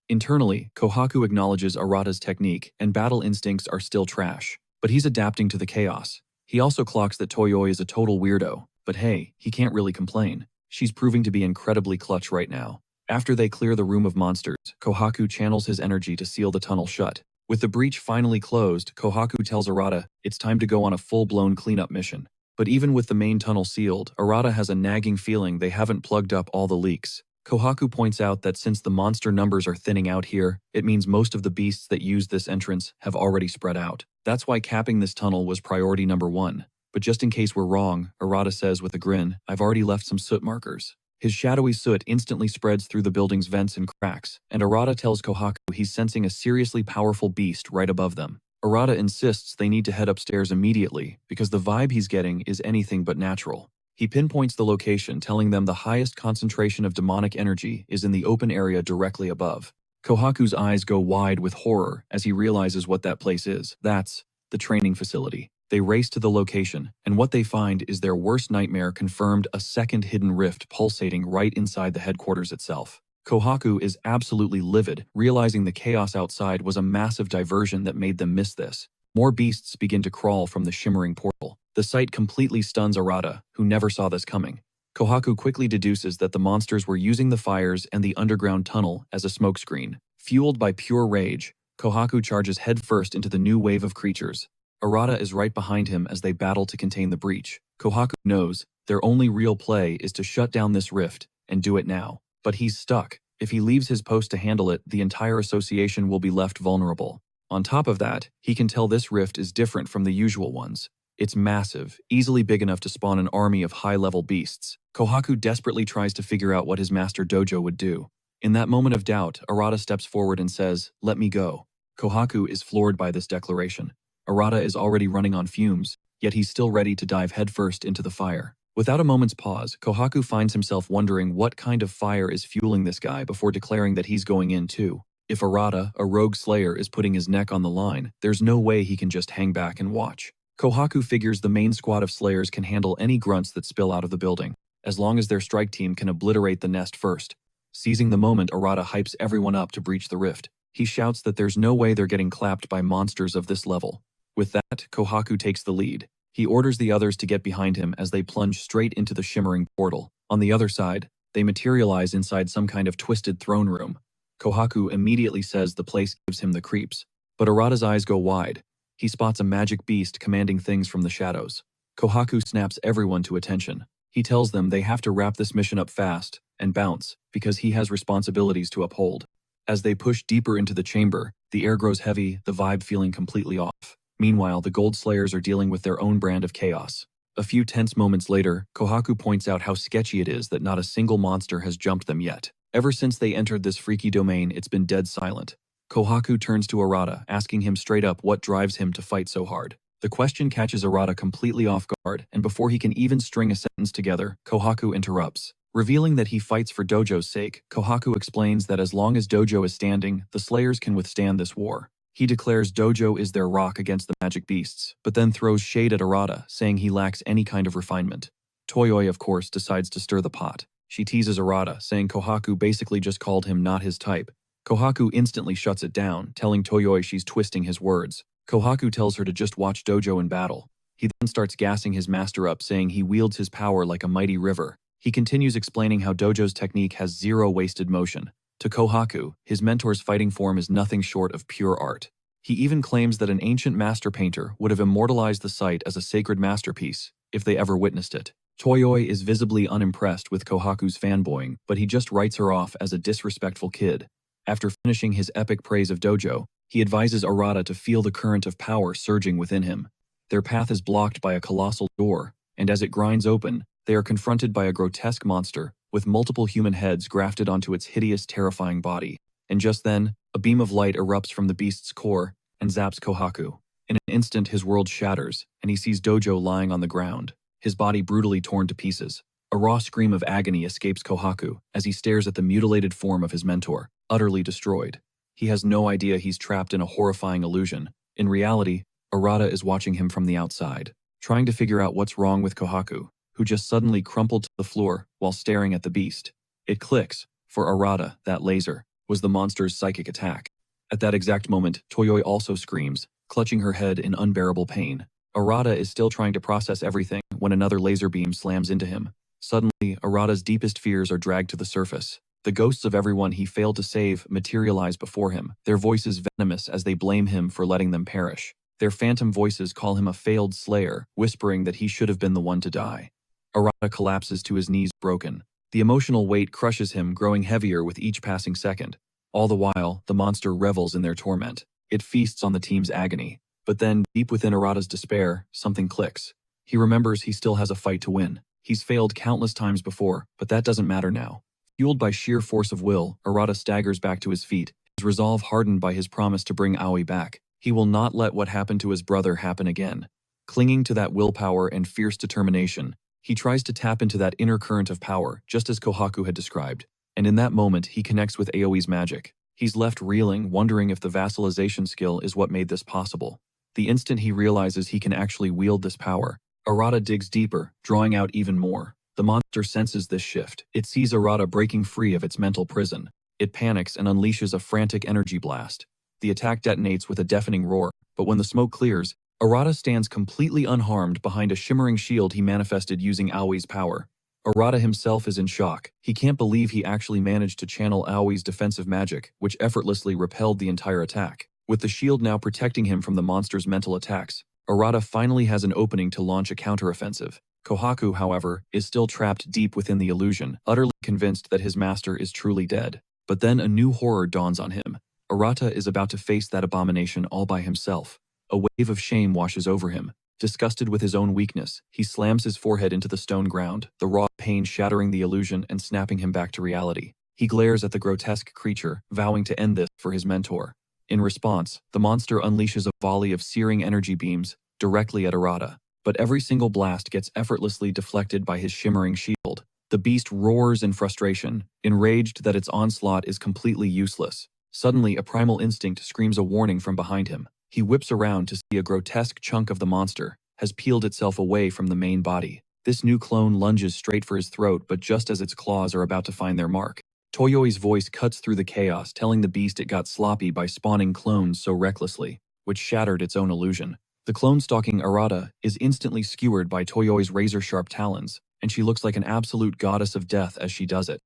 Internally, Kohaku acknowledges Arata's technique, and battle instincts are still trash, but he's adapting to the chaos. He also clocks that Toyoi is a total weirdo, but hey, he can't really complain. She's proving to be incredibly clutch right now. After they clear the room of monsters, Kohaku channels his energy to seal the tunnel shut. With the breach finally closed, Kohaku tells Arata it's time to go on a full-blown cleanup mission. But even with the main tunnel sealed, Arata has a nagging feeling they haven't plugged up all the leaks. Kohaku points out that since the monster numbers are thinning out here, it means most of the beasts that use this entrance have already spread out. That's why capping this tunnel was priority number 1. But just in case we're wrong, Arata says with a grin, I've already left some soot markers. His shadowy soot instantly spreads through the building's vents and cracks, and Arata tells Kohaku he's sensing a seriously powerful beast right above them. Arata insists they need to head upstairs immediately because the vibe he's getting is anything but natural. He pinpoints the location, telling them the highest concentration of demonic energy is in the open area directly above. Kohaku's eyes go wide with horror as he realizes what that place is. That's the training facility. They race to the location, and what they find is their worst nightmare confirmed: a second hidden rift pulsating right inside the headquarters itself. Kohaku is absolutely livid, realizing the chaos outside was a massive diversion that made them miss this. More beasts begin to crawl from the shimmering portal. The sight completely stuns Arata, who never saw this coming. Kohaku quickly deduces that the monsters were using the fires and the underground tunnel as a smokescreen. Fueled by pure rage, Kohaku charges headfirst into the new wave of creatures. Arata is right behind him as they battle to contain the breach. Kohaku knows their only real play is to shut down this rift, and do it now. But he's stuck. If he leaves his post to handle it, the entire association will be left vulnerable. On top of that, he can tell this rift is different from the usual ones. It's massive, easily big enough to spawn an army of high-level beasts. Kohaku desperately tries to figure out what his master Dojo would do. In that moment of doubt, Arata steps forward and says, "Let me go." Kohaku is floored by this declaration. Arata is already running on fumes, yet he's still ready to dive headfirst into the fire. Without a moment's pause, Kohaku finds himself wondering what kind of fire is fueling this guy before declaring that he's going in too. If Arata, a rogue slayer, is putting his neck on the line, there's no way he can just hang back and watch. Kohaku figures the main squad of slayers can handle any grunts that spill out of the building, as long as their strike team can obliterate the nest first. Seizing the moment, Arata hypes everyone up to breach the rift. He shouts that there's no way they're getting clapped by monsters of this level. With that, Kohaku takes the lead. He orders the others to get behind him as they plunge straight into the shimmering portal. On the other side, they materialize inside some kind of twisted throne room. Kohaku immediately says the place gives him the creeps. But Arata's eyes go wide. He spots a magic beast commanding things from the shadows. Kohaku snaps everyone to attention. He tells them they have to wrap this mission up fast and bounce, because he has responsibilities to uphold. As they push deeper into the chamber, the air grows heavy, the vibe feeling completely off. Meanwhile, the Gold Slayers are dealing with their own brand of chaos. A few tense moments later, Kohaku points out how sketchy it is that not a single monster has jumped them yet. Ever since they entered this freaky domain, it's been dead silent. Kohaku turns to Arata, asking him straight up what drives him to fight so hard. The question catches Arata completely off guard, and before he can even string a sentence together, Kohaku interrupts. Revealing that he fights for Dojo's sake, Kohaku explains that as long as Dojo is standing, the Slayers can withstand this war. He declares Dojo is their rock against the magic beasts, but then throws shade at Arata, saying he lacks any kind of refinement. Toyoi, of course, decides to stir the pot. She teases Arata, saying Kohaku basically just called him not his type. Kohaku instantly shuts it down, telling Toyoi she's twisting his words. Kohaku tells her to just watch Dojo in battle. He then starts gassing his master up, saying he wields his power like a mighty river. He continues explaining how Dojo's technique has zero wasted motion. To Kohaku, his mentor's fighting form is nothing short of pure art. He even claims that an ancient master painter would have immortalized the sight as a sacred masterpiece, if they ever witnessed it. Toyoi is visibly unimpressed with Kohaku's fanboying, but he just writes her off as a disrespectful kid. After finishing his epic praise of Dojo, he advises Arata to feel the current of power surging within him. Their path is blocked by a colossal door, and as it grinds open, they are confronted by a grotesque monster with multiple human heads grafted onto its hideous, terrifying body. And just then, a beam of light erupts from the beast's core and zaps Kohaku. In an instant, his world shatters, and he sees Dojo lying on the ground, his body brutally torn to pieces. A raw scream of agony escapes Kohaku as he stares at the mutilated form of his mentor, utterly destroyed. He has no idea he's trapped in a horrifying illusion. In reality, Arata is watching him from the outside, trying to figure out what's wrong with Kohaku, who just suddenly crumpled to the floor while staring at the beast. It clicks. For Arata, that laser was the monster's psychic attack. At that exact moment, Toyoi also screams, clutching her head in unbearable pain. Arata is still trying to process everything when another laser beam slams into him. Suddenly, Arata's deepest fears are dragged to the surface. The ghosts of everyone he failed to save materialize before him, their voices venomous as they blame him for letting them perish. Their phantom voices call him a failed slayer, whispering that he should have been the one to die. Arata collapses to his knees broken. The emotional weight crushes him, growing heavier with each passing second. All the while, the monster revels in their torment. It feasts on the team's agony. But then, deep within Arata's despair, something clicks. He remembers he still has a fight to win. He's failed countless times before, but that doesn't matter now. Fueled by sheer force of will, Arata staggers back to his feet, his resolve hardened by his promise to bring Aoi back. He will not let what happened to his brother happen again. Clinging to that willpower and fierce determination, he tries to tap into that inner current of power, just as Kohaku had described. And in that moment, he connects with Aoi's magic. He's left reeling, wondering if the vassalization skill is what made this possible. The instant he realizes he can actually wield this power, Arata digs deeper, drawing out even more. The monster senses this shift. It sees Arata breaking free of its mental prison. It panics and unleashes a frantic energy blast. The attack detonates with a deafening roar, but when the smoke clears, Arata stands completely unharmed behind a shimmering shield he manifested using Aoi's power. Arata himself is in shock. He can't believe he actually managed to channel Aoi's defensive magic, which effortlessly repelled the entire attack. With the shield now protecting him from the monster's mental attacks, Arata finally has an opening to launch a counteroffensive. Kohaku, however, is still trapped deep within the illusion, utterly convinced that his master is truly dead. But then a new horror dawns on him. Arata is about to face that abomination all by himself. A wave of shame washes over him. Disgusted with his own weakness, he slams his forehead into the stone ground, the raw pain shattering the illusion and snapping him back to reality. He glares at the grotesque creature, vowing to end this for his mentor. In response, the monster unleashes a volley of searing energy beams directly at Arata. But every single blast gets effortlessly deflected by his shimmering shield. The beast roars in frustration, enraged that its onslaught is completely useless. Suddenly, a primal instinct screams a warning from behind him. He whips around to see a grotesque chunk of the monster has peeled itself away from the main body. This new clone lunges straight for his throat, but just as its claws are about to find their mark, Toyoi's voice cuts through the chaos, telling the beast it got sloppy by spawning clones so recklessly, which shattered its own illusion. The clone stalking Arata is instantly skewered by Toyoi's razor-sharp talons, and she looks like an absolute goddess of death as she does it.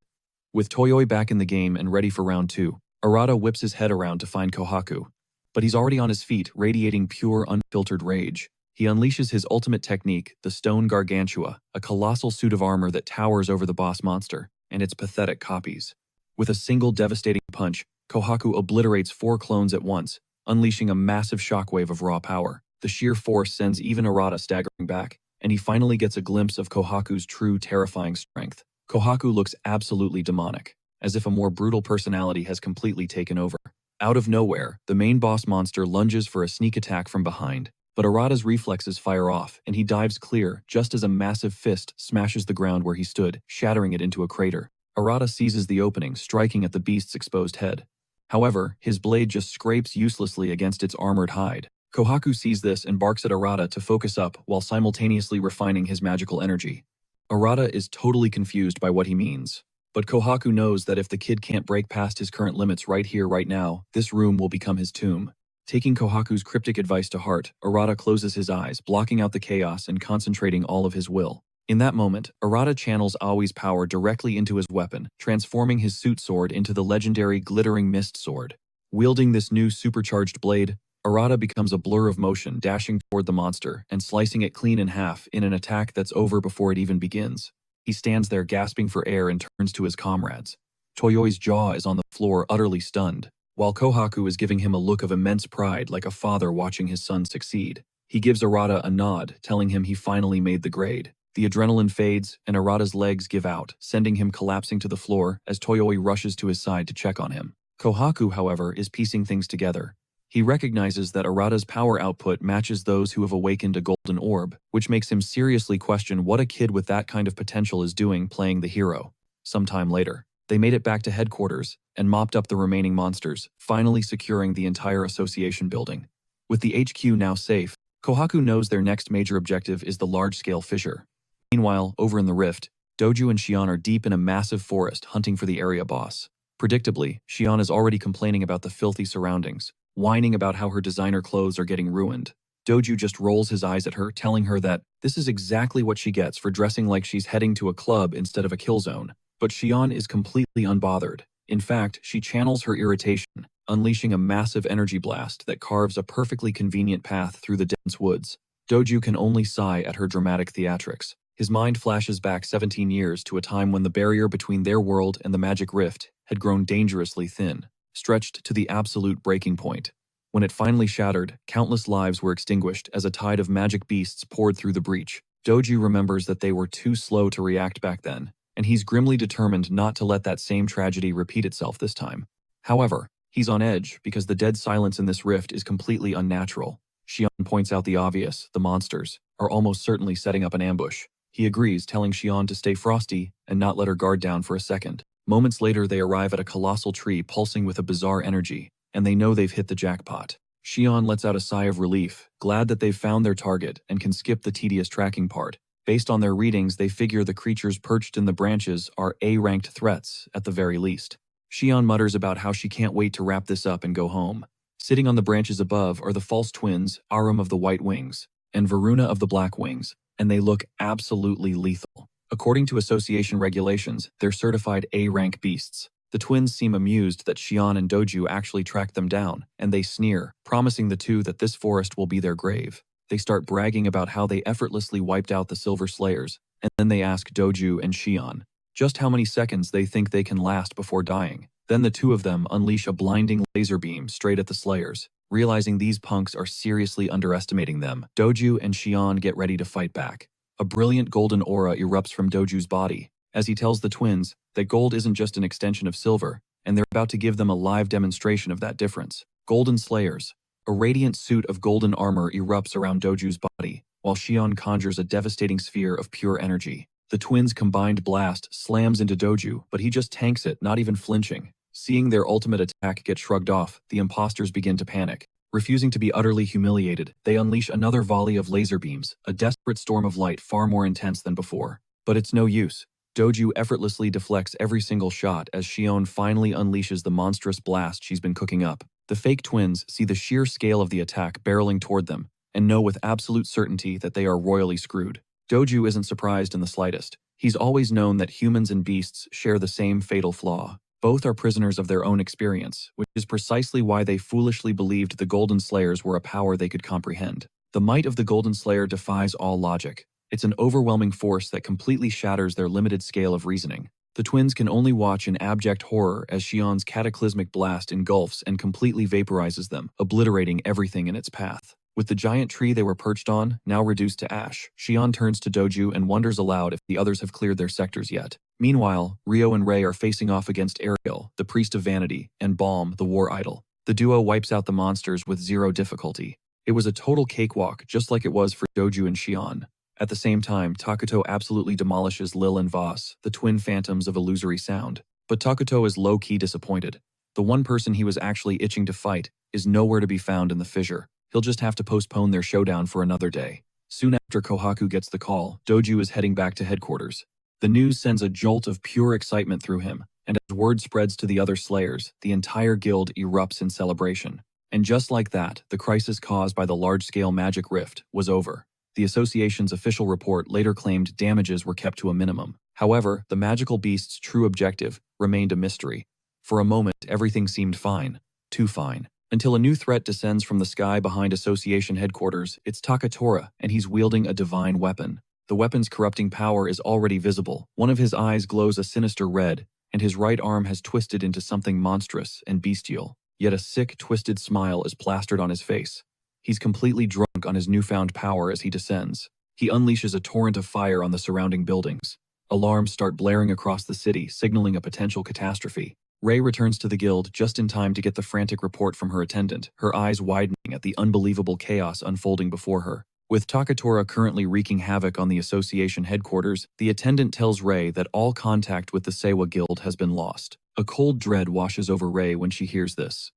With Toyoi back in the game and ready for round 2, Arata whips his head around to find Kohaku. But he's already on his feet, radiating pure, unfiltered rage. He unleashes his ultimate technique, the Stone Gargantua, a colossal suit of armor that towers over the boss monster and its pathetic copies. With a single devastating punch, Kohaku obliterates 4 clones at once, unleashing a massive shockwave of raw power. The sheer force sends even Arata staggering back, and he finally gets a glimpse of Kohaku's true terrifying strength. Kohaku looks absolutely demonic, as if a more brutal personality has completely taken over. Out of nowhere, the main boss monster lunges for a sneak attack from behind, but Arata's reflexes fire off, and he dives clear just as a massive fist smashes the ground where he stood, shattering it into a crater. Arata seizes the opening, striking at the beast's exposed head. However, his blade just scrapes uselessly against its armored hide. Kohaku sees this and barks at Arata to focus up while simultaneously refining his magical energy. Arata is totally confused by what he means. But Kohaku knows that if the kid can't break past his current limits right here, right now, this room will become his tomb. Taking Kohaku's cryptic advice to heart, Arata closes his eyes, blocking out the chaos and concentrating all of his will. In that moment, Arata channels Aoi's power directly into his weapon, transforming his suit sword into the legendary Glittering Mist Sword. Wielding this new supercharged blade, Arata becomes a blur of motion, dashing toward the monster and slicing it clean in half in an attack that's over before it even begins. He stands there gasping for air and turns to his comrades. Toyoi's jaw is on the floor, utterly stunned, while Kohaku is giving him a look of immense pride like a father watching his son succeed. He gives Arata a nod, telling him he finally made the grade. The adrenaline fades, and Arata's legs give out, sending him collapsing to the floor as Toyoi rushes to his side to check on him. Kohaku, however, is piecing things together. He recognizes that Arata's power output matches those who have awakened a golden orb, which makes him seriously question what a kid with that kind of potential is doing playing the hero. Sometime later, they made it back to headquarters and mopped up the remaining monsters, finally securing the entire association building. With the HQ now safe, Kohaku knows their next major objective is the large-scale fissure. Meanwhile, over in the rift, Doju and Xion are deep in a massive forest hunting for the area boss. Predictably, Xion is already complaining about the filthy surroundings, whining about how her designer clothes are getting ruined. Doju just rolls his eyes at her, telling her that this is exactly what she gets for dressing like she's heading to a club instead of a kill zone. But Xion is completely unbothered. In fact, she channels her irritation, unleashing a massive energy blast that carves a perfectly convenient path through the dense woods. Doju can only sigh at her dramatic theatrics. His mind flashes back 17 years to a time when the barrier between their world and the magic rift had grown dangerously thin, stretched to the absolute breaking point. When it finally shattered, countless lives were extinguished as a tide of magic beasts poured through the breach. Doju remembers that they were too slow to react back then, and he's grimly determined not to let that same tragedy repeat itself this time. However, he's on edge because the dead silence in this rift is completely unnatural. Xion points out the obvious: the monsters are almost certainly setting up an ambush. He agrees, telling Xion to stay frosty and not let her guard down for a second. Moments later, they arrive at a colossal tree pulsing with a bizarre energy, and they know they've hit the jackpot. Xion lets out a sigh of relief, glad that they've found their target and can skip the tedious tracking part. Based on their readings, they figure the creatures perched in the branches are A-ranked threats, at the very least. Shion mutters about how she can't wait to wrap this up and go home. Sitting on the branches above are the false twins, Arum of the white wings, and Varuna of the black wings, and they look absolutely lethal. According to association regulations, they're certified A-rank beasts. The twins seem amused that Shion and Doju actually tracked them down, and they sneer, promising the two that this forest will be their grave. They start bragging about how they effortlessly wiped out the Silver Slayers, and then they ask Doju and Shion just how many seconds they think they can last before dying. Then the two of them unleash a blinding laser beam straight at the Slayers. Realizing these punks are seriously underestimating them, Doju and Shion get ready to fight back. A brilliant golden aura erupts from Doju's body, as he tells the twins that gold isn't just an extension of silver, and they're about to give them a live demonstration of that difference. Golden Slayers. A radiant suit of golden armor erupts around Doju's body, while Shion conjures a devastating sphere of pure energy. The twins' combined blast slams into Doju, but he just tanks it, not even flinching. Seeing their ultimate attack get shrugged off, the imposters begin to panic. Refusing to be utterly humiliated, they unleash another volley of laser beams, a desperate storm of light far more intense than before. But it's no use. Doju effortlessly deflects every single shot as Shion finally unleashes the monstrous blast she's been cooking up. The fake twins see the sheer scale of the attack barreling toward them, and know with absolute certainty that they are royally screwed. Doju isn't surprised in the slightest. He's always known that humans and beasts share the same fatal flaw. Both are prisoners of their own experience, which is precisely why they foolishly believed the Golden Slayers were a power they could comprehend. The might of the Golden Slayer defies all logic. It's an overwhelming force that completely shatters their limited scale of reasoning. The twins can only watch in abject horror as Shion's cataclysmic blast engulfs and completely vaporizes them, obliterating everything in its path. With the giant tree they were perched on, now reduced to ash, Shion turns to Doju and wonders aloud if the others have cleared their sectors yet. Meanwhile, Ryo and Rei are facing off against Ariel, the priest of vanity, and Balm, the war idol. The duo wipes out the monsters with zero difficulty. It was a total cakewalk, just like it was for Doju and Shion. At the same time, Takuto absolutely demolishes Lil and Voss, the twin phantoms of illusory sound. But Takuto is low-key disappointed. The one person he was actually itching to fight is nowhere to be found in the fissure. He'll just have to postpone their showdown for another day. Soon after Kohaku gets the call, Doju is heading back to headquarters. The news sends a jolt of pure excitement through him, and as word spreads to the other Slayers, the entire guild erupts in celebration. And just like that, the crisis caused by the large-scale magic rift was over. The association's official report later claimed damages were kept to a minimum. However, the magical beast's true objective remained a mystery. For a moment, everything seemed fine. Too fine. Until a new threat descends from the sky behind association headquarters. It's Takatora, and he's wielding a divine weapon. The weapon's corrupting power is already visible. One of his eyes glows a sinister red, and his right arm has twisted into something monstrous and bestial. Yet a sick, twisted smile is plastered on his face. He's completely drunk on his newfound power as he descends. He unleashes a torrent of fire on the surrounding buildings. Alarms start blaring across the city, signaling a potential catastrophe. Rei returns to the guild just in time to get the frantic report from her attendant, her eyes widening at the unbelievable chaos unfolding before her. With Takatora currently wreaking havoc on the association headquarters, the attendant tells Rei that all contact with the Seiwa Guild has been lost. A cold dread washes over Rei when she hears this.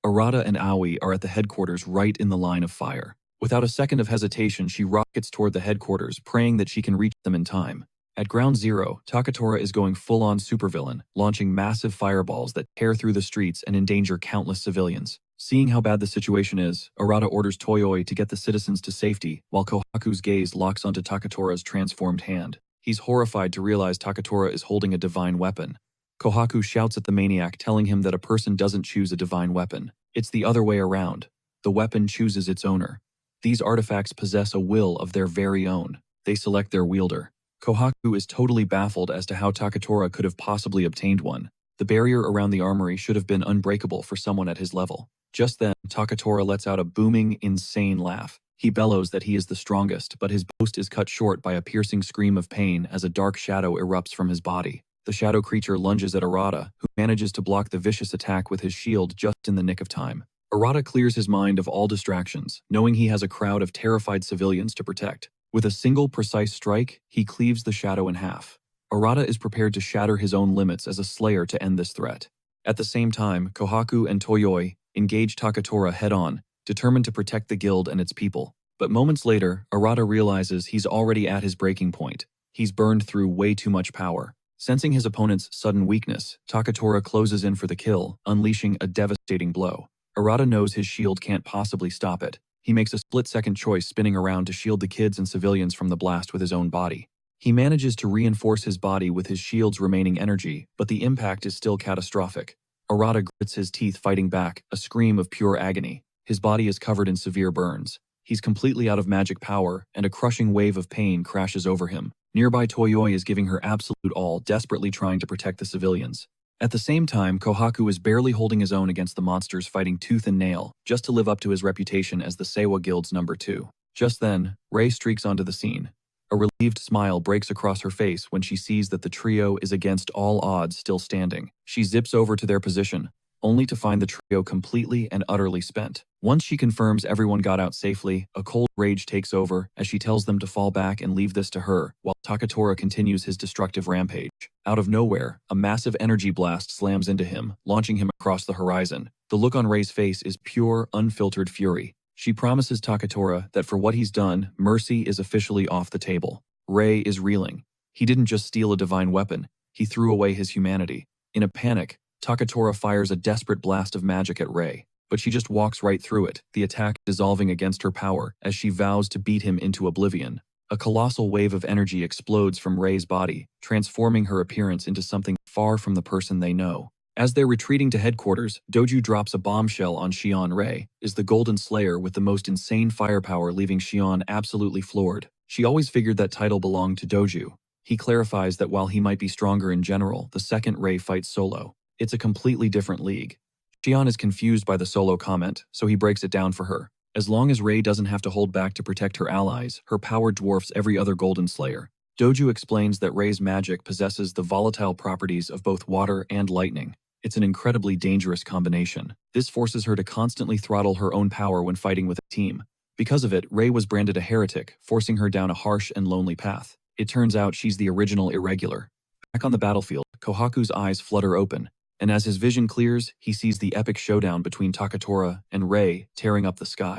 Arata and Aoi are at the headquarters right in the line of fire. Without a second of hesitation, she rockets toward the headquarters, praying that she can reach them in time. At Ground Zero, Takatora is going full-on supervillain, launching massive fireballs that tear through the streets and endanger countless civilians. Seeing how bad the situation is, Arata orders Toyoi to get the citizens to safety, while Kohaku's gaze locks onto Takatora's transformed hand. He's horrified to realize Takatora is holding a divine weapon. Kohaku shouts at the maniac, telling him that a person doesn't choose a divine weapon. It's the other way around. The weapon chooses its owner. These artifacts possess a will of their very own. They select their wielder. Kohaku is totally baffled as to how Takatora could have possibly obtained one. The barrier around the armory should have been unbreakable for someone at his level. Just then, Takatora lets out a booming, insane laugh. He bellows that he is the strongest, but his boast is cut short by a piercing scream of pain as a dark shadow erupts from his body. The shadow creature lunges at Arata, who manages to block the vicious attack with his shield just in the nick of time. Arata clears his mind of all distractions, knowing he has a crowd of terrified civilians to protect. With a single precise strike, he cleaves the shadow in half. Arata is prepared to shatter his own limits as a slayer to end this threat. At the same time, Kohaku and Toyoi engage Takatora head-on, determined to protect the guild and its people. But moments later, Arata realizes he's already at his breaking point. He's burned through way too much power. Sensing his opponent's sudden weakness, Takatora closes in for the kill, unleashing a devastating blow. Arata knows his shield can't possibly stop it. He makes a split-second choice spinning around to shield the kids and civilians from the blast with his own body. He manages to reinforce his body with his shield's remaining energy, but the impact is still catastrophic. Arata grits his teeth fighting back, a scream of pure agony. His body is covered in severe burns. He's completely out of magic power, and a crushing wave of pain crashes over him. Nearby Toyoi is giving her absolute all, desperately trying to protect the civilians. At the same time, Kohaku is barely holding his own against the monsters fighting tooth and nail, just to live up to his reputation as the Seiwa Guild's #2. Just then, Rei streaks onto the scene. A relieved smile breaks across her face when she sees that the trio is against all odds still standing. She zips over to their position, only to find the trio completely and utterly spent. Once she confirms everyone got out safely, a cold rage takes over as she tells them to fall back and leave this to her, while Takatora continues his destructive rampage. Out of nowhere, a massive energy blast slams into him, launching him across the horizon. The look on Rei's face is pure, unfiltered fury. She promises Takatora that for what he's done, mercy is officially off the table. Rei is reeling. He didn't just steal a divine weapon, he threw away his humanity. In a panic, Takatora fires a desperate blast of magic at Rei, but she just walks right through it, the attack dissolving against her power as she vows to beat him into oblivion. A colossal wave of energy explodes from Rei's body, transforming her appearance into something far from the person they know. As they're retreating to headquarters, Doju drops a bombshell on Shion. Rei is the Golden Slayer with the most insane firepower, leaving Shion absolutely floored. She always figured that title belonged to Doju. He clarifies that while he might be stronger in general, the second Rei fights solo. It's a completely different league. Shion is confused by the solo comment, so he breaks it down for her. As long as Rei doesn't have to hold back to protect her allies, her power dwarfs every other Golden Slayer. Doju explains that Rei's magic possesses the volatile properties of both water and lightning. It's an incredibly dangerous combination. This forces her to constantly throttle her own power when fighting with a team. Because of it, Rei was branded a heretic, forcing her down a harsh and lonely path. It turns out she's the original irregular. Back on the battlefield, Kohaku's eyes flutter open, and as his vision clears, he sees the epic showdown between Takatora and Rei tearing up the sky.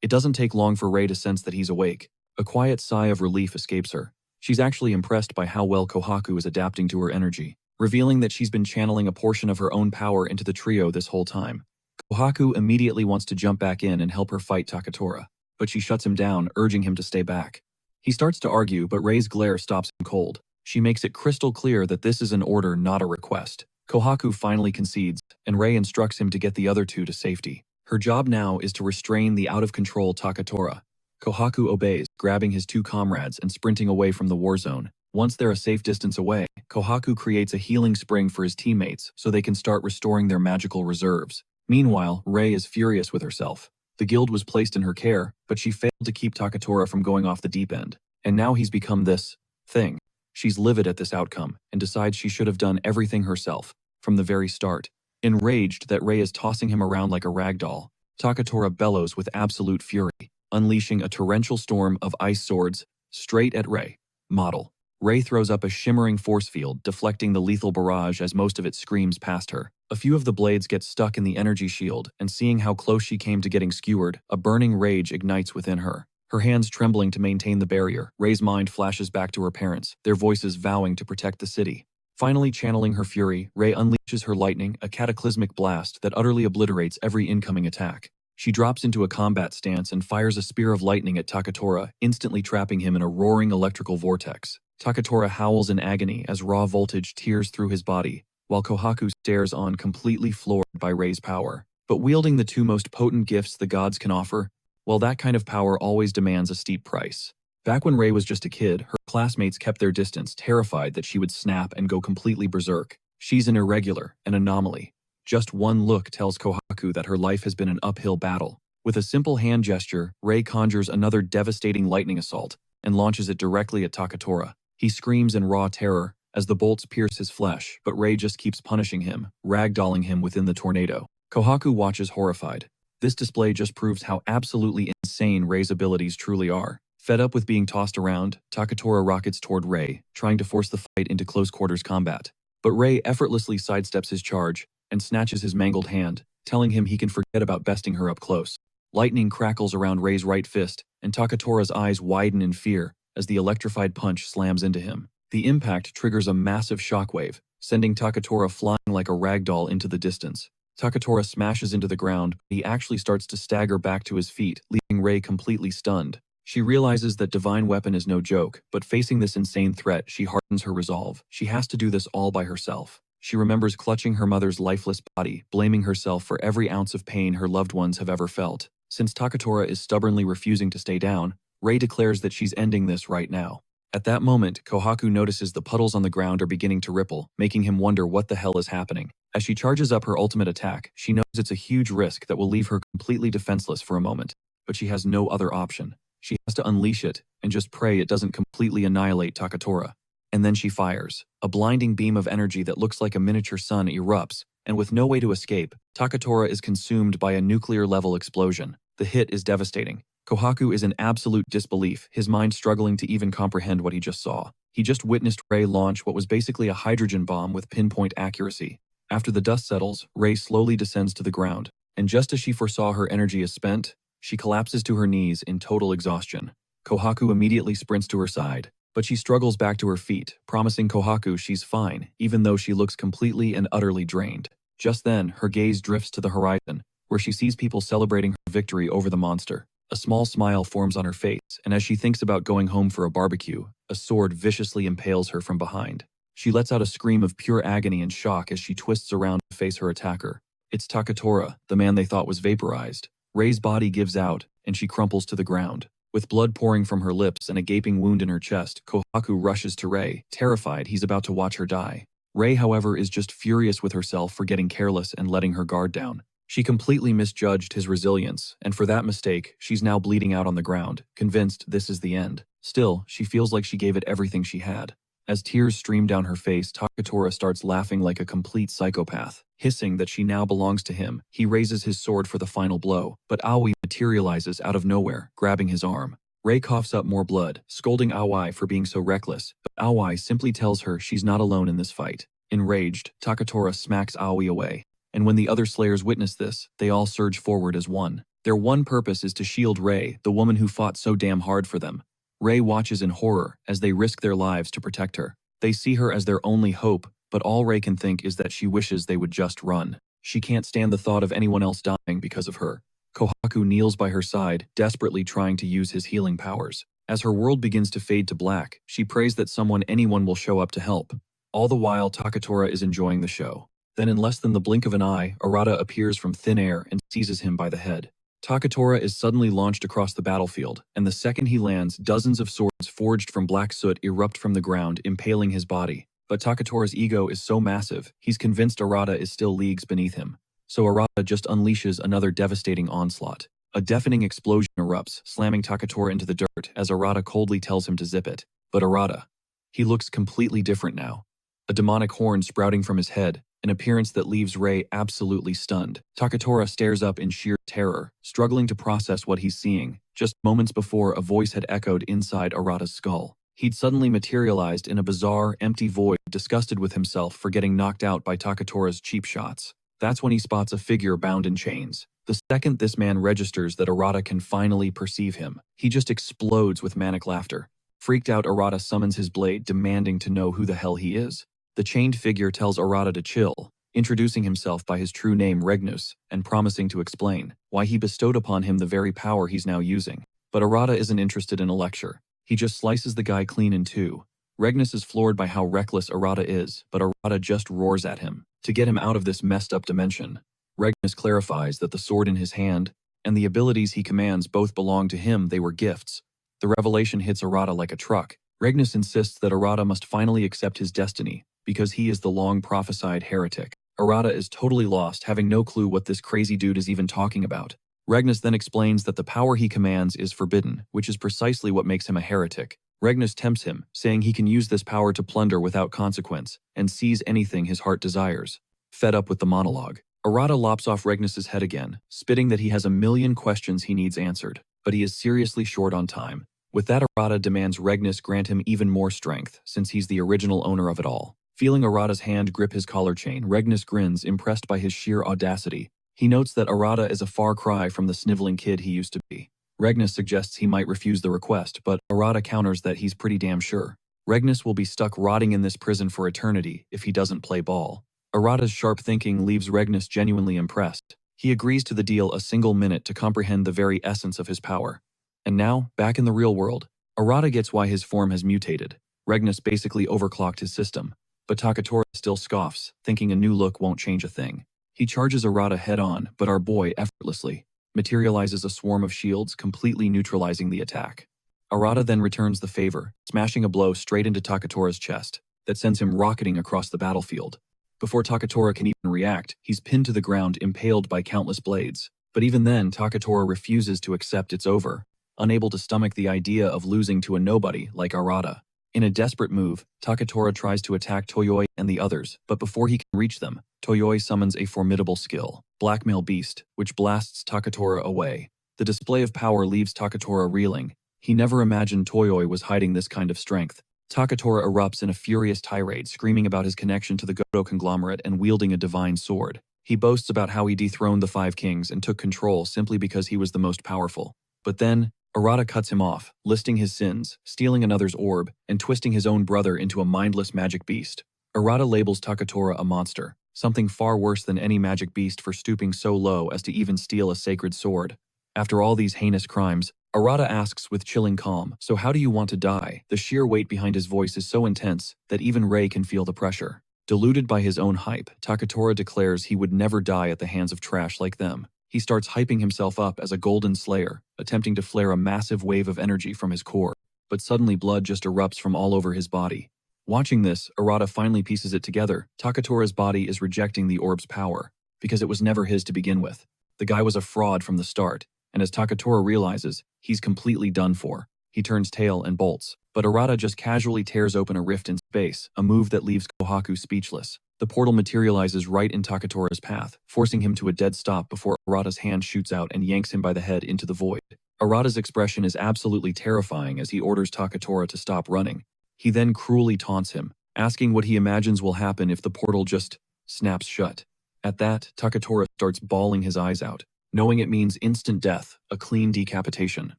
It doesn't take long for Rei to sense that he's awake. A quiet sigh of relief escapes her. She's actually impressed by how well Kohaku is adapting to her energy, revealing that she's been channeling a portion of her own power into the trio this whole time. Kohaku immediately wants to jump back in and help her fight Takatora, but she shuts him down, urging him to stay back. He starts to argue, but Rei's glare stops him cold. She makes it crystal clear that this is an order, not a request. Kohaku finally concedes, and Rei instructs him to get the other two to safety. Her job now is to restrain the out-of-control Takatora. Kohaku obeys, grabbing his two comrades and sprinting away from the war zone. Once they're a safe distance away, Kohaku creates a healing spring for his teammates so they can start restoring their magical reserves. Meanwhile, Rei is furious with herself. The guild was placed in her care, but she failed to keep Takatora from going off the deep end. And now he's become this thing. She's livid at this outcome and decides she should have done everything herself from the very start. Enraged that Rei is tossing him around like a rag doll, Takatora bellows with absolute fury, unleashing a torrential storm of ice swords straight at Rei. Model. Rei throws up a shimmering force field, deflecting the lethal barrage as most of it screams past her. A few of the blades get stuck in the energy shield, and seeing how close she came to getting skewered, a burning rage ignites within her. Her hands trembling to maintain the barrier, Rei's mind flashes back to her parents, their voices vowing to protect the city. Finally channeling her fury, Rei unleashes her lightning, a cataclysmic blast that utterly obliterates every incoming attack. She drops into a combat stance and fires a spear of lightning at Takatora, instantly trapping him in a roaring electrical vortex. Takatora howls in agony as raw voltage tears through his body, while Kohaku stares on, completely floored by Rei's power. But wielding the two most potent gifts the gods can offer, well, that kind of power always demands a steep price. Back when Rei was just a kid, her classmates kept their distance, terrified that she would snap and go completely berserk. She's an irregular, an anomaly. Just one look tells Kohaku that her life has been an uphill battle. With a simple hand gesture, Rei conjures another devastating lightning assault and launches it directly at Takatora. He screams in raw terror as the bolts pierce his flesh, but Rei just keeps punishing him, ragdolling him within the tornado. Kohaku watches horrified. This display just proves how absolutely insane Rei's abilities truly are. Fed up with being tossed around, Takatora rockets toward Rei, trying to force the fight into close-quarters combat. But Rei effortlessly sidesteps his charge and snatches his mangled hand, telling him he can forget about besting her up close. Lightning crackles around Rei's right fist, and Takatora's eyes widen in fear as the electrified punch slams into him. The impact triggers a massive shockwave, sending Takatora flying like a ragdoll into the distance. Takatora smashes into the ground, but he actually starts to stagger back to his feet, leaving Rei completely stunned. She realizes that divine weapon is no joke, but facing this insane threat, she hardens her resolve. She has to do this all by herself. She remembers clutching her mother's lifeless body, blaming herself for every ounce of pain her loved ones have ever felt. Since Takatora is stubbornly refusing to stay down, Rei declares that she's ending this right now. At that moment, Kohaku notices the puddles on the ground are beginning to ripple, making him wonder what the hell is happening. As she charges up her ultimate attack, she knows it's a huge risk that will leave her completely defenseless for a moment, but she has no other option. She has to unleash it and just pray it doesn't completely annihilate Takatora. And then she fires. A blinding beam of energy that looks like a miniature sun erupts, and with no way to escape, Takatora is consumed by a nuclear-level explosion. The hit is devastating. Kohaku is in absolute disbelief, his mind struggling to even comprehend what he just saw. He just witnessed Rei launch what was basically a hydrogen bomb with pinpoint accuracy. After the dust settles, Rei slowly descends to the ground, and just as she foresaw her energy is spent, she collapses to her knees in total exhaustion. Kohaku immediately sprints to her side, but she struggles back to her feet, promising Kohaku she's fine, even though she looks completely and utterly drained. Just then, her gaze drifts to the horizon, where she sees people celebrating her victory over the monster. A small smile forms on her face, and as she thinks about going home for a barbecue, a sword viciously impales her from behind. She lets out a scream of pure agony and shock as she twists around to face her attacker. It's Takatora, the man they thought was vaporized. Rei's body gives out, and she crumples to the ground. With blood pouring from her lips and a gaping wound in her chest, Kohaku rushes to Rei, terrified he's about to watch her die. Rei, however, is just furious with herself for getting careless and letting her guard down. She completely misjudged his resilience, and for that mistake, she's now bleeding out on the ground, convinced this is the end. Still, she feels like she gave it everything she had. As tears stream down her face, Takatora starts laughing like a complete psychopath. Hissing that she now belongs to him, he raises his sword for the final blow, but Aoi materializes out of nowhere, grabbing his arm. Rei coughs up more blood, scolding Aoi for being so reckless, but Aoi simply tells her she's not alone in this fight. Enraged, Takatora smacks Aoi away. And when the other Slayers witness this, they all surge forward as one. Their one purpose is to shield Rei, the woman who fought so damn hard for them. Rei watches in horror as they risk their lives to protect her. They see her as their only hope, but all Rei can think is that she wishes they would just run. She can't stand the thought of anyone else dying because of her. Kohaku kneels by her side, desperately trying to use his healing powers. As her world begins to fade to black, she prays that anyone will show up to help. All the while, Takatora is enjoying the show. Then in less than the blink of an eye, Arata appears from thin air and seizes him by the head. Takatora is suddenly launched across the battlefield, and the second he lands, dozens of swords forged from black soot erupt from the ground, impaling his body. But Takatora's ego is so massive, he's convinced Arata is still leagues beneath him. So Arata just unleashes another devastating onslaught. A deafening explosion erupts, slamming Takatora into the dirt as Arata coldly tells him to zip it. But Arata, he looks completely different now. A demonic horn sprouting from his head, an appearance that leaves Rei absolutely stunned. Takatora stares up in sheer terror, struggling to process what he's seeing. Just moments before, a voice had echoed inside Arata's skull. He'd suddenly materialized in a bizarre, empty void, disgusted with himself for getting knocked out by Takatora's cheap shots. That's when he spots a figure bound in chains. The second this man registers that Arata can finally perceive him, he just explodes with manic laughter. Freaked out, Arata summons his blade, demanding to know who the hell he is. The chained figure tells Arata to chill, introducing himself by his true name Regnus, and promising to explain why he bestowed upon him the very power he's now using. But Arata isn't interested in a lecture. He just slices the guy clean in two. Regnus is floored by how reckless Arata is, but Arata just roars at him to get him out of this messed up dimension. Regnus clarifies that the sword in his hand and the abilities he commands both belong to him, they were gifts. The revelation hits Arata like a truck. Regnus insists that Arata must finally accept his destiny, because he is the long-prophesied heretic. Arata is totally lost, having no clue what this crazy dude is even talking about. Regnus then explains that the power he commands is forbidden, which is precisely what makes him a heretic. Regnus tempts him, saying he can use this power to plunder without consequence, and seize anything his heart desires. Fed up with the monologue, Arata lops off Regnus's head again, spitting that he has a million questions he needs answered, but he is seriously short on time. With that, Arata demands Regnus grant him even more strength, since he's the original owner of it all. Feeling Arata's hand grip his collar chain, Regnus grins, impressed by his sheer audacity. He notes that Arata is a far cry from the sniveling kid he used to be. Regnus suggests he might refuse the request, but Arata counters that he's pretty damn sure. Regnus will be stuck rotting in this prison for eternity if he doesn't play ball. Arata's sharp thinking leaves Regnus genuinely impressed. He agrees to the deal a single minute to comprehend the very essence of his power. And now, back in the real world, Arata gets why his form has mutated. Regnus basically overclocked his system. But Takatora still scoffs, thinking a new look won't change a thing. He charges Arata head-on, but our boy effortlessly materializes a swarm of shields, completely neutralizing the attack. Arata then returns the favor, smashing a blow straight into Takatora's chest that sends him rocketing across the battlefield. Before Takatora can even react, he's pinned to the ground, impaled by countless blades. But even then, Takatora refuses to accept it's over, unable to stomach the idea of losing to a nobody like Arata. In a desperate move, Takatora tries to attack Toyoi and the others, but before he can reach them, Toyoi summons a formidable skill, Blackmail Beast, which blasts Takatora away. The display of power leaves Takatora reeling. He never imagined Toyoi was hiding this kind of strength. Takatora erupts in a furious tirade, screaming about his connection to the Goto conglomerate and wielding a divine sword. He boasts about how he dethroned the Five Kings and took control simply because he was the most powerful. But then, Arata cuts him off, listing his sins, stealing another's orb, and twisting his own brother into a mindless magic beast. Arata labels Takatora a monster, something far worse than any magic beast for stooping so low as to even steal a sacred sword. After all these heinous crimes, Arata asks with chilling calm, "So how do you want to die?" The sheer weight behind his voice is so intense that even Rei can feel the pressure. Deluded by his own hype, Takatora declares he would never die at the hands of trash like them. He starts hyping himself up as a golden slayer, attempting to flare a massive wave of energy from his core. But suddenly blood just erupts from all over his body. Watching this, Arata finally pieces it together. Takatora's body is rejecting the orb's power, because it was never his to begin with. The guy was a fraud from the start, and as Takatora realizes, he's completely done for. He turns tail and bolts, but Arata just casually tears open a rift in space, a move that leaves Kohaku speechless. The portal materializes right in Takatora's path, forcing him to a dead stop before Arata's hand shoots out and yanks him by the head into the void. Arata's expression is absolutely terrifying as he orders Takatora to stop running. He then cruelly taunts him, asking what he imagines will happen if the portal just snaps shut. At that, Takatora starts bawling his eyes out, knowing it means instant death, a clean decapitation.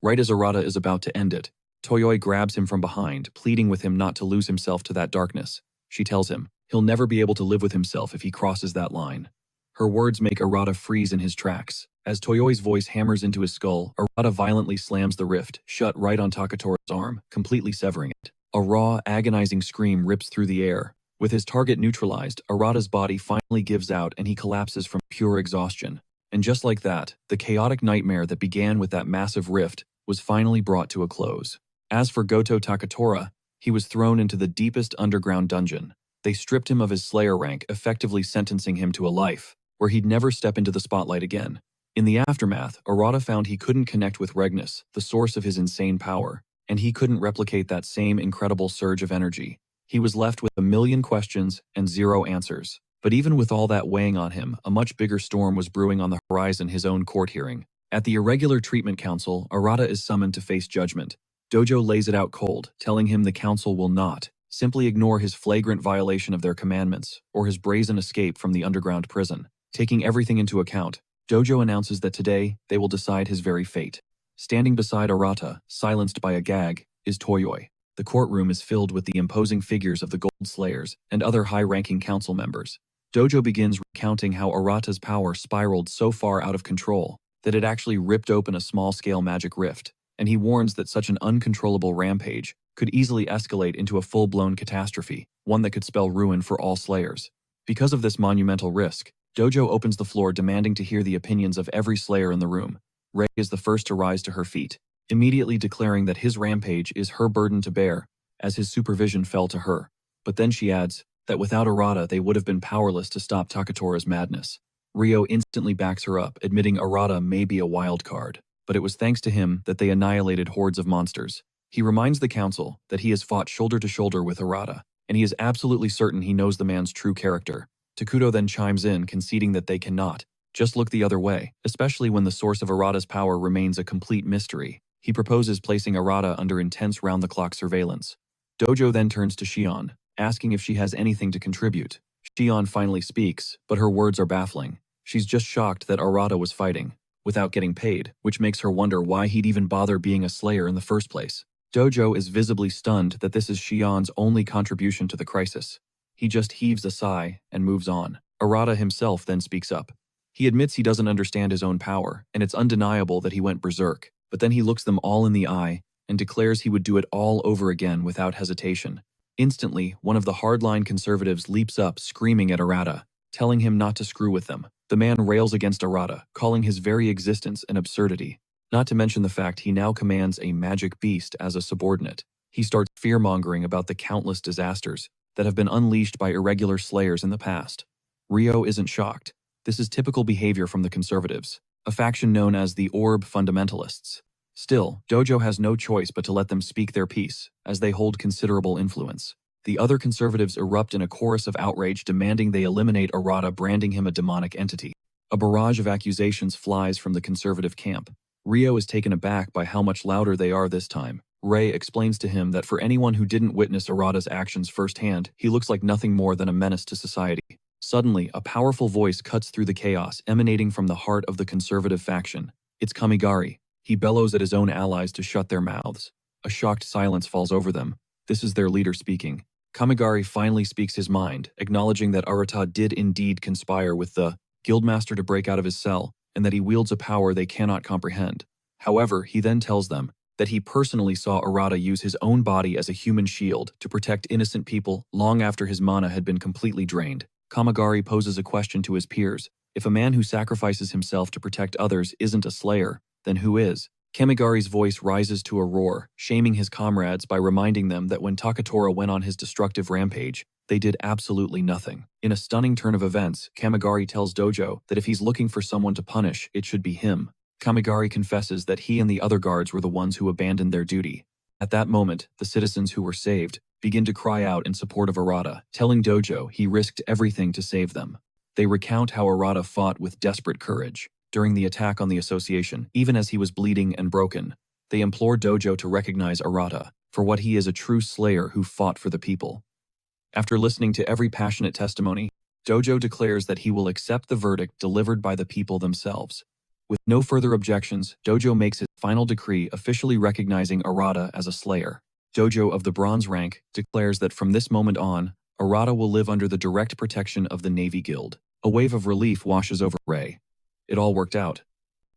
Right as Arata is about to end it, Toyoi grabs him from behind, pleading with him not to lose himself to that darkness. She tells him he'll never be able to live with himself if he crosses that line. Her words make Arata freeze in his tracks. As Toyoi's voice hammers into his skull, Arata violently slams the rift shut right on Takatora's arm, completely severing it. A raw, agonizing scream rips through the air. With his target neutralized, Arata's body finally gives out and he collapses from pure exhaustion. And just like that, the chaotic nightmare that began with that massive rift was finally brought to a close. As for Goto Takatora, he was thrown into the deepest underground dungeon. They stripped him of his Slayer rank, effectively sentencing him to a life where he'd never step into the spotlight again. In the aftermath, Arata found he couldn't connect with Regnus, the source of his insane power, and he couldn't replicate that same incredible surge of energy. He was left with a million questions and zero answers. But even with all that weighing on him, a much bigger storm was brewing on the horizon: his own court hearing. At the Irregular Treatment Council, Arata is summoned to face judgment. Dojo lays it out cold, telling him the council will not simply ignore his flagrant violation of their commandments or his brazen escape from the underground prison. Taking everything into account, Dojo announces that today they will decide his very fate. Standing beside Arata, silenced by a gag, is Toyoi. The courtroom is filled with the imposing figures of the Gold Slayers and other high-ranking council members. Dojo begins recounting how Arata's power spiraled so far out of control that it actually ripped open a small-scale magic rift, and he warns that such an uncontrollable rampage could easily escalate into a full-blown catastrophe, one that could spell ruin for all Slayers. Because of this monumental risk, Dojo opens the floor demanding to hear the opinions of every Slayer in the room. Rei is the first to rise to her feet, immediately declaring that his rampage is her burden to bear, as his supervision fell to her. But then she adds that without Arata they would have been powerless to stop Takatora's madness. Ryo instantly backs her up, admitting Arata may be a wild card, but it was thanks to him that they annihilated hordes of monsters. He reminds the council that he has fought shoulder to shoulder with Arata, and he is absolutely certain he knows the man's true character. Takuto then chimes in, conceding that they cannot just look the other way, especially when the source of Arata's power remains a complete mystery. He proposes placing Arata under intense round-the-clock surveillance. Dojo then turns to Shion, asking if she has anything to contribute. Shion finally speaks, but her words are baffling. She's just shocked that Arata was fighting without getting paid, which makes her wonder why he'd even bother being a Slayer in the first place. Dojo is visibly stunned that this is Xian's only contribution to the crisis. He just heaves a sigh and moves on. Arata himself then speaks up. He admits he doesn't understand his own power, and it's undeniable that he went berserk, but then he looks them all in the eye and declares he would do it all over again without hesitation. Instantly, one of the hardline conservatives leaps up, screaming at Arata, telling him not to screw with them. The man rails against Arata, calling his very existence an absurdity. Not to mention the fact he now commands a magic beast as a subordinate. He starts fear-mongering about the countless disasters that have been unleashed by irregular slayers in the past. Rio isn't shocked. This is typical behavior from the conservatives, a faction known as the Orb Fundamentalists. Still, Dojo has no choice but to let them speak their piece, as they hold considerable influence. The other conservatives erupt in a chorus of outrage demanding they eliminate Arata, branding him a demonic entity. A barrage of accusations flies from the conservative camp. Rio is taken aback by how much louder they are this time. Ray explains to him that for anyone who didn't witness Arata's actions firsthand, he looks like nothing more than a menace to society. Suddenly, a powerful voice cuts through the chaos emanating from the heart of the conservative faction. It's Kamigari. He bellows at his own allies to shut their mouths. A shocked silence falls over them. This is their leader speaking. Kamigari finally speaks his mind, acknowledging that Arata did indeed conspire with the guildmaster to break out of his cell, and that he wields a power they cannot comprehend. However, he then tells them that he personally saw Arata use his own body as a human shield to protect innocent people long after his mana had been completely drained. Kamigari poses a question to his peers. If a man who sacrifices himself to protect others isn't a slayer, then who is? Kamigari's voice rises to a roar, shaming his comrades by reminding them that when Takatora went on his destructive rampage, they did absolutely nothing. In a stunning turn of events, Kamigari tells Dojo that if he's looking for someone to punish, it should be him. Kamigari confesses that he and the other guards were the ones who abandoned their duty. At that moment, the citizens who were saved begin to cry out in support of Arata, telling Dojo he risked everything to save them. They recount how Arata fought with desperate courage during the attack on the association, even as he was bleeding and broken. They implore Dojo to recognize Arata for what he is, a true slayer who fought for the people. After listening to every passionate testimony, Dojo declares that he will accept the verdict delivered by the people themselves. With no further objections, Dojo makes his final decree, officially recognizing Arata as a slayer. Dojo of the Bronze rank declares that from this moment on, Arata will live under the direct protection of the Navy Guild. A wave of relief washes over Ray. It all worked out.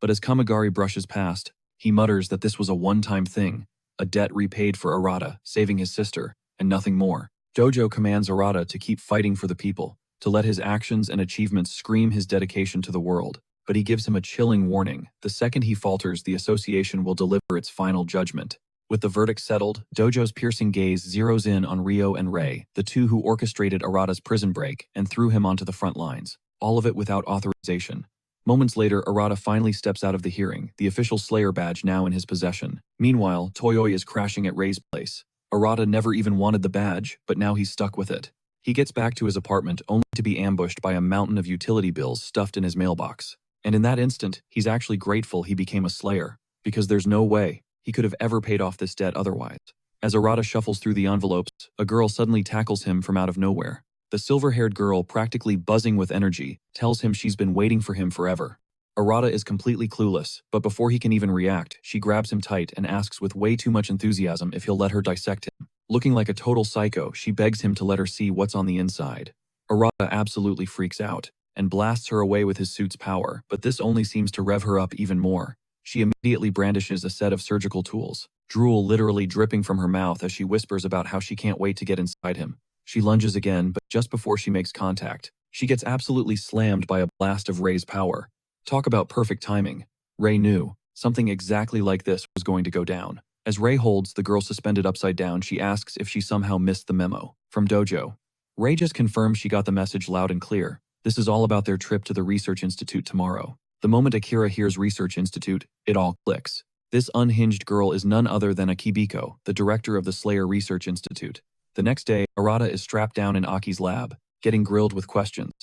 But as Kamigari brushes past, he mutters that this was a one-time thing, a debt repaid for Arata, saving his sister, and nothing more. Dojo commands Arata to keep fighting for the people, to let his actions and achievements scream his dedication to the world. But he gives him a chilling warning. The second he falters, the association will deliver its final judgment. With the verdict settled, Dojo's piercing gaze zeroes in on Rio and Ray, the two who orchestrated Arata's prison break and threw him onto the front lines. All of it without authorization. Moments later, Arata finally steps out of the hearing, the official Slayer badge now in his possession. Meanwhile, Toyoi is crashing at Ray's place. Arata never even wanted the badge, but now he's stuck with it. He gets back to his apartment only to be ambushed by a mountain of utility bills stuffed in his mailbox. And in that instant, he's actually grateful he became a Slayer, because there's no way he could have ever paid off this debt otherwise. As Arata shuffles through the envelopes, a girl suddenly tackles him from out of nowhere. The silver-haired girl, practically buzzing with energy, tells him she's been waiting for him forever. Arata is completely clueless, but before he can even react, she grabs him tight and asks with way too much enthusiasm if he'll let her dissect him. Looking like a total psycho, she begs him to let her see what's on the inside. Arata absolutely freaks out and blasts her away with his suit's power, but this only seems to rev her up even more. She immediately brandishes a set of surgical tools, drool literally dripping from her mouth as she whispers about how she can't wait to get inside him. She lunges again, but just before she makes contact, she gets absolutely slammed by a blast of Ray's power. Talk about perfect timing. Ray knew something exactly like this was going to go down. As Ray holds the girl suspended upside down, she asks if she somehow missed the memo from Dojo. Ray just confirms she got the message loud and clear. This is all about their trip to the Research Institute tomorrow. The moment Akira hears Research Institute, it all clicks. This unhinged girl is none other than Akibiko, the director of the Slayer Research Institute. The next day, Arata is strapped down in Aki's lab, getting grilled with questions.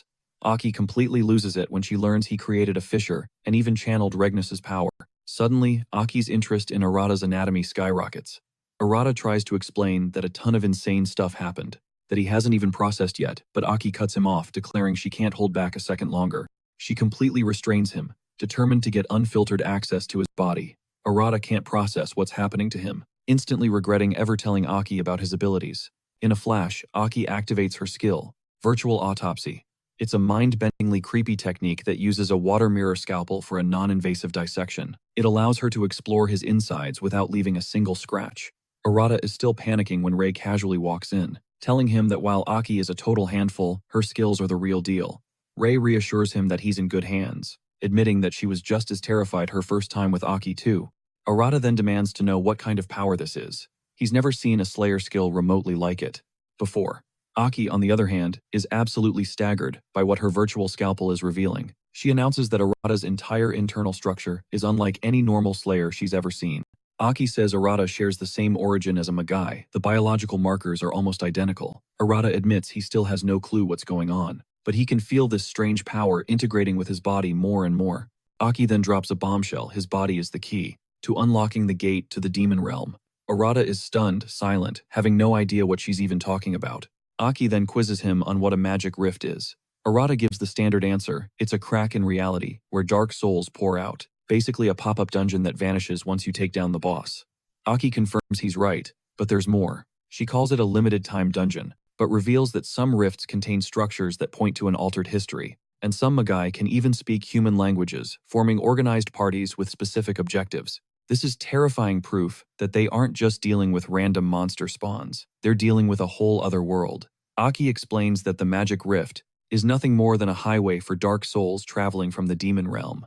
Aki completely loses it when she learns he created a fissure and even channeled Regnus's power. Suddenly, Aki's interest in Arata's anatomy skyrockets. Arata tries to explain that a ton of insane stuff happened, that he hasn't even processed yet, but Aki cuts him off, declaring she can't hold back a second longer. She completely restrains him, determined to get unfiltered access to his body. Arata can't process what's happening to him. instantly regretting ever telling Aki about his abilities. In a flash, Aki activates her skill, Virtual Autopsy. It's a mind-bendingly creepy technique that uses a water mirror scalpel for a non-invasive dissection. It allows her to explore his insides without leaving a single scratch. Arata is still panicking when Rei casually walks in, telling him that while Aki is a total handful, her skills are the real deal. Rei reassures him that he's in good hands, admitting that she was just as terrified her first time with Aki too. Arata then demands to know what kind of power this is. He's never seen a Slayer skill remotely like it before. Aki, on the other hand, is absolutely staggered by what her virtual scalpel is revealing. She announces that Arata's entire internal structure is unlike any normal Slayer she's ever seen. Aki says Arata shares the same origin as a Magai. The biological markers are almost identical. Arata admits he still has no clue what's going on, but he can feel this strange power integrating with his body more and more. Aki then drops a bombshell. His body is the key to unlocking the gate to the demon realm. Arata is stunned, silent, having no idea what she's even talking about. Aki then quizzes him on what a magic rift is. Arata gives the standard answer: it's a crack in reality, where dark souls pour out. Basically a pop-up dungeon that vanishes once you take down the boss. Aki confirms he's right, but there's more. She calls it a limited-time dungeon, but reveals that some rifts contain structures that point to an altered history, and some Magai can even speak human languages, forming organized parties with specific objectives. This is terrifying proof that they aren't just dealing with random monster spawns, they're dealing with a whole other world. Aki explains that the magic rift is nothing more than a highway for dark souls traveling from the demon realm.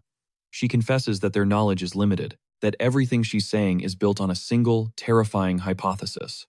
She confesses that their knowledge is limited, that everything she's saying is built on a single, terrifying hypothesis.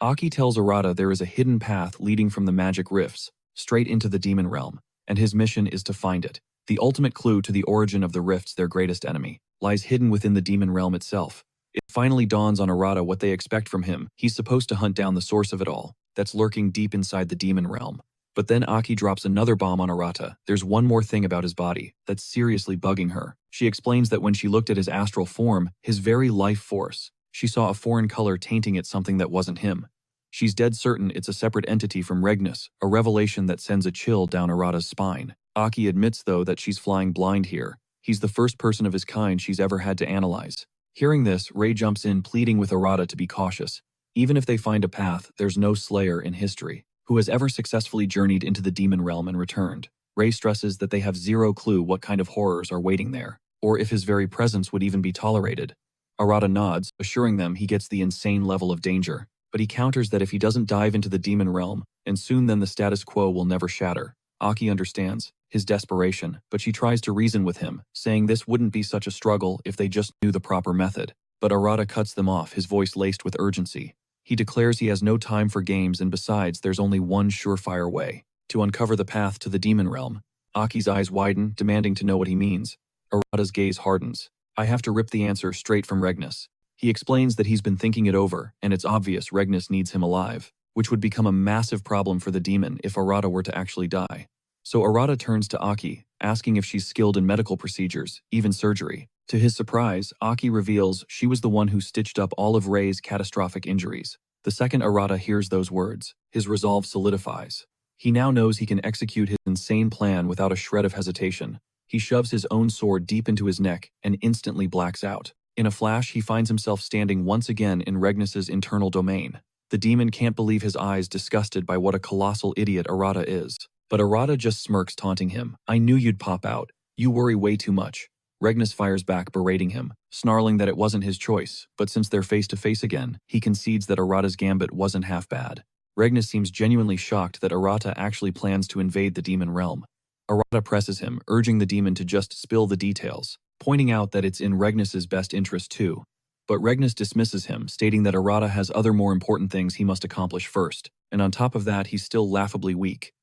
Aki tells Arata there is a hidden path leading from the magic rifts, straight into the demon realm, and his mission is to find it. The ultimate clue to the origin of the rifts, their greatest enemy, lies hidden within the demon realm itself. It finally dawns on Arata what they expect from him. He's supposed to hunt down the source of it all, that's lurking deep inside the demon realm. But then Aki drops another bomb on Arata. There's one more thing about his body that's seriously bugging her. She explains that when she looked at his astral form, his very life force, she saw a foreign color tainting it, something that wasn't him. She's dead certain it's a separate entity from Regnus, a revelation that sends a chill down Arata's spine. Aki admits, though, that she's flying blind here. He's the first person of his kind she's ever had to analyze. Hearing this, Rei jumps in, pleading with Arata to be cautious. Even if they find a path, there's no Slayer in history who has ever successfully journeyed into the demon realm and returned. Rei stresses that they have zero clue what kind of horrors are waiting there, or if his very presence would even be tolerated. Arata nods, assuring them he gets the insane level of danger, but he counters that if he doesn't dive into the demon realm, and soon then the status quo will never shatter. Aki understands his desperation, but she tries to reason with him, saying this wouldn't be such a struggle if they just knew the proper method. But Arata cuts them off, his voice laced with urgency. He declares he has no time for games, and besides, there's only one surefire way to uncover the path to the demon realm. Aki's eyes widen, demanding to know what he means. Arata's gaze hardens. I have to rip the answer straight from Regnus. He explains that he's been thinking it over, and it's obvious Regnus needs him alive, which would become a massive problem for the demon if Arata were to actually die. So Arata turns to Aki, asking if she's skilled in medical procedures, even surgery. To his surprise, Aki reveals she was the one who stitched up all of Rei's catastrophic injuries. The second Arata hears those words, his resolve solidifies. He now knows he can execute his insane plan without a shred of hesitation. He shoves his own sword deep into his neck and instantly blacks out. In a flash, he finds himself standing once again in Regnus's internal domain. The demon can't believe his eyes, disgusted by what a colossal idiot Arata is. But Arata just smirks, taunting him. I knew you'd pop out. You worry way too much. Regnus fires back, berating him, snarling that it wasn't his choice, but since they're face to face again, he concedes that Arata's gambit wasn't half bad. Regnus seems genuinely shocked that Arata actually plans to invade the demon realm. Arata presses him, urging the demon to just spill the details, pointing out that it's in Regnus's best interest too. But Regnus dismisses him, stating that Arata has other more important things he must accomplish first, and on top of that, he's still laughably weak.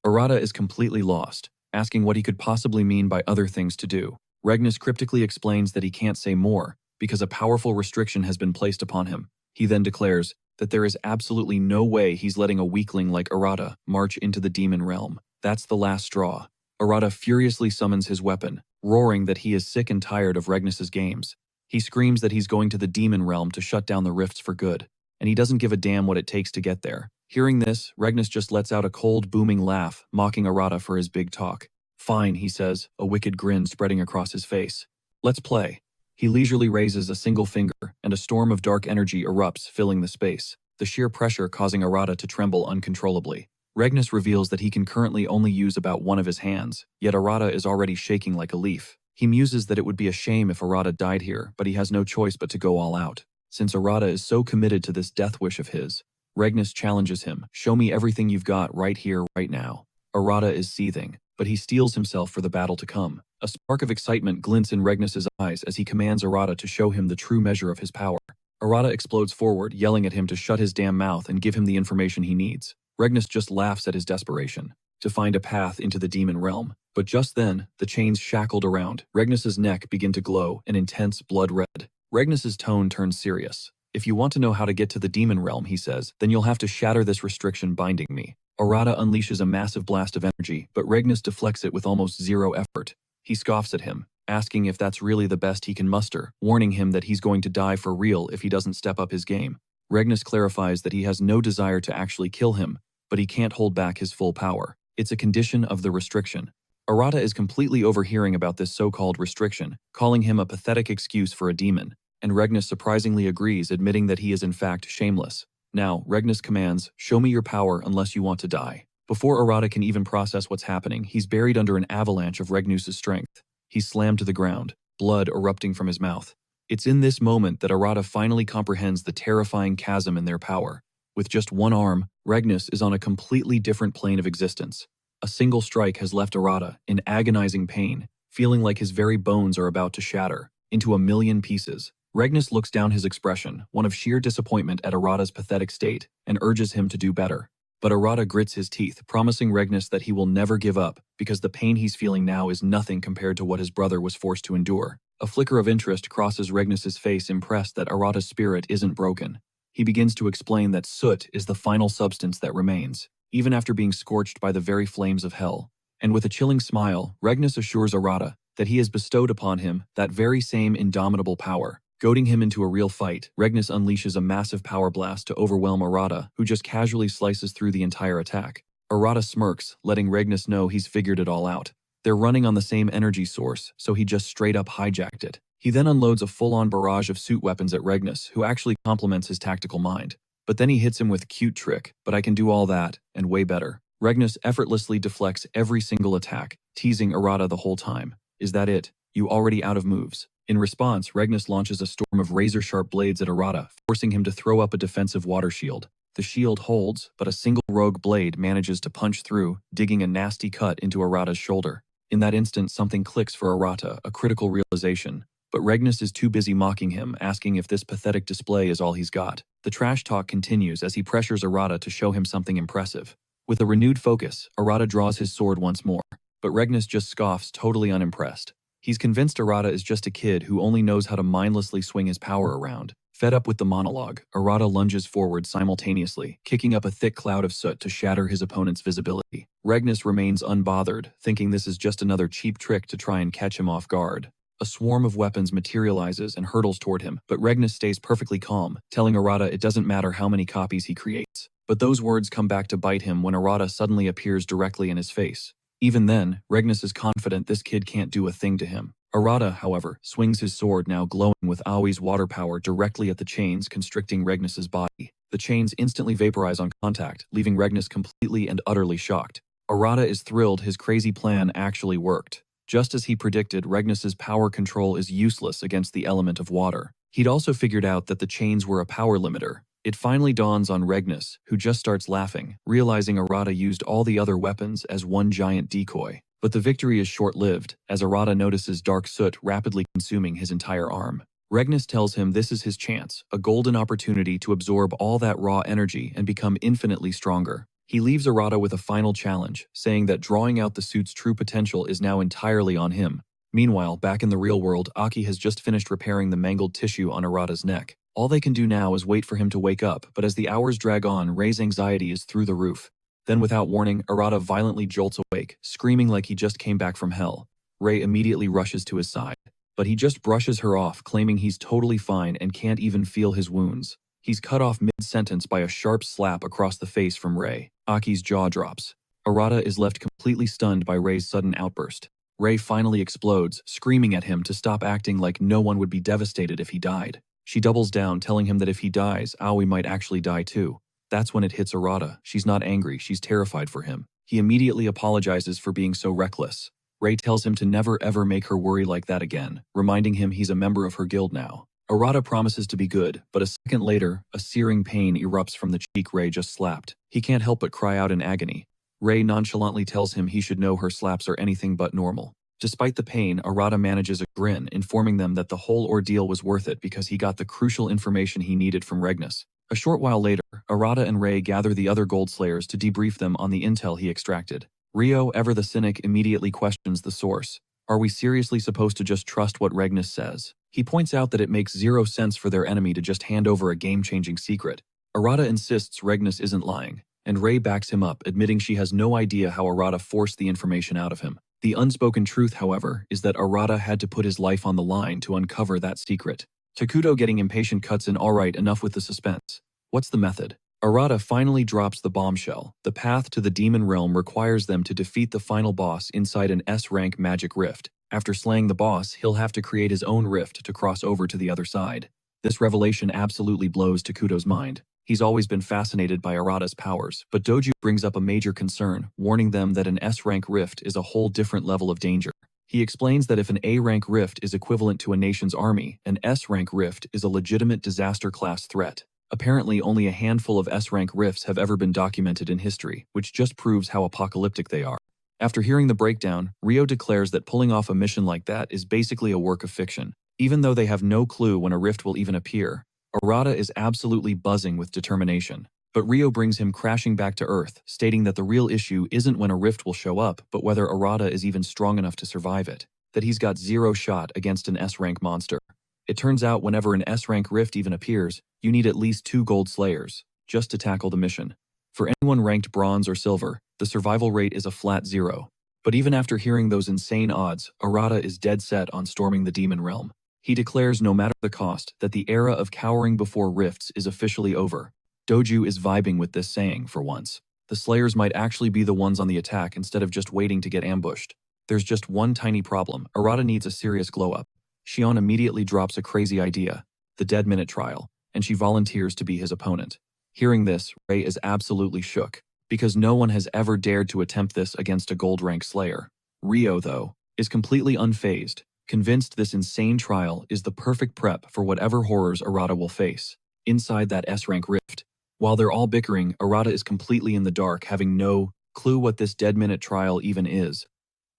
Arata is completely lost, asking what he could possibly mean by other things to do. Regnus cryptically explains that he can't say more, because a powerful restriction has been placed upon him. He then declares that there is absolutely no way he's letting a weakling like Arata march into the demon realm. That's the last straw. Arata furiously summons his weapon, roaring that he is sick and tired of Regnus's games. He screams that he's going to the demon realm to shut down the rifts for good, and he doesn't give a damn what it takes to get there. Hearing this, Regnus just lets out a cold, booming laugh, mocking Arata for his big talk. Fine, he says, a wicked grin spreading across his face. Let's play. He leisurely raises a single finger, and a storm of dark energy erupts, filling the space, the sheer pressure causing Arata to tremble uncontrollably. Regnus reveals that he can currently only use about one of his hands, yet Arata is already shaking like a leaf. He muses that it would be a shame if Arata died here, but he has no choice but to go all out. Since Arata is so committed to this death wish of his, Regnus challenges him, "Show me everything you've got right here, right now." Arata is seething, but he steels himself for the battle to come. A spark of excitement glints in Regnus's eyes as he commands Arata to show him the true measure of his power. Arata explodes forward, yelling at him to shut his damn mouth and give him the information he needs. Regnus just laughs at his desperation to find a path into the demon realm. But just then, the chains shackled around Regnus's neck begin to glow an intense blood red. Regnus's tone turns serious. "If you want to know how to get to the demon realm," he says, "then you'll have to shatter this restriction binding me." Arata unleashes a massive blast of energy, but Regnus deflects it with almost zero effort. He scoffs at him, asking if that's really the best he can muster, warning him that he's going to die for real if he doesn't step up his game. Regnus clarifies that he has no desire to actually kill him, but he can't hold back his full power. It's a condition of the restriction. Arata is completely overhearing about this so-called restriction, calling him a pathetic excuse for a demon, and Regnus surprisingly agrees, admitting that he is in fact shameless. Now, Regnus commands, "Show me your power unless you want to die." Before Arata can even process what's happening, he's buried under an avalanche of Regnus's strength. He's slammed to the ground, blood erupting from his mouth. It's in this moment that Arata finally comprehends the terrifying chasm in their power. With just one arm, Regnus is on a completely different plane of existence. A single strike has left Arata in agonizing pain, feeling like his very bones are about to shatter into a million pieces. Regnus looks down his expression, one of sheer disappointment at Arata's pathetic state, and urges him to do better. But Arata grits his teeth, promising Regnus that he will never give up, because the pain he's feeling now is nothing compared to what his brother was forced to endure. A flicker of interest crosses Regnus's face, impressed that Arata's spirit isn't broken. He begins to explain that soot is the final substance that remains, even after being scorched by the very flames of hell. And with a chilling smile, Regnus assures Arata that he has bestowed upon him that very same indomitable power. Goading him into a real fight, Regnus unleashes a massive power blast to overwhelm Arata, who just casually slices through the entire attack. Arata smirks, letting Regnus know he's figured it all out. They're running on the same energy source, so he just straight up hijacked it. He then unloads a full-on barrage of suit weapons at Regnus, who actually compliments his tactical mind. But then he hits him with a cute trick, "But I can do all that, and way better." Regnus effortlessly deflects every single attack, teasing Arata the whole time. "Is that it? You already out of moves?" In response, Regnus launches a storm of razor-sharp blades at Arata, forcing him to throw up a defensive water shield. The shield holds, but a single rogue blade manages to punch through, digging a nasty cut into Arata's shoulder. In that instant, something clicks for Arata, a critical realization. But Regnus is too busy mocking him, asking if this pathetic display is all he's got. The trash talk continues as he pressures Arata to show him something impressive. With a renewed focus, Arata draws his sword once more, but Regnus just scoffs, totally unimpressed. He's convinced Arata is just a kid who only knows how to mindlessly swing his power around. Fed up with the monologue, Arata lunges forward simultaneously, kicking up a thick cloud of soot to shatter his opponent's visibility. Regnus remains unbothered, thinking this is just another cheap trick to try and catch him off guard. A swarm of weapons materializes and hurtles toward him, but Regnus stays perfectly calm, telling Arata it doesn't matter how many copies he creates. But those words come back to bite him when Arata suddenly appears directly in his face. Even then, Regnus is confident this kid can't do a thing to him. Arata, however, swings his sword, now glowing with Aoi's water power, directly at the chains constricting Regnus's body. The chains instantly vaporize on contact, leaving Regnus completely and utterly shocked. Arata is thrilled his crazy plan actually worked. Just as he predicted, Regnus's power control is useless against the element of water. He'd also figured out that the chains were a power limiter. It finally dawns on Regnus, who just starts laughing, realizing Arata used all the other weapons as one giant decoy. But the victory is short-lived, as Arata notices dark soot rapidly consuming his entire arm. Regnus tells him this is his chance, a golden opportunity to absorb all that raw energy and become infinitely stronger. He leaves Arata with a final challenge, saying that drawing out the suit's true potential is now entirely on him. Meanwhile, back in the real world, Aki has just finished repairing the mangled tissue on Arata's neck. All they can do now is wait for him to wake up, but as the hours drag on, Rei's anxiety is through the roof. Then without warning, Arata violently jolts awake, screaming like he just came back from hell. Rei immediately rushes to his side, but he just brushes her off, claiming he's totally fine and can't even feel his wounds. He's cut off mid-sentence by a sharp slap across the face from Rei. Aki's jaw drops. Arata is left completely stunned by Rei's sudden outburst. Ray finally explodes, screaming at him to stop acting like no one would be devastated if he died. She doubles down, telling him that if he dies, Aoi might actually die too. That's when it hits Arata. She's not angry, she's terrified for him. He immediately apologizes for being so reckless. Ray tells him to never ever make her worry like that again, reminding him he's a member of her guild now. Arata promises to be good, but a second later, a searing pain erupts from the cheek Ray just slapped. He can't help but cry out in agony. Ray nonchalantly tells him he should know her slaps are anything but normal. Despite the pain, Arata manages a grin, informing them that the whole ordeal was worth it because he got the crucial information he needed from Regnus. A short while later, Arata and Ray gather the other Gold Slayers to debrief them on the intel he extracted. Rio, ever the cynic, immediately questions the source. Are we seriously supposed to just trust what Regnus says? He points out that it makes zero sense for their enemy to just hand over a game-changing secret. Arata insists Regnus isn't lying, and Ray backs him up, admitting she has no idea how Arata forced the information out of him. The unspoken truth, however, is that Arata had to put his life on the line to uncover that secret. Takuto, getting impatient, cuts in. Alright, enough with the suspense. What's the method? Arata finally drops the bombshell. The path to the demon realm requires them to defeat the final boss inside an S-rank magic rift. After slaying the boss, he'll have to create his own rift to cross over to the other side. This revelation absolutely blows Takuto's mind. He's always been fascinated by Arata's powers, but Doju brings up a major concern, warning them that an S-rank rift is a whole different level of danger. He explains that if an A-rank rift is equivalent to a nation's army, an S-rank rift is a legitimate disaster-class threat. Apparently, only a handful of S-rank rifts have ever been documented in history, which just proves how apocalyptic they are. After hearing the breakdown, Rio declares that pulling off a mission like that is basically a work of fiction. Even though they have no clue when a rift will even appear, Arata is absolutely buzzing with determination. But Rio brings him crashing back to Earth, stating that the real issue isn't when a rift will show up, but whether Arata is even strong enough to survive it. That he's got zero shot against an S-rank monster. It turns out whenever an S-rank rift even appears, you need at least 2 Gold Slayers, just to tackle the mission. For anyone ranked bronze or silver, the survival rate is a flat 0. But even after hearing those insane odds, Arata is dead set on storming the demon realm. He declares, no matter the cost, that the era of cowering before rifts is officially over. Doju is vibing with this saying for once. The Slayers might actually be the ones on the attack instead of just waiting to get ambushed. There's just one tiny problem. Arata needs a serious glow-up. Shion immediately drops a crazy idea, the Dead Minute trial, and she volunteers to be his opponent. Hearing this, Ray is absolutely shook, because no one has ever dared to attempt this against a gold-rank Slayer. Rio, though, is completely unfazed, convinced this insane trial is the perfect prep for whatever horrors Arata will face inside that S-rank rift. While they're all bickering, Arata is completely in the dark, having no clue what this Dead Minute trial even is.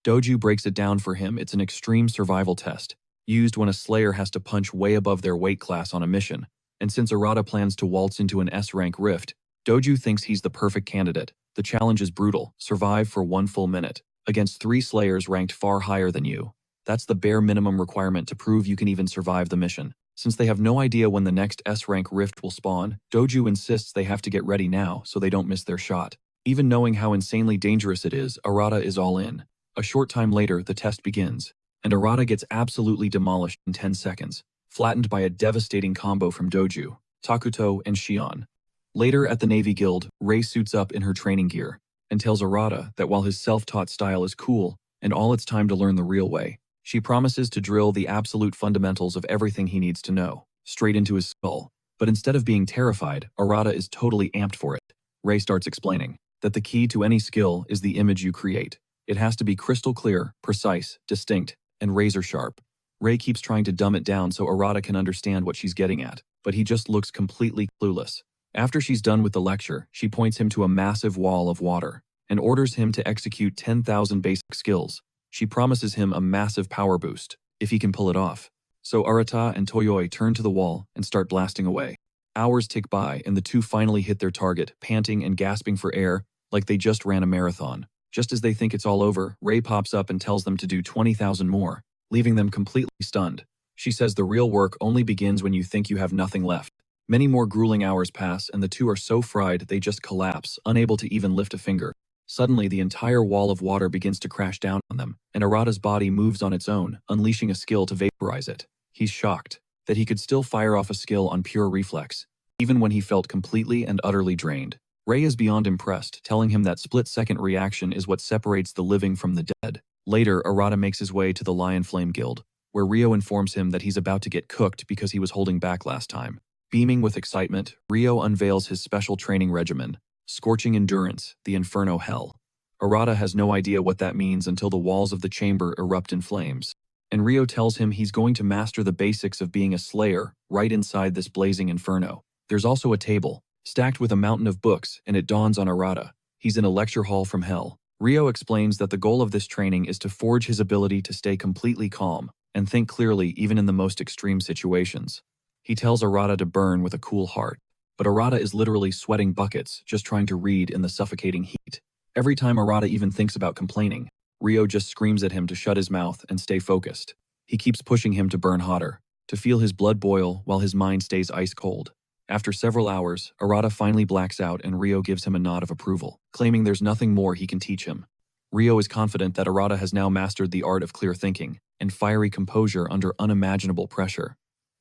Doju breaks it down for him. It's an extreme survival test, used when a Slayer has to punch way above their weight class on a mission. And since Arata plans to waltz into an S-rank rift, Doju thinks he's the perfect candidate. The challenge is brutal. Survive for 1 full minute against 3 Slayers ranked far higher than you. That's the bare minimum requirement to prove you can even survive the mission. Since they have no idea when the next S-rank rift will spawn, Doju insists they have to get ready now so they don't miss their shot. Even knowing how insanely dangerous it is, Arata is all in. A short time later, the test begins, and Arata gets absolutely demolished in 10 seconds, flattened by a devastating combo from Doju, Takuto, and Shion. Later at the Navy Guild, Rei suits up in her training gear and tells Arata that while his self-taught style is cool and all it's time to learn the real way, she promises to drill the absolute fundamentals of everything he needs to know, straight into his skull. But instead of being terrified, Arata is totally amped for it. Rei starts explaining that the key to any skill is the image you create. It has to be crystal clear, precise, distinct, and razor sharp. Rei keeps trying to dumb it down so Arata can understand what she's getting at, but he just looks completely clueless. After she's done with the lecture, she points him to a massive wall of water and orders him to execute 10,000 basic skills. She promises him a massive power boost if he can pull it off. So Arata and Toyoi turn to the wall and start blasting away. Hours tick by and the two finally hit their target, panting and gasping for air like they just ran a marathon. Just as they think it's all over, Rei pops up and tells them to do 20,000 more, leaving them completely stunned. She says the real work only begins when you think you have nothing left. Many more grueling hours pass and the two are so fried they just collapse, unable to even lift a finger. Suddenly, the entire wall of water begins to crash down on them, and Arata's body moves on its own, unleashing a skill to vaporize it. He's shocked that he could still fire off a skill on pure reflex, even when he felt completely and utterly drained. Rei is beyond impressed, telling him that split-second reaction is what separates the living from the dead. Later, Arata makes his way to the Lion Flame Guild, where Rio informs him that he's about to get cooked because he was holding back last time. Beaming with excitement, Rio unveils his special training regimen, Scorching Endurance, the Inferno Hell. Arata has no idea what that means until the walls of the chamber erupt in flames, and Rio tells him he's going to master the basics of being a slayer right inside this blazing inferno. There's also a table, stacked with a mountain of books, and it dawns on Arata. He's in a lecture hall from hell. Rio explains that the goal of this training is to forge his ability to stay completely calm and think clearly even in the most extreme situations. He tells Arata to burn with a cool heart, but Arata is literally sweating buckets just trying to read in the suffocating heat. Every time Arata even thinks about complaining, Rio just screams at him to shut his mouth and stay focused. He keeps pushing him to burn hotter, to feel his blood boil while his mind stays ice cold. After several hours, Arata finally blacks out and Rio gives him a nod of approval, claiming there's nothing more he can teach him. Rio is confident that Arata has now mastered the art of clear thinking and fiery composure under unimaginable pressure.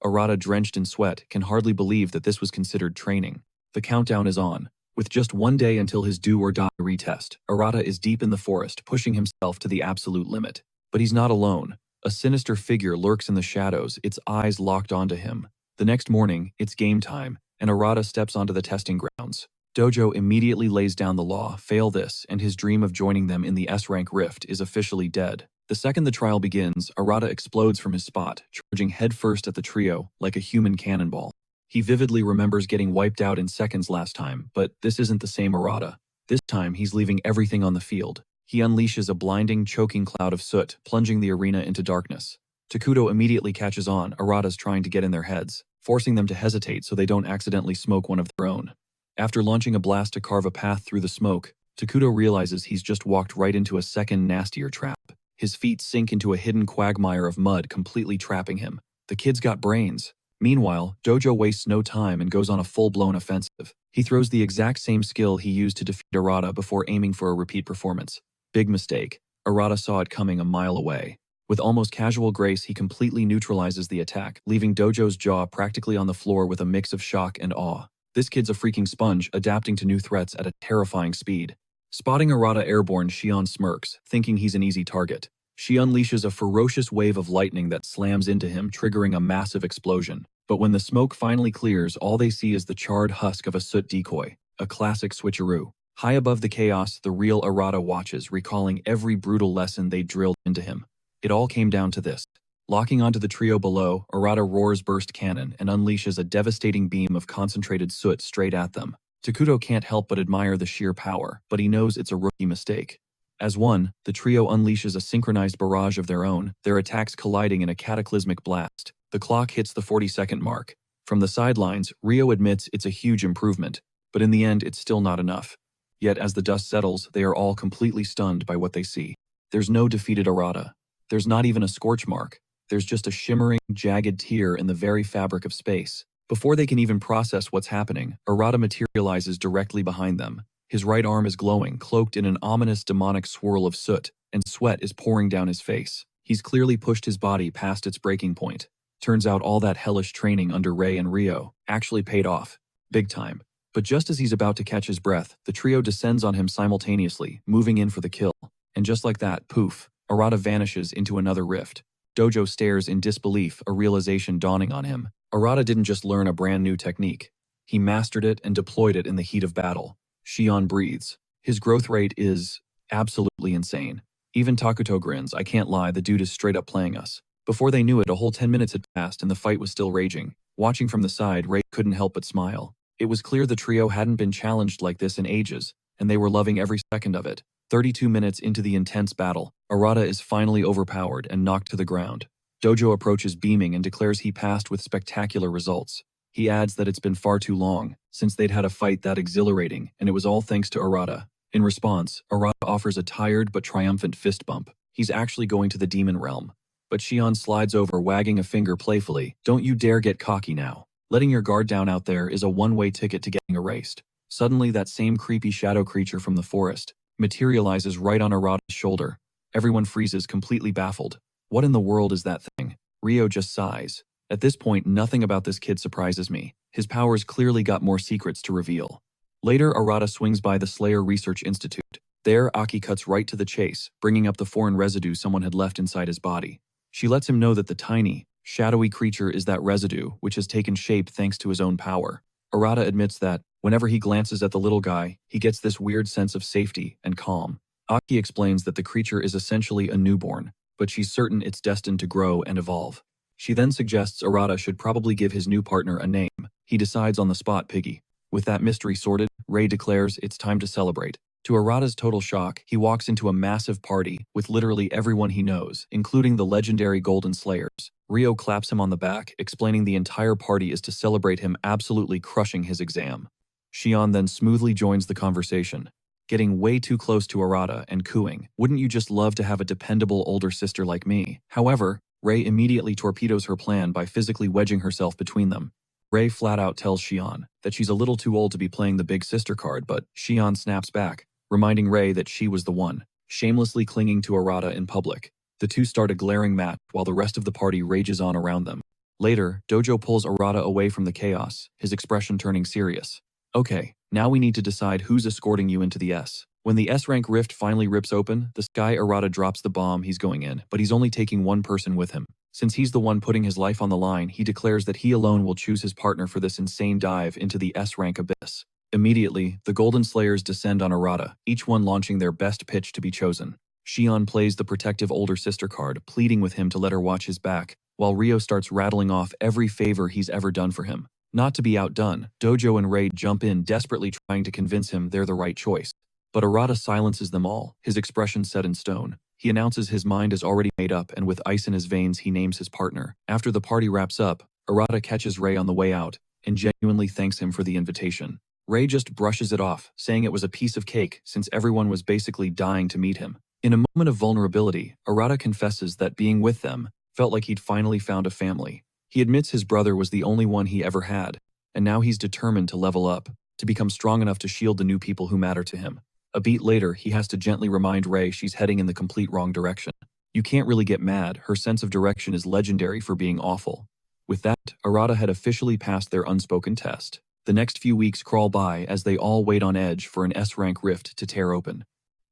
Arata, drenched in sweat, can hardly believe that this was considered training. The countdown is on. With just one day until his do-or-die retest, Arata is deep in the forest, pushing himself to the absolute limit. But he's not alone. A sinister figure lurks in the shadows, its eyes locked onto him. The next morning, it's game time, and Arata steps onto the testing grounds. Dojo immediately lays down the law, fail this, and his dream of joining them in the S-rank rift is officially dead. The second the trial begins, Arata explodes from his spot, charging headfirst at the trio like a human cannonball. He vividly remembers getting wiped out in seconds last time, but this isn't the same Arata. This time, he's leaving everything on the field. He unleashes a blinding, choking cloud of soot, plunging the arena into darkness. Takuto immediately catches on. Arata's trying to get in their heads, forcing them to hesitate so they don't accidentally smoke one of their own. After launching a blast to carve a path through the smoke, Takuto realizes he's just walked right into a second nastier trap. His feet sink into a hidden quagmire of mud, completely trapping him. The kid's got brains. Meanwhile, Dojo wastes no time and goes on a full-blown offensive. He throws the exact same skill he used to defeat Arata before aiming for a repeat performance. Big mistake. Arata saw it coming a mile away. With almost casual grace, he completely neutralizes the attack, leaving Dojo's jaw practically on the floor with a mix of shock and awe. This kid's a freaking sponge, adapting to new threats at a terrifying speed. Spotting Arata airborne, Shion smirks, thinking he's an easy target. She unleashes a ferocious wave of lightning that slams into him, triggering a massive explosion. But when the smoke finally clears, all they see is the charred husk of a soot decoy, a classic switcheroo. High above the chaos, the real Arata watches, recalling every brutal lesson they drilled into him. It all came down to this. Locking onto the trio below, Arata roars burst cannon and unleashes a devastating beam of concentrated soot straight at them. Takuto can't help but admire the sheer power, but he knows it's a rookie mistake. As one, the trio unleashes a synchronized barrage of their own, their attacks colliding in a cataclysmic blast. The clock hits the 40-second mark. From the sidelines, Rio admits it's a huge improvement, but in the end it's still not enough. Yet as the dust settles, they are all completely stunned by what they see. There's no defeated Arata. There's not even a scorch mark. There's just a shimmering, jagged tear in the very fabric of space. Before they can even process what's happening, Arata materializes directly behind them. His right arm is glowing, cloaked in an ominous demonic swirl of soot, and sweat is pouring down his face. He's clearly pushed his body past its breaking point. Turns out all that hellish training under Rei and Rio actually paid off. Big time. But just as he's about to catch his breath, the trio descends on him simultaneously, moving in for the kill. And just like that, poof, Arata vanishes into another rift. Dojo stares in disbelief, a realization dawning on him. Arata didn't just learn a brand new technique. He mastered it and deployed it in the heat of battle. Shion breathes. His growth rate is absolutely insane. Even Takuto grins. I can't lie, the dude is straight up playing us. Before they knew it, a whole 10 minutes had passed and the fight was still raging. Watching from the side, Rei couldn't help but smile. It was clear the trio hadn't been challenged like this in ages, and they were loving every second of it. 32 minutes into the intense battle, Arata is finally overpowered and knocked to the ground. Dojo approaches beaming and declares he passed with spectacular results. He adds that it's been far too long since they'd had a fight that exhilarating, and it was all thanks to Arata. In response, Arata offers a tired but triumphant fist bump. He's actually going to the demon realm. But Shion slides over, wagging a finger playfully. Don't you dare get cocky now. Letting your guard down out there is a one-way ticket to getting erased. Suddenly, that same creepy shadow creature from the forest materializes right on Arata's shoulder. Everyone freezes, completely baffled. What in the world is that thing? Rio just sighs. At this point, nothing about this kid surprises me. His powers clearly got more secrets to reveal. Later, Arata swings by the Slayer Research Institute, There, Aki cuts right to the chase, bringing up the foreign residue someone had left inside his body. She lets him know that the tiny, shadowy creature is that residue which has taken shape thanks to his own power. Arata admits that, whenever he glances at the little guy, he gets this weird sense of safety and calm. Aki explains that the creature is essentially a newborn, but she's certain it's destined to grow and evolve. She then suggests Arata should probably give his new partner a name. He decides on the spot Piggy. With that mystery sorted, Ray declares it's time to celebrate. To Arata's total shock, he walks into a massive party with literally everyone he knows, including the legendary Golden Slayers. Rio claps him on the back, explaining the entire party is to celebrate him absolutely crushing his exam. Shion then smoothly joins the conversation, getting way too close to Arata and cooing, "Wouldn't you just love to have a dependable older sister like me?" However, Ray immediately torpedoes her plan by physically wedging herself between them. Ray flat out tells Shion that she's a little too old to be playing the big sister card, but Shion snaps back, reminding Ray that she was the one, shamelessly clinging to Arata in public. The two start a glaring match while the rest of the party rages on around them. Later, Dojo pulls Arata away from the chaos, his expression turning serious. "Okay, now we need to decide who's escorting you into the S." When the S-rank rift finally rips open, the Sky Arata drops the bomb he's going in, but he's only taking one person with him. Since he's the one putting his life on the line, he declares that he alone will choose his partner for this insane dive into the S-rank abyss. Immediately, the Golden Slayers descend on Arata, each one launching their best pitch to be chosen. Shion plays the protective older sister card, pleading with him to let her watch his back, while Rio starts rattling off every favor he's ever done for him. Not to be outdone, Dojo and Ray jump in, desperately trying to convince him they're the right choice. But Arata silences them all, his expression set in stone. He announces his mind is already made up, and with ice in his veins he names his partner. After the party wraps up, Arata catches Ray on the way out, and genuinely thanks him for the invitation. Ray just brushes it off, saying it was a piece of cake since everyone was basically dying to meet him. In a moment of vulnerability, Arata confesses that being with them felt like he'd finally found a family. He admits his brother was the only one he ever had, and now he's determined to level up, to become strong enough to shield the new people who matter to him. A beat later, he has to gently remind Ray she's heading in the complete wrong direction. You can't really get mad, her sense of direction is legendary for being awful. With that, Arata had officially passed their unspoken test. The next few weeks crawl by as they all wait on edge for an S-rank rift to tear open.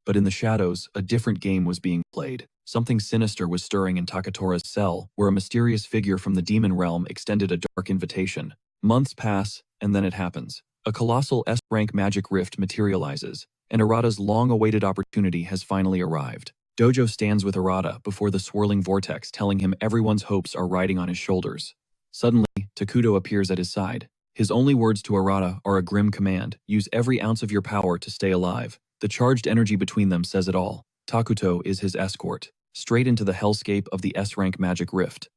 But in the shadows, a different game was being played. Something sinister was stirring in Takatora's cell, where a mysterious figure from the demon realm extended a dark invitation. Months pass, and then it happens. A colossal S-rank magic rift materializes, and Arata's long-awaited opportunity has finally arrived. Dojo stands with Arata before the swirling vortex, telling him everyone's hopes are riding on his shoulders. Suddenly, Takuto appears at his side. His only words to Arata are a grim command: use every ounce of your power to stay alive. The charged energy between them says it all. Takuto is his escort, straight into the hellscape of the S-rank magic rift.